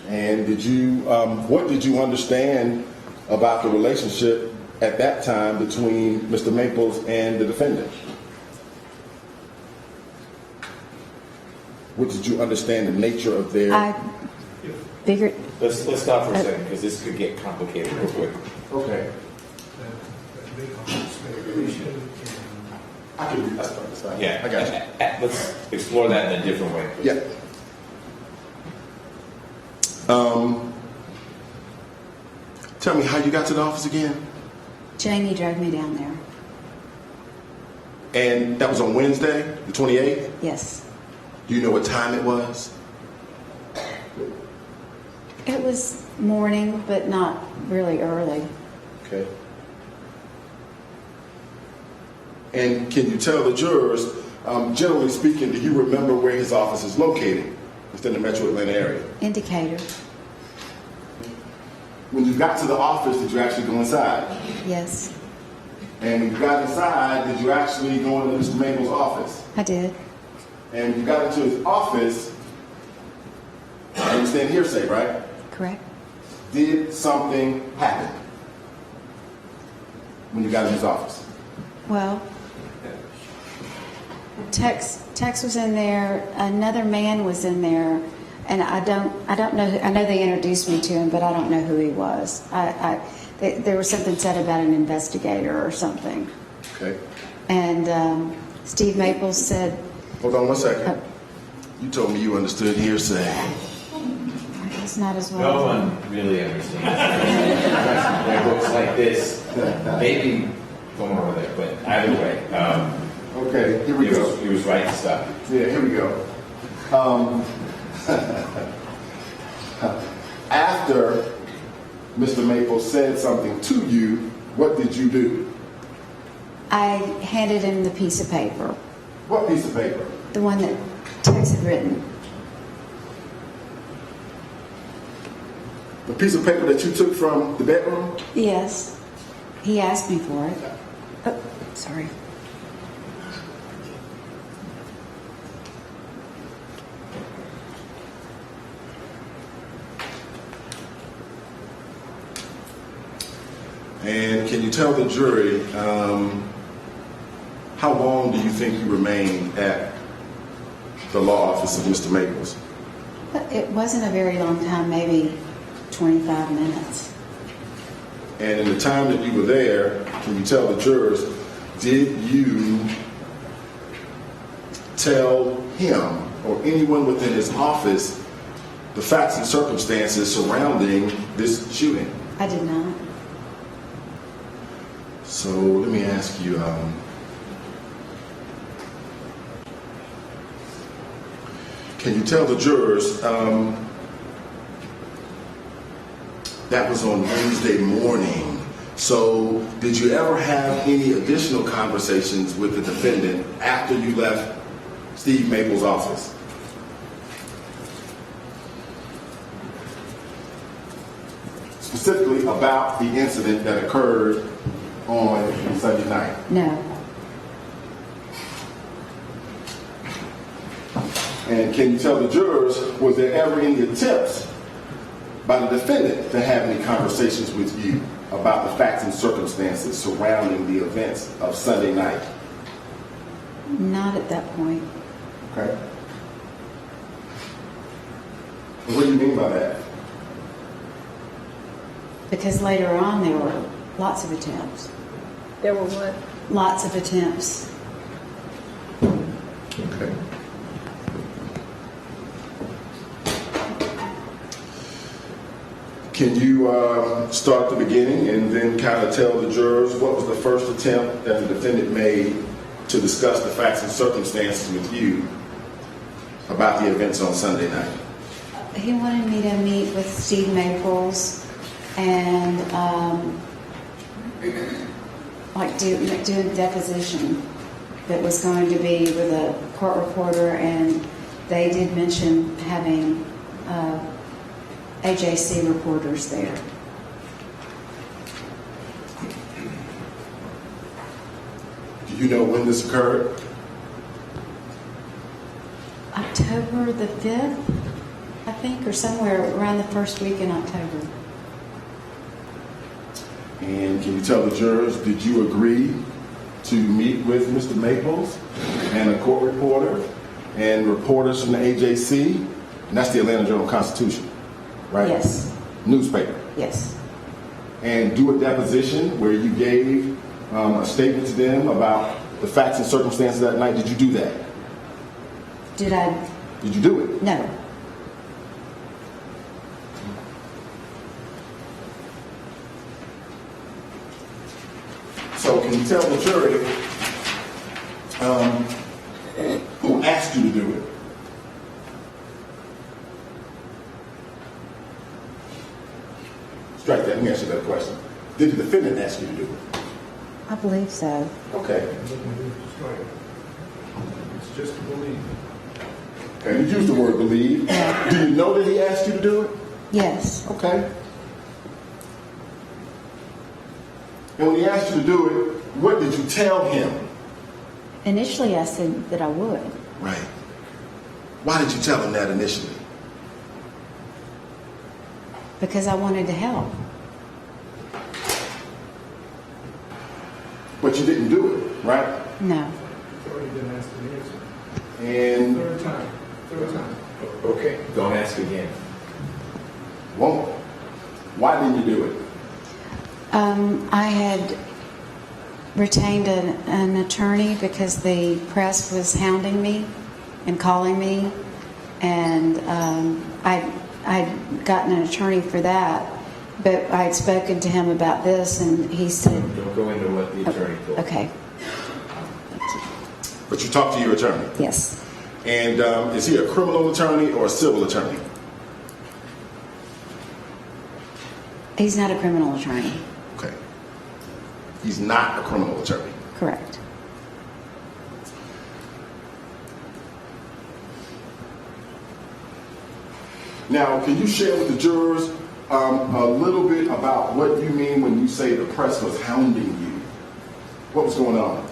And did you, what did you understand about the relationship at that time between Mr. Maples and the defendant? What did you understand the nature of their... I figured. Let's stop for a second, because this could get complicated real quick. Okay. That big speculation and I can read that stuff. Yeah. I got you. Let's explore that in a different way. Yeah. Tell me how you got to the office again? Janie drove me down there. And that was on Wednesday, the 28th? Yes. Do you know what time it was? It was morning, but not really early. Okay. And can you tell the jurors, generally speaking, do you remember where his office is located within the metro Atlanta area? Indicator. When you got to the office, did you actually go inside? Yes. And when you got inside, did you actually go into Mr. Maples' office? I did. And when you got into his office, I understand hearsay, right? Correct. Did something happen when you got in his office? Well, Tex was in there. Another man was in there, and I don't know. I know they introduced me to him, but I don't know who he was. There was something said about an investigator or something. Okay. And Steve Maples said, Hold on one second. You told me you understood hearsay. "It's not as No well." one really understands. It looks like this. Maybe going over there, but either way, Okay, here we go. he was right to stop. Yeah, here we go. After Mr. Maples said something to you, what did you do? I handed him the piece of paper, What piece of paper? the one that Tex had written. The piece of paper that you took from the bedroom? Yes. He asked me for it. Oh, sorry. And can you tell the jury how long do you think you remained at the law office of Mr. Maples? It wasn't a very long time, maybe 25 minutes. And in the time that you were there, can you tell the jurors, did you tell him or anyone within his office the facts and circumstances surrounding this shooting? I did not. So let me ask you, can you tell the jurors, that was on Wednesday morning. So did you ever have any additional conversations with the defendant after you left Steve Maples' office? Specifically about the incident that occurred on Sunday night. No. And can you tell the jurors, was there ever any attempts by the defendant to have any conversations with you about the facts and circumstances surrounding the events of Sunday night? Not at that point. Okay. And what do you mean by that? Because later on there were lots of attempts. There were what? Lots of attempts. Okay. Can you start at the beginning and then kind of tell the jurors what was the first attempt that the defendant made to discuss the facts and circumstances with you about the events on Sunday night? He wanted me to meet with Steve Maples and do a deposition that was going to be with a court reporter, and they did mention having AJC reporters there. Do you know when this occurred? October the 5th, I think, or somewhere around the first week in October. And can you tell the jurors, did you agree to meet with Mr. Maples and a court reporter and reporters from the AJC? And that's the Atlanta Journal-Constitution, right? Yes. Newspaper. Yes. And do a deposition where you gave a statement to them about the facts and circumstances that night. Did you do that? Did I? Did you do it? No. So can you tell the jury who asked you to do it? Strike that. Let me ask you that question. Did the defendant ask you to do it? I believe so. Okay. It's just to believe. Okay. You used the word believe. Yeah. Do you know that he asked you to do it? Yes. Okay. And when he asked you to do it, what did you tell him? Initially, I said that I would. Right. Why did you tell him that initially? Because I wanted to help. But you didn't do it, right? No. It's already been asked and answered. And Third time. Okay, don't ask again. won't. Why didn't you do it? I had retained an attorney because the press was hounding me and calling me, and I'd gotten an attorney for that, but I had spoken to him about this, and he said, Don't go into what the attorney told. okay, But you talked to your attorney. yes. And is he a criminal attorney or a civil attorney? He's not a criminal attorney. Okay. He's not a criminal attorney. Correct. Now, can you share with the jurors a little bit about what you mean when you say the press was hounding you? What was going on?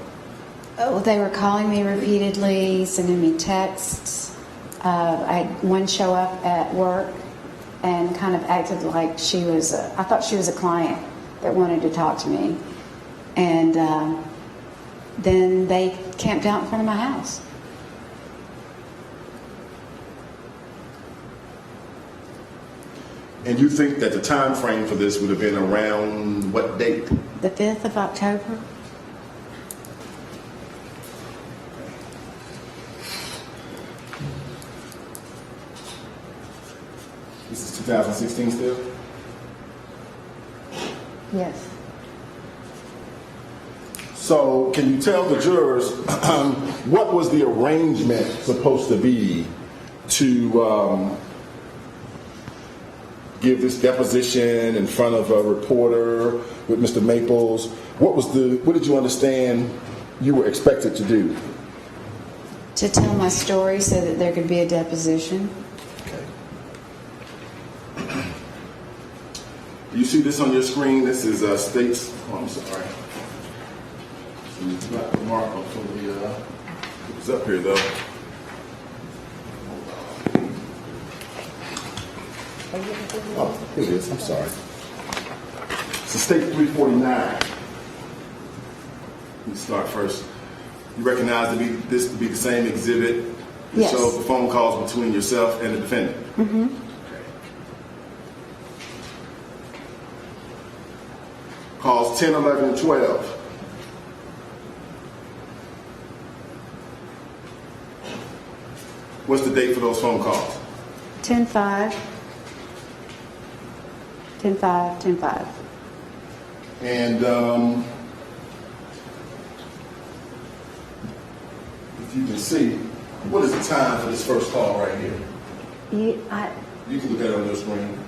Oh, they were calling me repeatedly, sending me texts. I had one show up at work and kind of acted like she was, I thought she was a client. that wanted to talk to me. And then they camped out in front of my house. And you think that the time frame for this would have been around what date? The 5th of October. This is 2016 still? Yes. So can you tell the jurors what was the arrangement supposed to be to give this deposition in front of a reporter with Mr. Maples? What did you understand you were expected to do? To tell my story so that there could be a deposition. Okay. You see this on your screen? This is states. Oh, I'm sorry. It's not the markup for the. It's up here though. Oh, here it is. I'm sorry. It's a state 349. Let me start first. You recognize this to be the same exhibit that Yes. shows the phone calls between yourself and the defendant? Mm-hmm. Okay. Calls 10, 11, and 12. What's the date for those phone calls? 10-5. 10-5, 10-5. And if you can see, what is the time for this first call right here? You can look at it on your screen.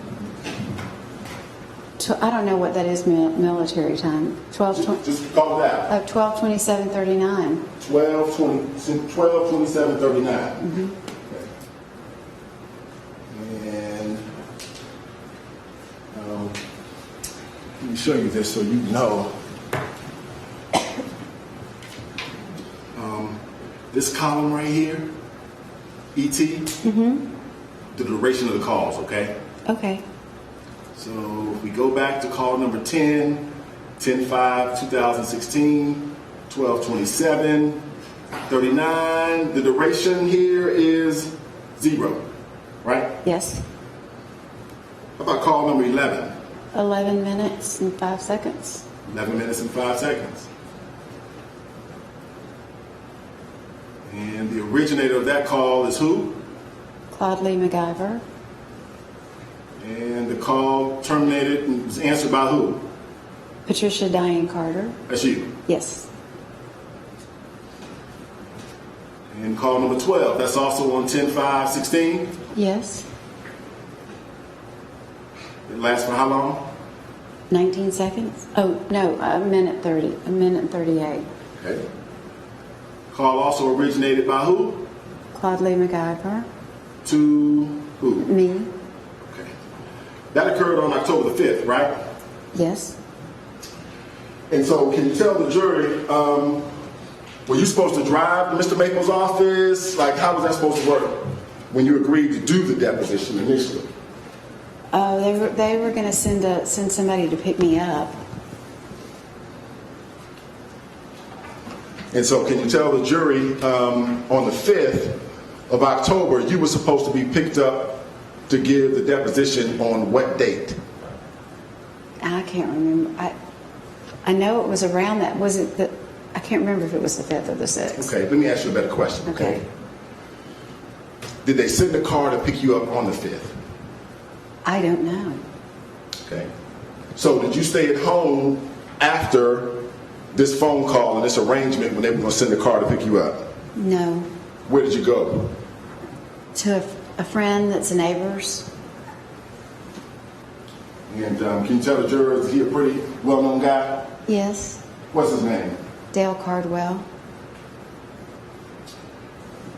I don't know what that is, military time. 12, Just call it out. 12:27:39. 12/27/39. Mm-hmm. And let me show you this so you know. This column right here, ET, the duration of the calls, okay? Okay. So if we go back to call number 10, 10/5/2016, 12/27/39, the duration here is 0, right? Yes. How about call number 11? 11 minutes and 5 seconds. 11 minutes and 5 seconds. And the originator of that call is who? Claude Lee McIver. And the call terminated and was answered by who? Patricia Diane Carter. That's you. Yes. And call number 12, that's also on 10/5/16. Yes. It lasts for how long? 19 seconds. Oh, no, a minute 30. A minute and 38. Okay. Call also originated by who? Claude Lee McIver. To who? Me. Okay. That occurred on October the 5th, right? Yes. And so can you tell the jury, were you supposed to drive to Mr. Maples' office? Like, how was that supposed to work when you agreed to do the deposition initially? Oh, they were going to send somebody to pick me up. And so can you tell the jury, on the 5th of October, you were supposed to be picked up to give the deposition on what date? I can't remember. I know it was around that. Was it the? I can't remember if it was the 5th or the 6th. Okay, let me ask you a better question, okay? Okay. Did they send a car to pick you up on the 5th? I don't know. Okay. So did you stay at home after this phone call and this arrangement when they were going to send a car to pick you up? No. Where did you go? To a friend that's a neighbor's. And can you tell the jurors, is he a pretty well-known guy? Yes. What's his name? Dale Cardwell.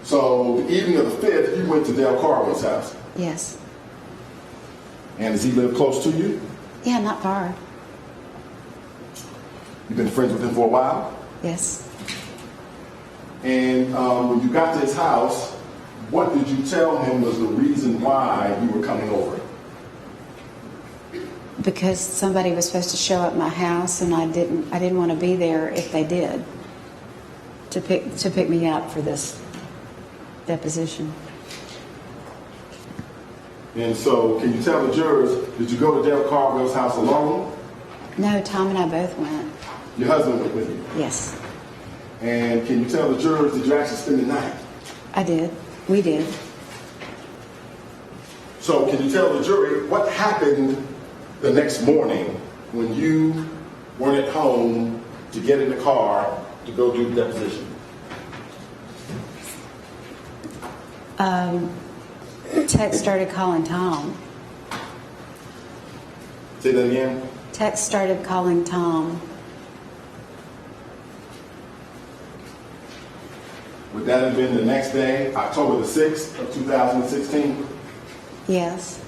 So the evening of the 5th, you went to Dale Cardwell's house. Yes. And does he live close to you? Yeah, not far. You've been friends with him for a while? Yes. And when you got to his house, what did you tell him was the reason why you were coming over? Because somebody was supposed to show up at my house, and I didn't want to be there if they did to pick me up for this deposition. And so, can you tell the jurors, did you go to Dale Caldwell's house alone? No, Tom and I both went. Your husband went with you. Yes, And can you tell the jurors, did you actually spend the night? I did. We did. So can you tell the jury what happened the next morning when you weren't at home to get in the car to go do the deposition? Tex started calling Tom. Say that again. Tex started calling Tom. Would that have been the next day, October the 6th of 2016? Yes.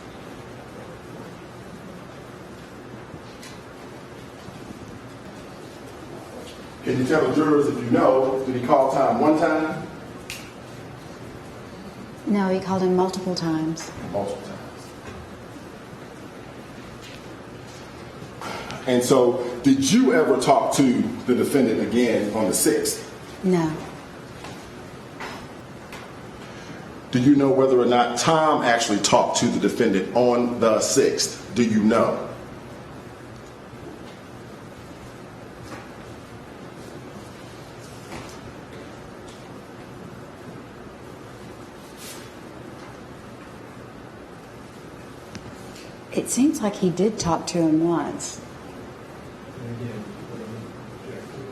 Can you tell the jurors, if you know, did he call Tom one time? No, he called him multiple times. Multiple times. And so, did you ever talk to the defendant again on the 6th? No. Do you know whether or not Tom actually talked to the defendant on the 6th? Do you know? It seems like he did talk to him once. And again, object to it.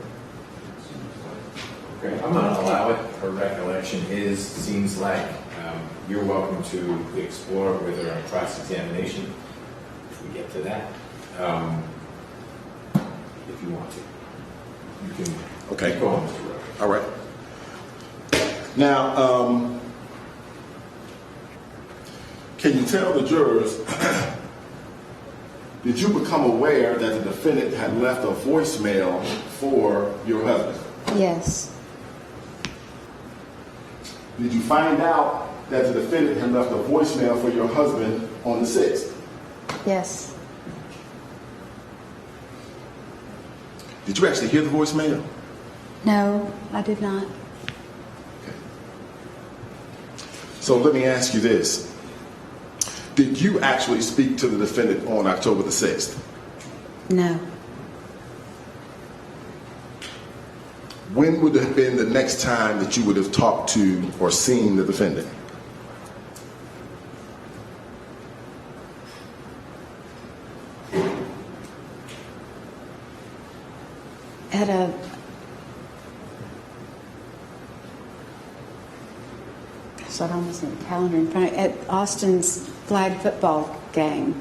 It seems like Okay, I'm going to allow it. Her recollection seems like you're welcome to explore with her on cross-examination, if we get to that, if you want to. You can Okay. go on, Mr. Rowe. All right. Now, can you tell the jurors, did you become aware that the defendant had left a voicemail for your husband? Yes. Did you find out that the defendant had left a voicemail for your husband on the 6th? Yes. Did you actually hear the voicemail? No, I did not. So let me ask you this. Did you actually speak to the defendant on October the 6th? No. When would have been the next time that you would have talked to or seen the defendant? At a gosh, I almost need a calendar in front of at Austin's flag football game.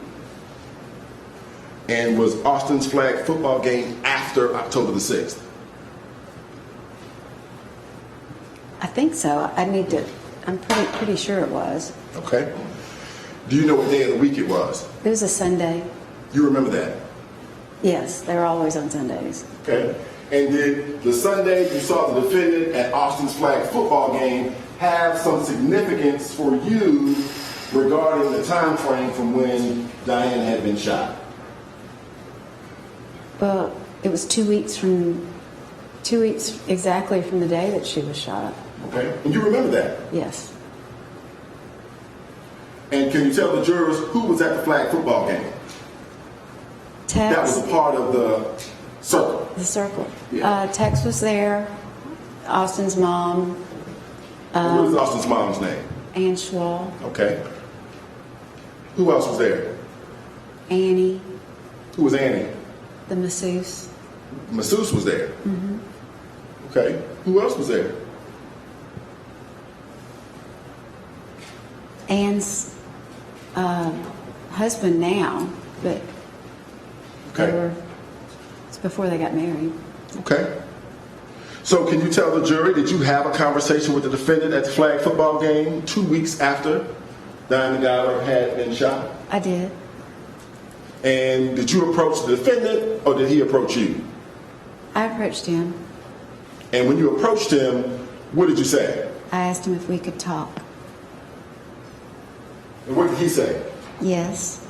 And was Austin's flag football game after October the 6th? I think so. I'm pretty sure it was. Okay. Do you know what day of the week it was? It was a Sunday. You remember that? Yes, they were always on Sundays. Okay. And did the Sunday you saw the defendant at Austin's flag football game have some significance for you regarding the time frame from when Diane had been shot? Well, it was 2 weeks exactly from the day that she was shot. Okay. And you remember that? Yes. And can you tell the jurors who was at the flag football game? That was Tex, a part of the circle. the circle. Yeah. Tex was there. Austin's mom, What is Austin's mom's name? Ann Schwall, Okay. Who else was there? Annie, Who was Annie? the masseuse. Masseuse was there. Mm-hmm. Okay. Who else was there? Ann's husband now, but Okay. it's before they got married. Okay. So can you tell the jury, did you have a conversation with the defendant at the flag football game 2 weeks after Dani McIver had been shot? I did. And did you approach the defendant or did he approach you? I approached him. And when you approached him, what did you say? I asked him if we could talk. And what did he say? Yes.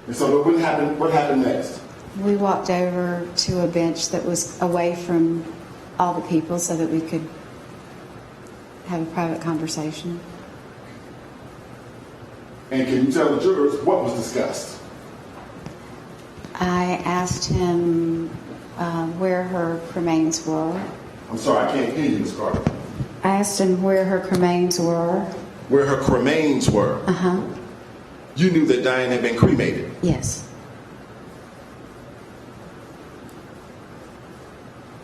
And so what happened next? We walked over to a bench that was away from all the people so that we could have a private conversation. And can you tell the jurors what was discussed? I asked him where her cremains were. I'm sorry, I can't hear you, Ms. Carter. I asked him where her cremains were. Where her cremains were. Uh-huh. You knew that Diane had been cremated. Yes.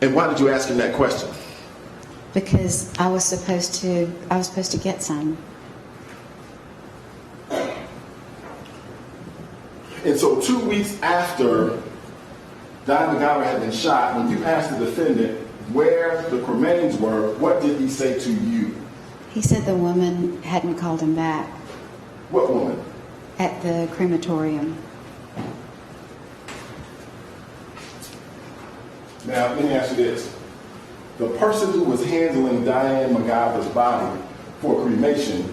And why did you ask him that question? Because I was supposed to get some. And so 2 weeks after Dani McIver had been shot, when you asked the defendant where the cremains were, what did he say to you? He said the woman hadn't called him back What woman? at the crematorium. Now, let me ask you this. The person who was handling Diane McIver's body for cremation,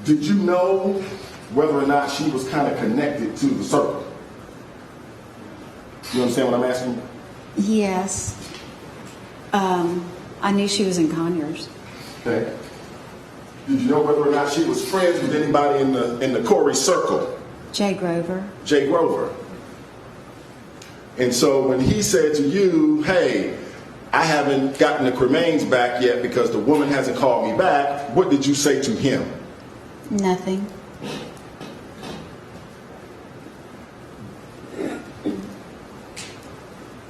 did you know whether or not she was kind of connected to the circle? You understand what I'm asking? Yes. I knew she was in Conyers. Okay. Did you know whether or not she was friends with anybody in the Corey circle? Jay Grover. Jay Grover. And so when he said to you, hey, I haven't gotten the cremains back yet because the woman hasn't called me back, what did you say to him? Nothing.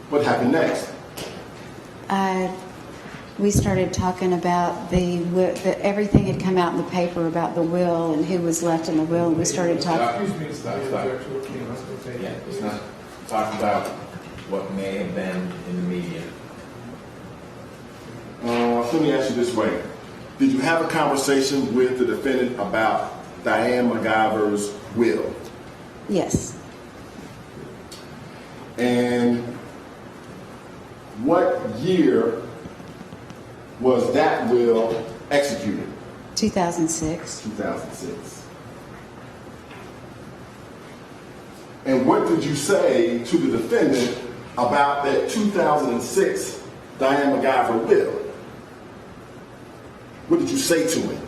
What happened next? We started talking about everything had come out in the paper about the will and who was left in the will. And we started talking. Excuse me, Stop. Yeah, it's it's not talk about what may have been in the media. Let me ask you this way. Did you have a conversation with the defendant about Diane McIver's will? Yes. And what year was that will executed? 2006. 2006. And what did you say to the defendant about that 2006 Diane McIver will? What did you say to him?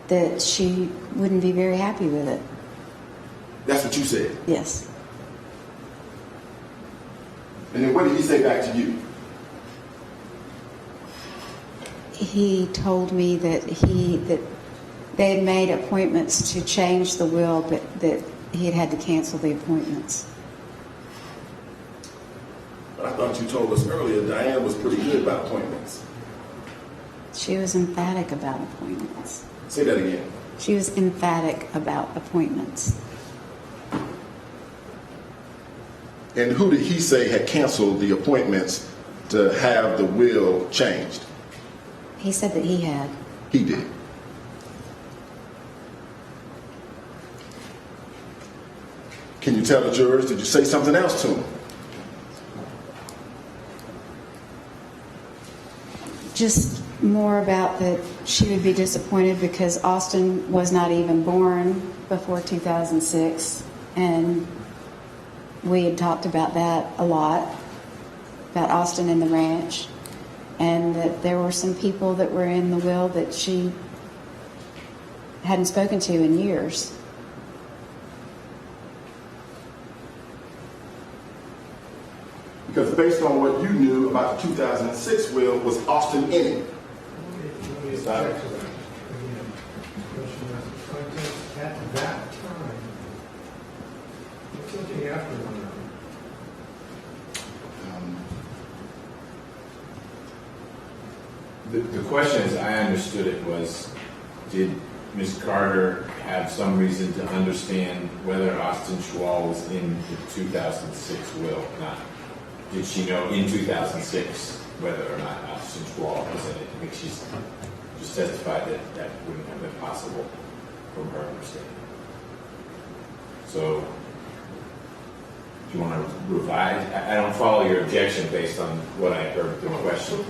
That she wouldn't be very happy with it. That's what you said. Yes. And then what did he say back to you? He told me that they had made appointments to change the will, but that he had to cancel the appointments. I thought you told us earlier Diane was pretty good about appointments. She was emphatic about appointments. Say that again. She was emphatic about appointments. And who did he say had canceled the appointments to have the will changed? He said that he had. He did. Can you tell the jurors, did you say something else to them? Just more about that she would be disappointed because Austin was not even born before 2006. And we had talked about that a lot, about Austin and the ranch. And that there were some people that were in the will that she hadn't spoken to in years. Because based on what you knew about the 2006 will, was Austin in it? Let me object to that. Again, question as to context at that time. What's looking after one another? The question, as I understood it, was, did Ms. Carter have some reason to understand whether Austin Schwall was in the 2006 will or not? Did she know in 2006 whether or not Austin Schwall was in it? I think she's just testified that that wouldn't have been possible from her understanding. So, do you want to revise? I don't follow your objection based on what I heard the question.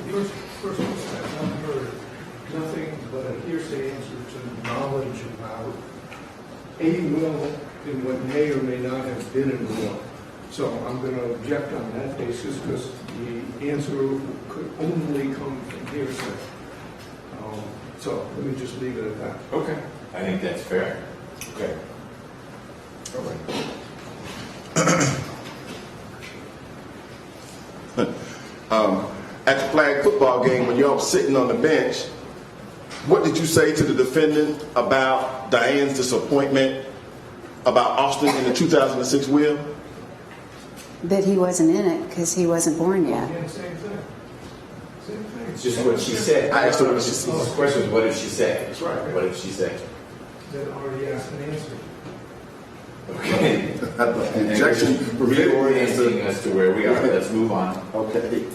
First, I've heard nothing but a hearsay answer to knowledge about a will and what may or may not have been in the will. So I'm going to object on that basis because the answer could only come from hearsay. So let me just leave it at that. Okay. I think that's fair. Okay. All right. At the flag football game, when y'all were sitting on the bench, what did you say to the defendant about Diane's disappointment about Austin in the 2006 will? That he wasn't in it because he wasn't born yet. Again, same thing. Same thing. It's just what she said. I asked her what she said. The question is, what did she say? That's right. What did she say? That already asked and answered. Okay. Objection. Reorienting us to where we are. Let's move on. Okay.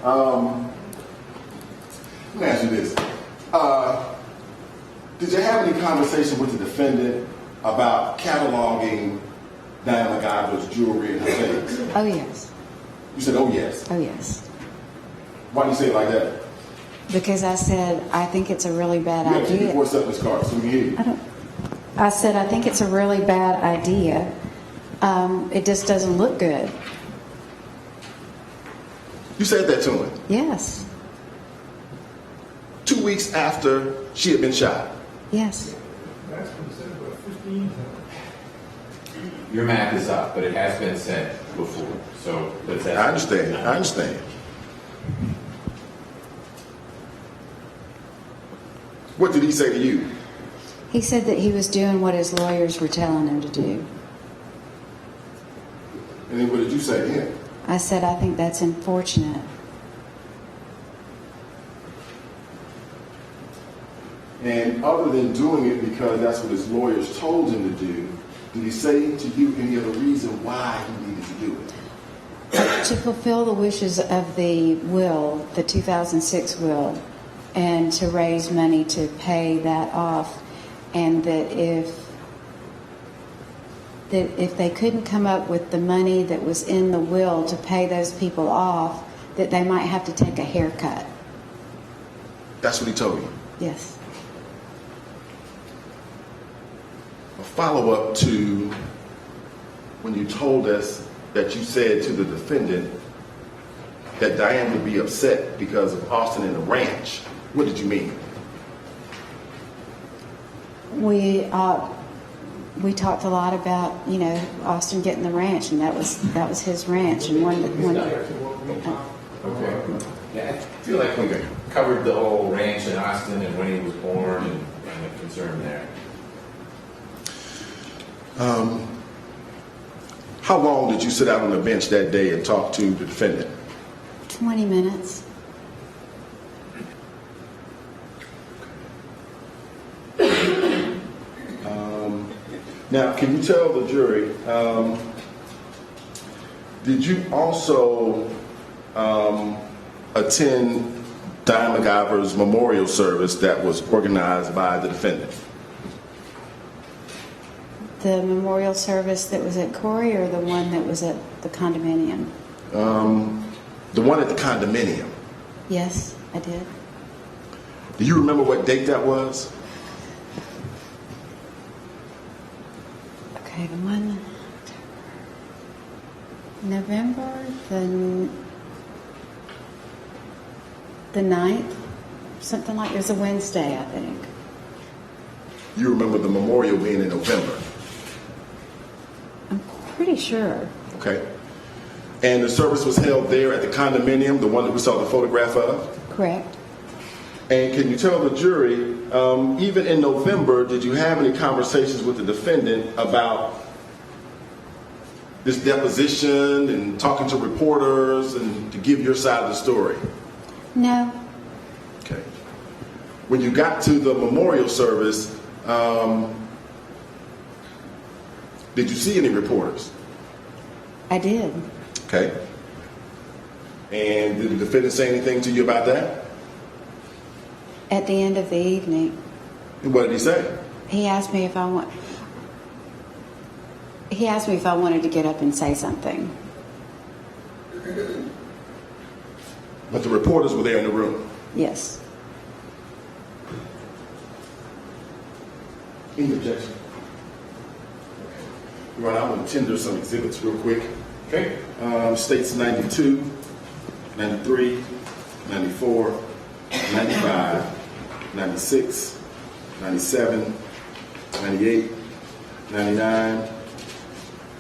Let me ask you this. Did you have any conversation with the defendant about cataloging Dani McIver's jewelry and her things? Oh, yes. You said, oh, yes. Oh, yes. Why do you say it like that? Because I said, I think it's a really bad You have to keep your idea. voice up in this car so we can hear you. I said, I think it's a really bad idea. It just doesn't look good. You said that to him Yes. 2 weeks after she had been shot. Yes. That's been said about 15 times. Your math is up, but it has been said before. So let's ask. I understand. I understand. What did he say to you? He said that he was doing what his lawyers were telling him to do. And then what did you say to him? I said, I think that's unfortunate. And other than doing it because that's what his lawyers told him to do, did he say to you any other reason why he needed to do it? To fulfill the wishes of the will, the 2006 will, and to raise money to pay that off, and that if they couldn't come up with the money that was in the will to pay those people off, that they might have to take a haircut. That's what he told you. Yes. A follow-up to when you told us that you said to the defendant that Diane would be upset because of Austin and the ranch. What did you mean? We talked a lot about, Austin getting the ranch, and that was his ranch, and one. Back to what we talked Okay. Yeah, I feel like we covered the whole ranch in Austin and when he was born and the concern there. How long did you sit out on the bench that day and talk to the defendant? 20 minutes. Now, can you tell the jury, did you also attend Dani McIver's memorial service that was organized by the defendant? The memorial service that was at Corey, or the one that was at the condominium? The one at the condominium. Yes, I did. Do you remember what date that was? Okay, the one, November the 9th, something like, it was a Wednesday, I think. You remember the memorial being in November. I'm pretty sure. Okay. And the service was held there at the condominium, the one that we saw the photograph of? Correct. And can you tell the jury, even in November, did you have any conversations with the defendant about this deposition and talking to reporters and to give your side of the story? No. Okay. When you got to the memorial service, did you see any reporters? I did. Okay. And did the defendant say anything to you about that? At the end of the evening, And what did he say? he asked me if I wanted to get up and say something. But the reporters were there in the room. Yes. Any objection? Your Honor, I'm going to tender some exhibits real quick. Okay. States 92, 93, 94, 95, 96, 97, 98, 99,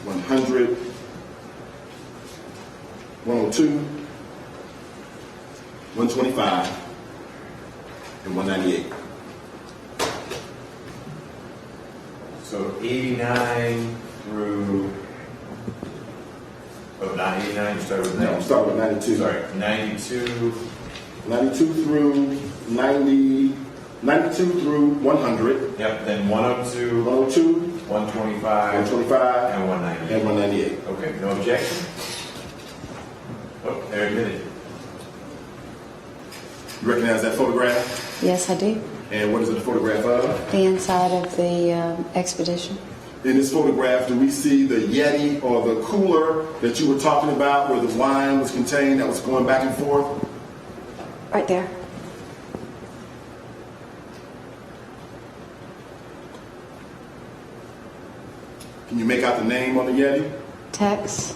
100, 102, 125, and 198. So 89 through, not 89, you started with No, 92. start with 92. Sorry, 92, 92 through 90, 92 through 100, yep, then 102, 102, 125, 125, and 198. and 198. Okay, no objection? Oh, they're admitted. You recognize that photograph? Yes, I do. And what is it a photograph of? The inside of the expedition. In this photograph, do we see the Yeti or the cooler that you were talking about where the wine was contained that was going back and forth? Right there. Can you make out the name on the Yeti? Tex.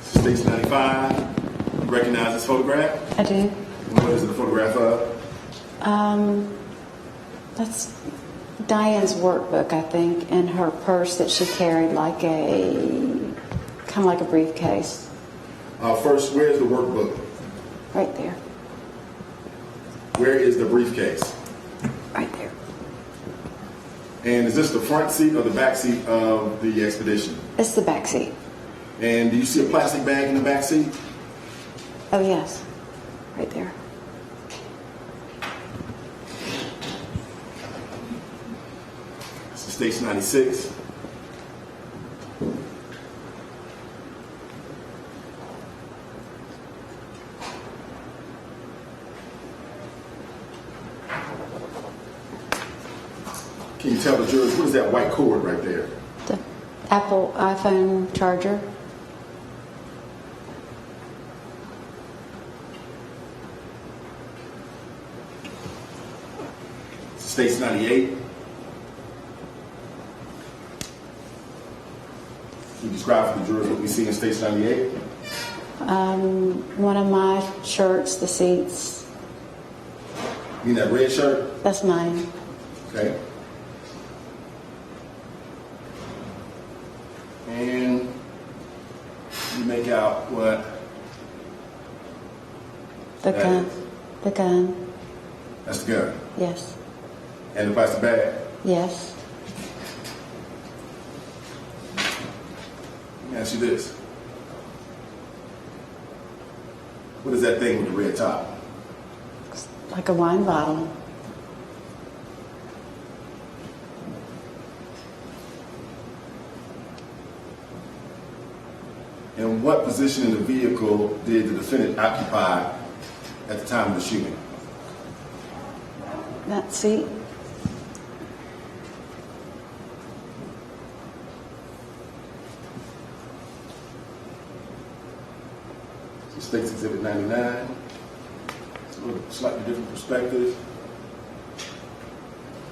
States 95. You recognize this photograph? I do. And what is it a photograph of? That's Diane's workbook, I think, and her purse that she carried like kind of like a briefcase. First, where's the workbook? Right there. Where is the briefcase? Right there. And is this the front seat or the back seat of the expedition? It's the back seat. And do you see a plastic bag in the back seat? Oh, yes. Right there. This is Station 96. Can you tell the jurors, what is that white cord right there? The Apple iPhone charger. States 98. Can you describe for the jurors what we see in States 98? One of my shirts, the seats. You mean that red shirt? That's mine. Okay. And you make out what? The That gun. is. The gun. That's the gun. Yes. And the plastic bag. Yes. Let me ask you this. What is that thing with the red top? Like a wine bottle. And what position in the vehicle did the defendant occupy at the time of the shooting? That seat. So States Exhibit 99. It's a little slightly different perspective.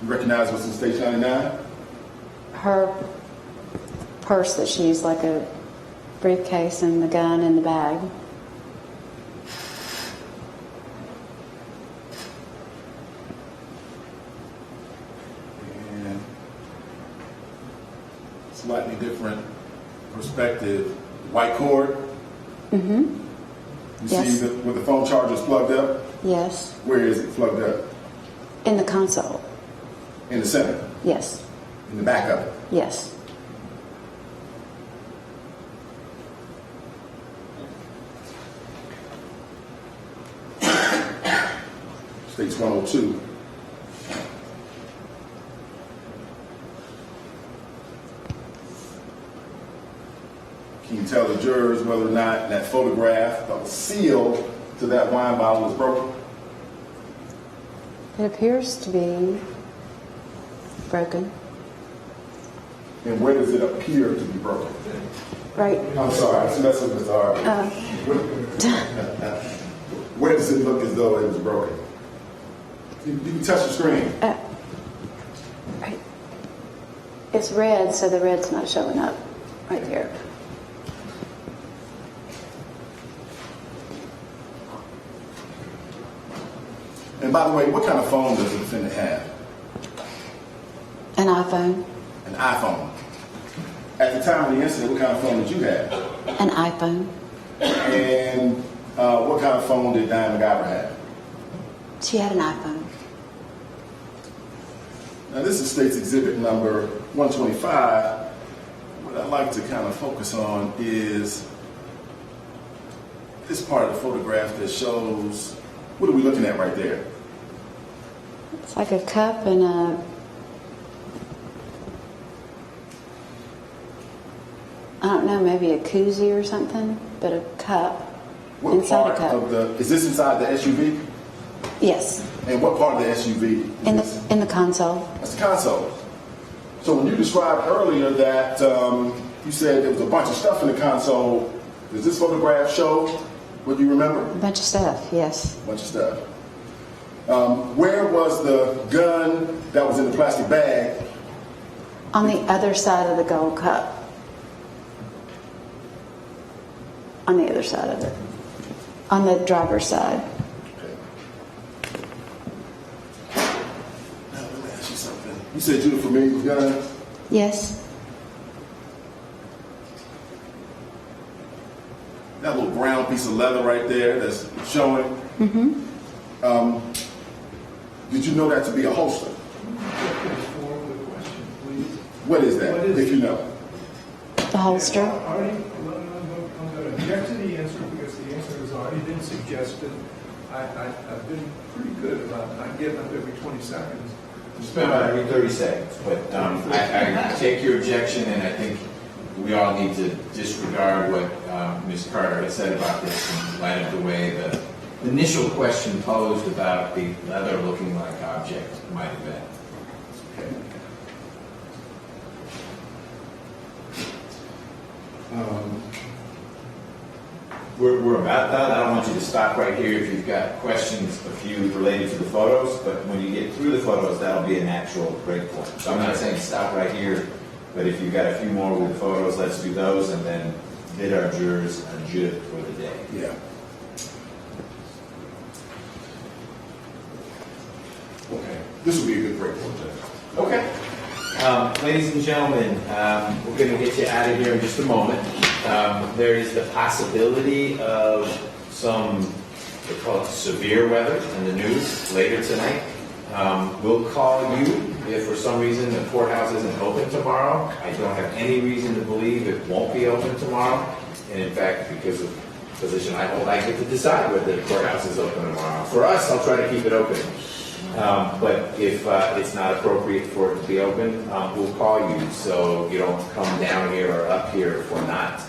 You recognize what's in Stage 99? Her purse that she used like a briefcase and the gun in the bag. And slightly different perspective. White cord. Mm-hmm. You Yes. see where the phone charger is plugged up? Yes. Where is it plugged up? In the console. In the center. Yes. In the back of it. Yes. States 102. Can you tell the jurors whether or not that photograph, the seal to that wine bottle was broken? It appears to be broken. And where does it appear to be broken? Right. I'm sorry, it's messing with our. Where does it look as though it was broken? You can touch the screen. Right. It's red, so the red's not showing up right there. And by the way, what kind of phone does the defendant have? An iPhone. An iPhone. At the time of the incident, what kind of phone did you have? An iPhone. And what kind of phone did Dani McIver have? She had an iPhone. Now this is State's Exhibit number 125. What I'd like to kind of focus on is this part of the photograph that shows, what are we looking at right there? It's like a cup and I don't know, maybe a koozie or something, but a cup What inside part a cup. of the, is this inside the SUV? Yes, And what part of the SUV? in the console. That's the console. So when you described earlier that you said there was a bunch of stuff in the console, does this photograph show what you remember? A bunch of stuff, yes. A bunch of stuff. Where was the gun that was in the plastic bag? On the other side of the gold cup. On the other side of it. On the driver's side. Now, let me ask you something. You said you were familiar with guns? Yes. That little brown piece of leather right there that's showing. Did you know that to be a holster? Form the question, please. What is that, What is if it? you know? The holster. I'm going to object to the answer because the answer has already been suggested. I've been pretty good about not getting up every 20 seconds. It's been about every 30 seconds, but I take your objection, and I think we all need to disregard what Ms. Carter has said about this in light of the way the initial question posed about the leather-looking like object might have been. Okay. We're about done. I don't want you to stop right here if you've got questions, a few related to the photos, but when you get through the photos, that'll be an actual break point. So I'm not saying stop right here, but if you've got a few more with the photos, let's do those and then bid our jurors adieu for the day. Yeah. Okay. This would be a good break for Judge. Okay. Ladies and gentlemen, we're going to get you out of here in just a moment. There is the possibility of some, they call it severe weather in the news later tonight. We'll call you if for some reason the courthouse isn't open tomorrow. I don't have any reason to believe it won't be open tomorrow. And in fact, because of the position I hold, I get to decide whether the courthouse is open tomorrow. For us, I'll try to keep it open. But if it's not appropriate for it to be open, we'll call you so you don't come down here or up here if we're not.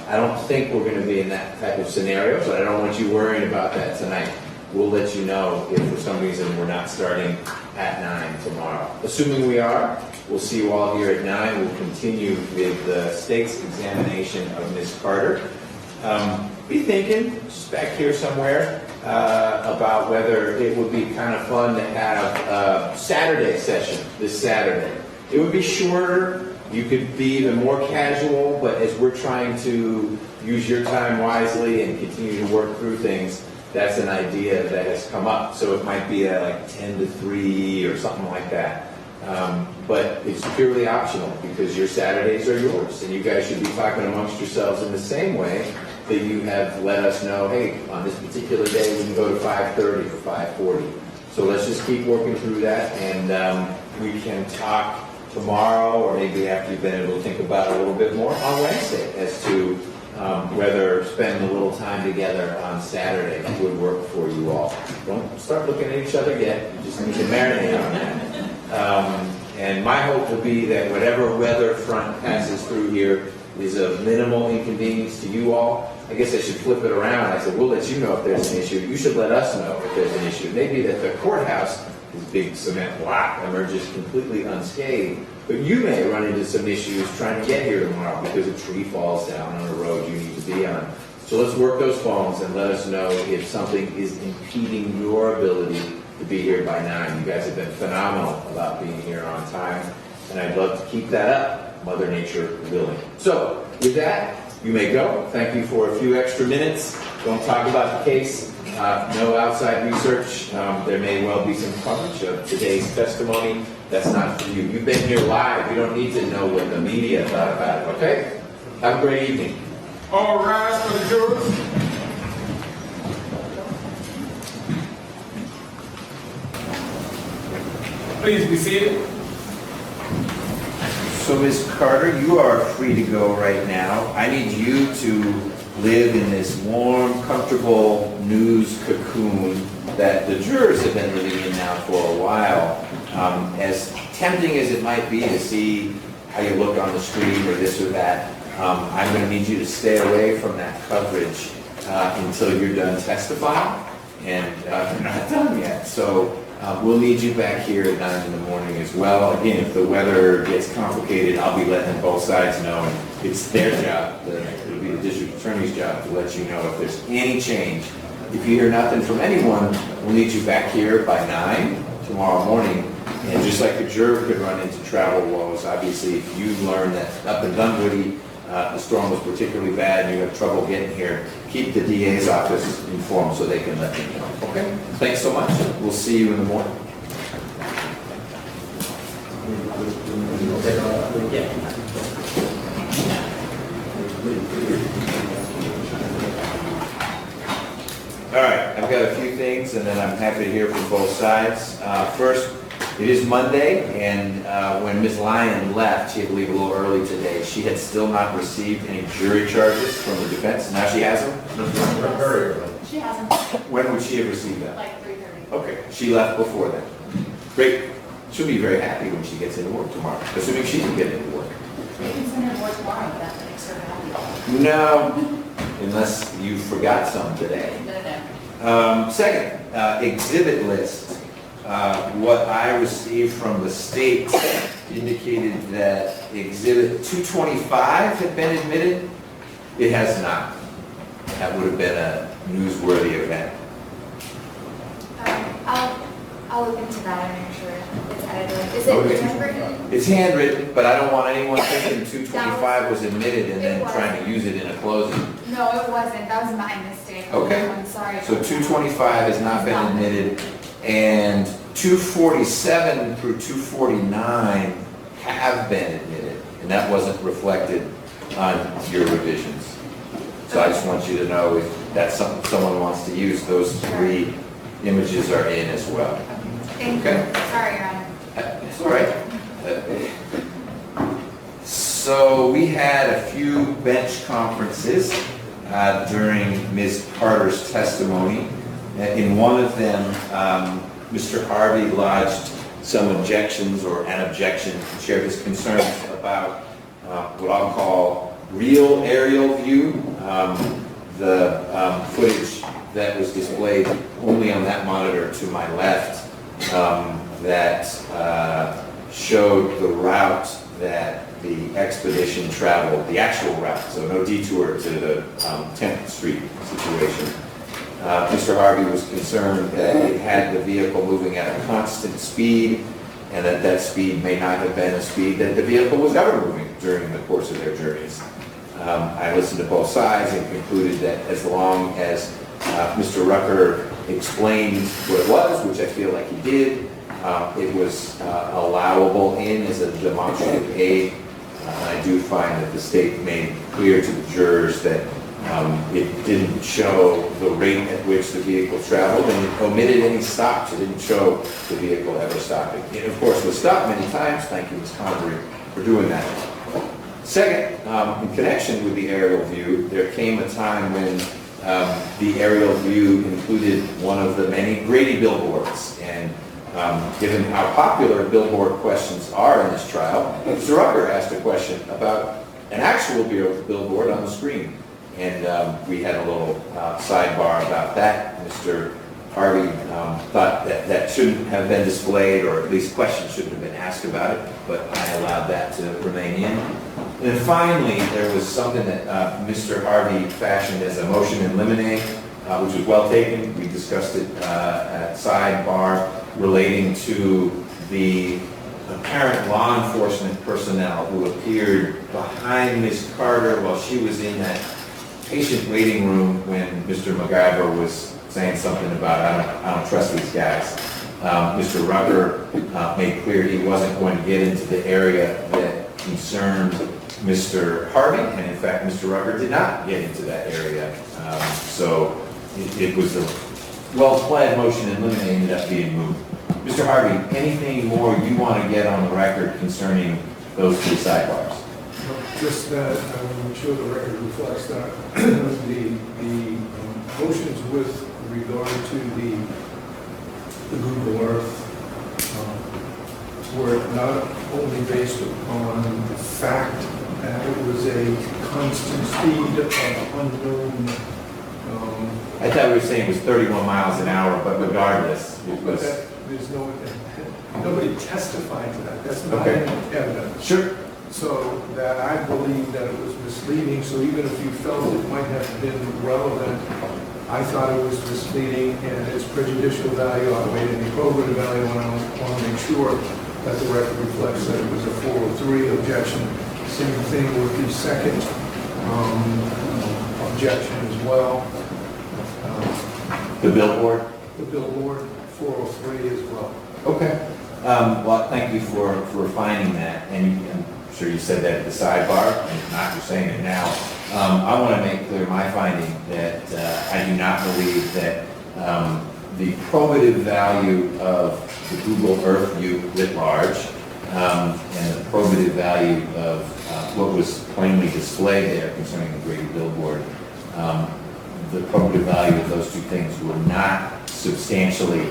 I don't think we're going to be in that type of scenario, but I don't want you worrying about that tonight. We'll let you know if for some reason we're not starting at 9 tomorrow. Assuming we are, we'll see you all here at 9. We'll continue with the state's examination of Ms. Carter. Be thinking, just back here somewhere, about whether it would be kind of fun to have a Saturday session this Saturday. It would be shorter. You could be even more casual, but as we're trying to use your time wisely and continue to work through things, that's an idea that has come up. So it might be like 10 to 3 or something like that. But it's purely optional because your Saturdays are yours, and you guys should be talking amongst yourselves in the same way that you have let us know, hey, on this particular day we can go to 5:30 or 5:40. So let's just keep working through that, and we can talk tomorrow, or maybe after you've been able to think about it a little bit more on Wednesday as to whether spending a little time together on Saturday would work for you all. Don't start looking at each other yet. You just need to marinate on that. And my hope will be that whatever weather front passes through here is of minimal inconvenience to you all. I guess I should flip it around. I said, we'll let you know if there's an issue. You should let us know if there's an issue. Maybe that the courthouse, this big cement block, emerges completely unscathed. But you may run into some issues trying to get here tomorrow because a tree falls down on a road you need to be on. So let's work those phones and let us know if something is impeding your ability to be here by 9. You guys have been phenomenal about being here on time, and I'd love to keep that up, Mother Nature willing. So with that, you may go. Thank you for a few extra minutes. Don't talk about the case. No outside research. There may well be some coverage of today's testimony. That's not for you. You've been here live. You don't need to know what the media thought about it, okay? Have a great evening. All rise for the jurors. Please be seated. So, Ms. Carter, you are free to go right now. I need you to live in this warm, comfortable news cocoon that the jurors have been living in now for a while. As tempting as it might be to see how you look on the screen or this or that, I'm going to need you to stay away from that coverage until you're done testifying, and you're not done yet. So we'll need you back here at 9 in the morning as well. Again, if the weather gets complicated, I'll be letting both sides know, and it's their job, it'll be the district attorney's job to let you know if there's any change. If you hear nothing from anyone, we'll need you back here by 9 tomorrow morning. And just like a juror could run into travel woes, obviously if you learn that up in Dunwoody, the storm was particularly bad and you have trouble getting here, keep the DA's office informed so they can let you know. Okay? Thanks so much. We'll see you in the morning. All right, I've got a few things and then I'm happy to hear from both sides. First, it is Monday, and when Ms. Lyon left, she had to leave a little early today. She had still not received any jury charges from the defense. Now she has them? Very early. She hasn't, When would she have received that? like 3:30. Okay, she left before then. Great. She'll be very happy when she gets into work tomorrow, assuming she can get into work. You can send her more tomorrow, but that makes her happy. No, unless you forgot some today. No. Second, exhibit list. What I received from the state indicated that exhibit 225 had been admitted. It has not. That would have been a newsworthy event. I'll look into that and make sure it's edited. Is it Okay. handwritten? It's handwritten, but I don't want anyone thinking 225 was admitted and then trying to use it in a closing. No, it wasn't. That was my mistake. Okay. I'm sorry. So 225 has not been admitted, and 247 through 249 have been admitted, and that wasn't reflected on your revisions. So I just want you to know if that's something someone wants to use, those 3 images are in as well. Thank Okay. you. Sorry, Your Honor. It's all right. So we had a few bench conferences during Ms. Carter's testimony. In one of them, Mr. Harvey lodged some objections or an objection, shared his concerns about what I'll call real aerial view, the footage that was displayed only on that monitor to my left that showed the route that the expedition traveled, the actual route, so no detour to the 10th Street situation. Mr. Harvey was concerned that it had the vehicle moving at a constant speed and that that speed may not have been a speed that the vehicle was ever moving during the course of their journeys. I listened to both sides and concluded that as long as Mr. Rucker explained what it was, which I feel like he did, it was allowable in as a demonstrative aid. I do find that the state made clear to the jurors that it didn't show the rate at which the vehicle traveled, and it omitted any stops. It didn't show the vehicle ever stopping. It, of course, was stopped many times. Thank you, Ms. Convery, for doing that. Second, in connection with the aerial view, there came a time when the aerial view included one of the many Grady billboards. And given how popular billboard questions are in this trial, Mr. Rucker asked a question about an actual billboard on the screen. And we had a little sidebar about that. Mr. Harvey thought that that shouldn't have been displayed, or at least questions shouldn't have been asked about it, but I allowed that to remain in. And finally, there was something that Mr. Harvey fashioned as a motion in limine, which was well taken. We discussed it at sidebar relating to the apparent law enforcement personnel who appeared behind Ms. Carter while she was in that patient waiting room when Mr. McIver was saying something about, I don't trust these guys. Mr. Rucker made clear he wasn't going to get into the area that concerned Mr. Harvey, and in fact, Mr. Rucker did not get into that area. So it was a well-planned motion and limine ended up being moved. Mr. Harvey, anything more you want to get on the record concerning those two sidebars? Just that I want to make sure the record reflects that the motions with regard to the Google Earth were not only based upon the fact that it was a constant speed of unknown. I thought we were saying it was 31 miles an hour, but regardless, it was... There's nobody testified to that. That's not Okay. in evidence. Sure. So that I believe that it was misleading, so even if you felt it might have been relevant, I thought it was misleading and its prejudicial value outweighed any probative value, and I want to make sure that the record reflects that it was a 403 objection. Same thing with the second objection as well. The billboard? The billboard, 403 as well. Okay. Well, thank you for finding that, and I'm sure you said that at the sidebar, and if not, you're saying it now. I want to make clear my finding that I do not believe that the probative value of the Google Earth view writ large and the probative value of what was plainly displayed there concerning the Grady billboard, the probative value of those two things were not substantially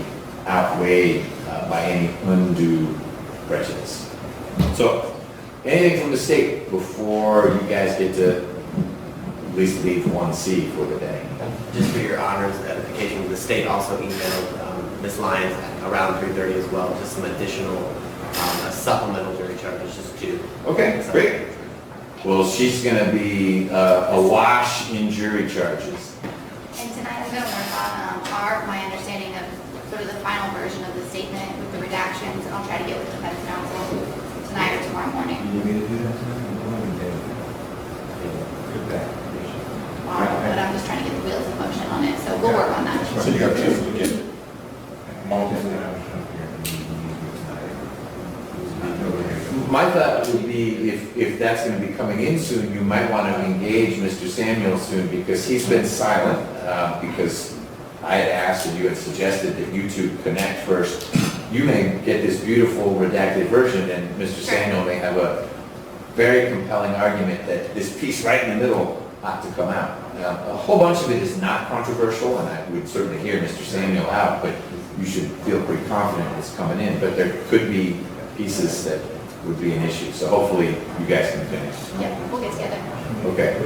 outweighed by any undue prejudice. So, anything from the state before you guys get to at least leave 1C for the day? Just for your honor's edification, the state also emailed Ms. Lyons around 3:30 as well, just some additional supplemental jury charges, just to. Okay, great. Well, she's going to be awash in jury charges. And tonight I'm going to work on my understanding of sort of the final version of the statement with the redactions, and I'll try to get with defense counsel tonight or tomorrow morning. You need me to do that tonight? But I'm just trying to get the wheels in motion on it, so we'll work on that. So you have a chance to get it. My thought would be if that's going to be coming in soon, you might want to engage Mr. Samuel soon because he's been silent because I had asked and you had suggested that you two connect first. You may get this beautiful redacted version and Mr. Samuel may have a very compelling argument that this piece right in the middle ought to come out. A whole bunch of it is not controversial and I would certainly hear Mr. Samuel out, but you should feel pretty confident it's coming in. But there could be pieces that would be an issue. So hopefully you guys can finish. Yep, we'll get together. Okay.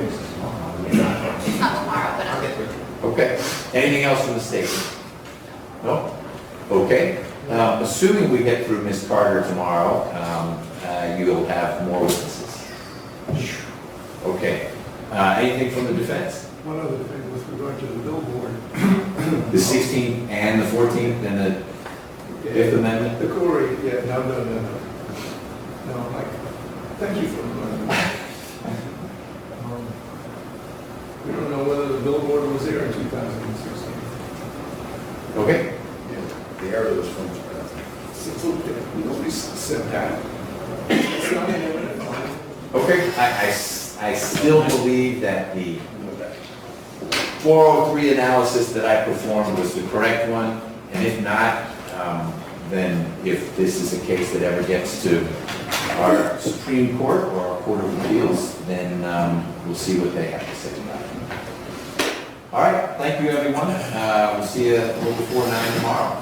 It's not tomorrow, but I'll get through. Okay. Anything else from the state? No? Okay. Assuming we get through Ms. Carter tomorrow, you'll have more witnesses. Okay. Anything from the defense? One other thing with regard to the billboard. The 16th and the 14th and the Fifth Amendment? The Corey, yeah, no. No, Mike, thank you for reminding me. We don't know whether the billboard was there in 2016. Okay. The error was from 2000. It's okay. Nobody said that. It's not an eminent fine. Okay. I still believe that the 403 analysis that I performed was the correct one, and if not, then if this is a case that ever gets to our Supreme Court or our Court of Appeals, then we'll see what they have to say about it. All right, thank you, everyone. We'll see you a little before 9 tomorrow.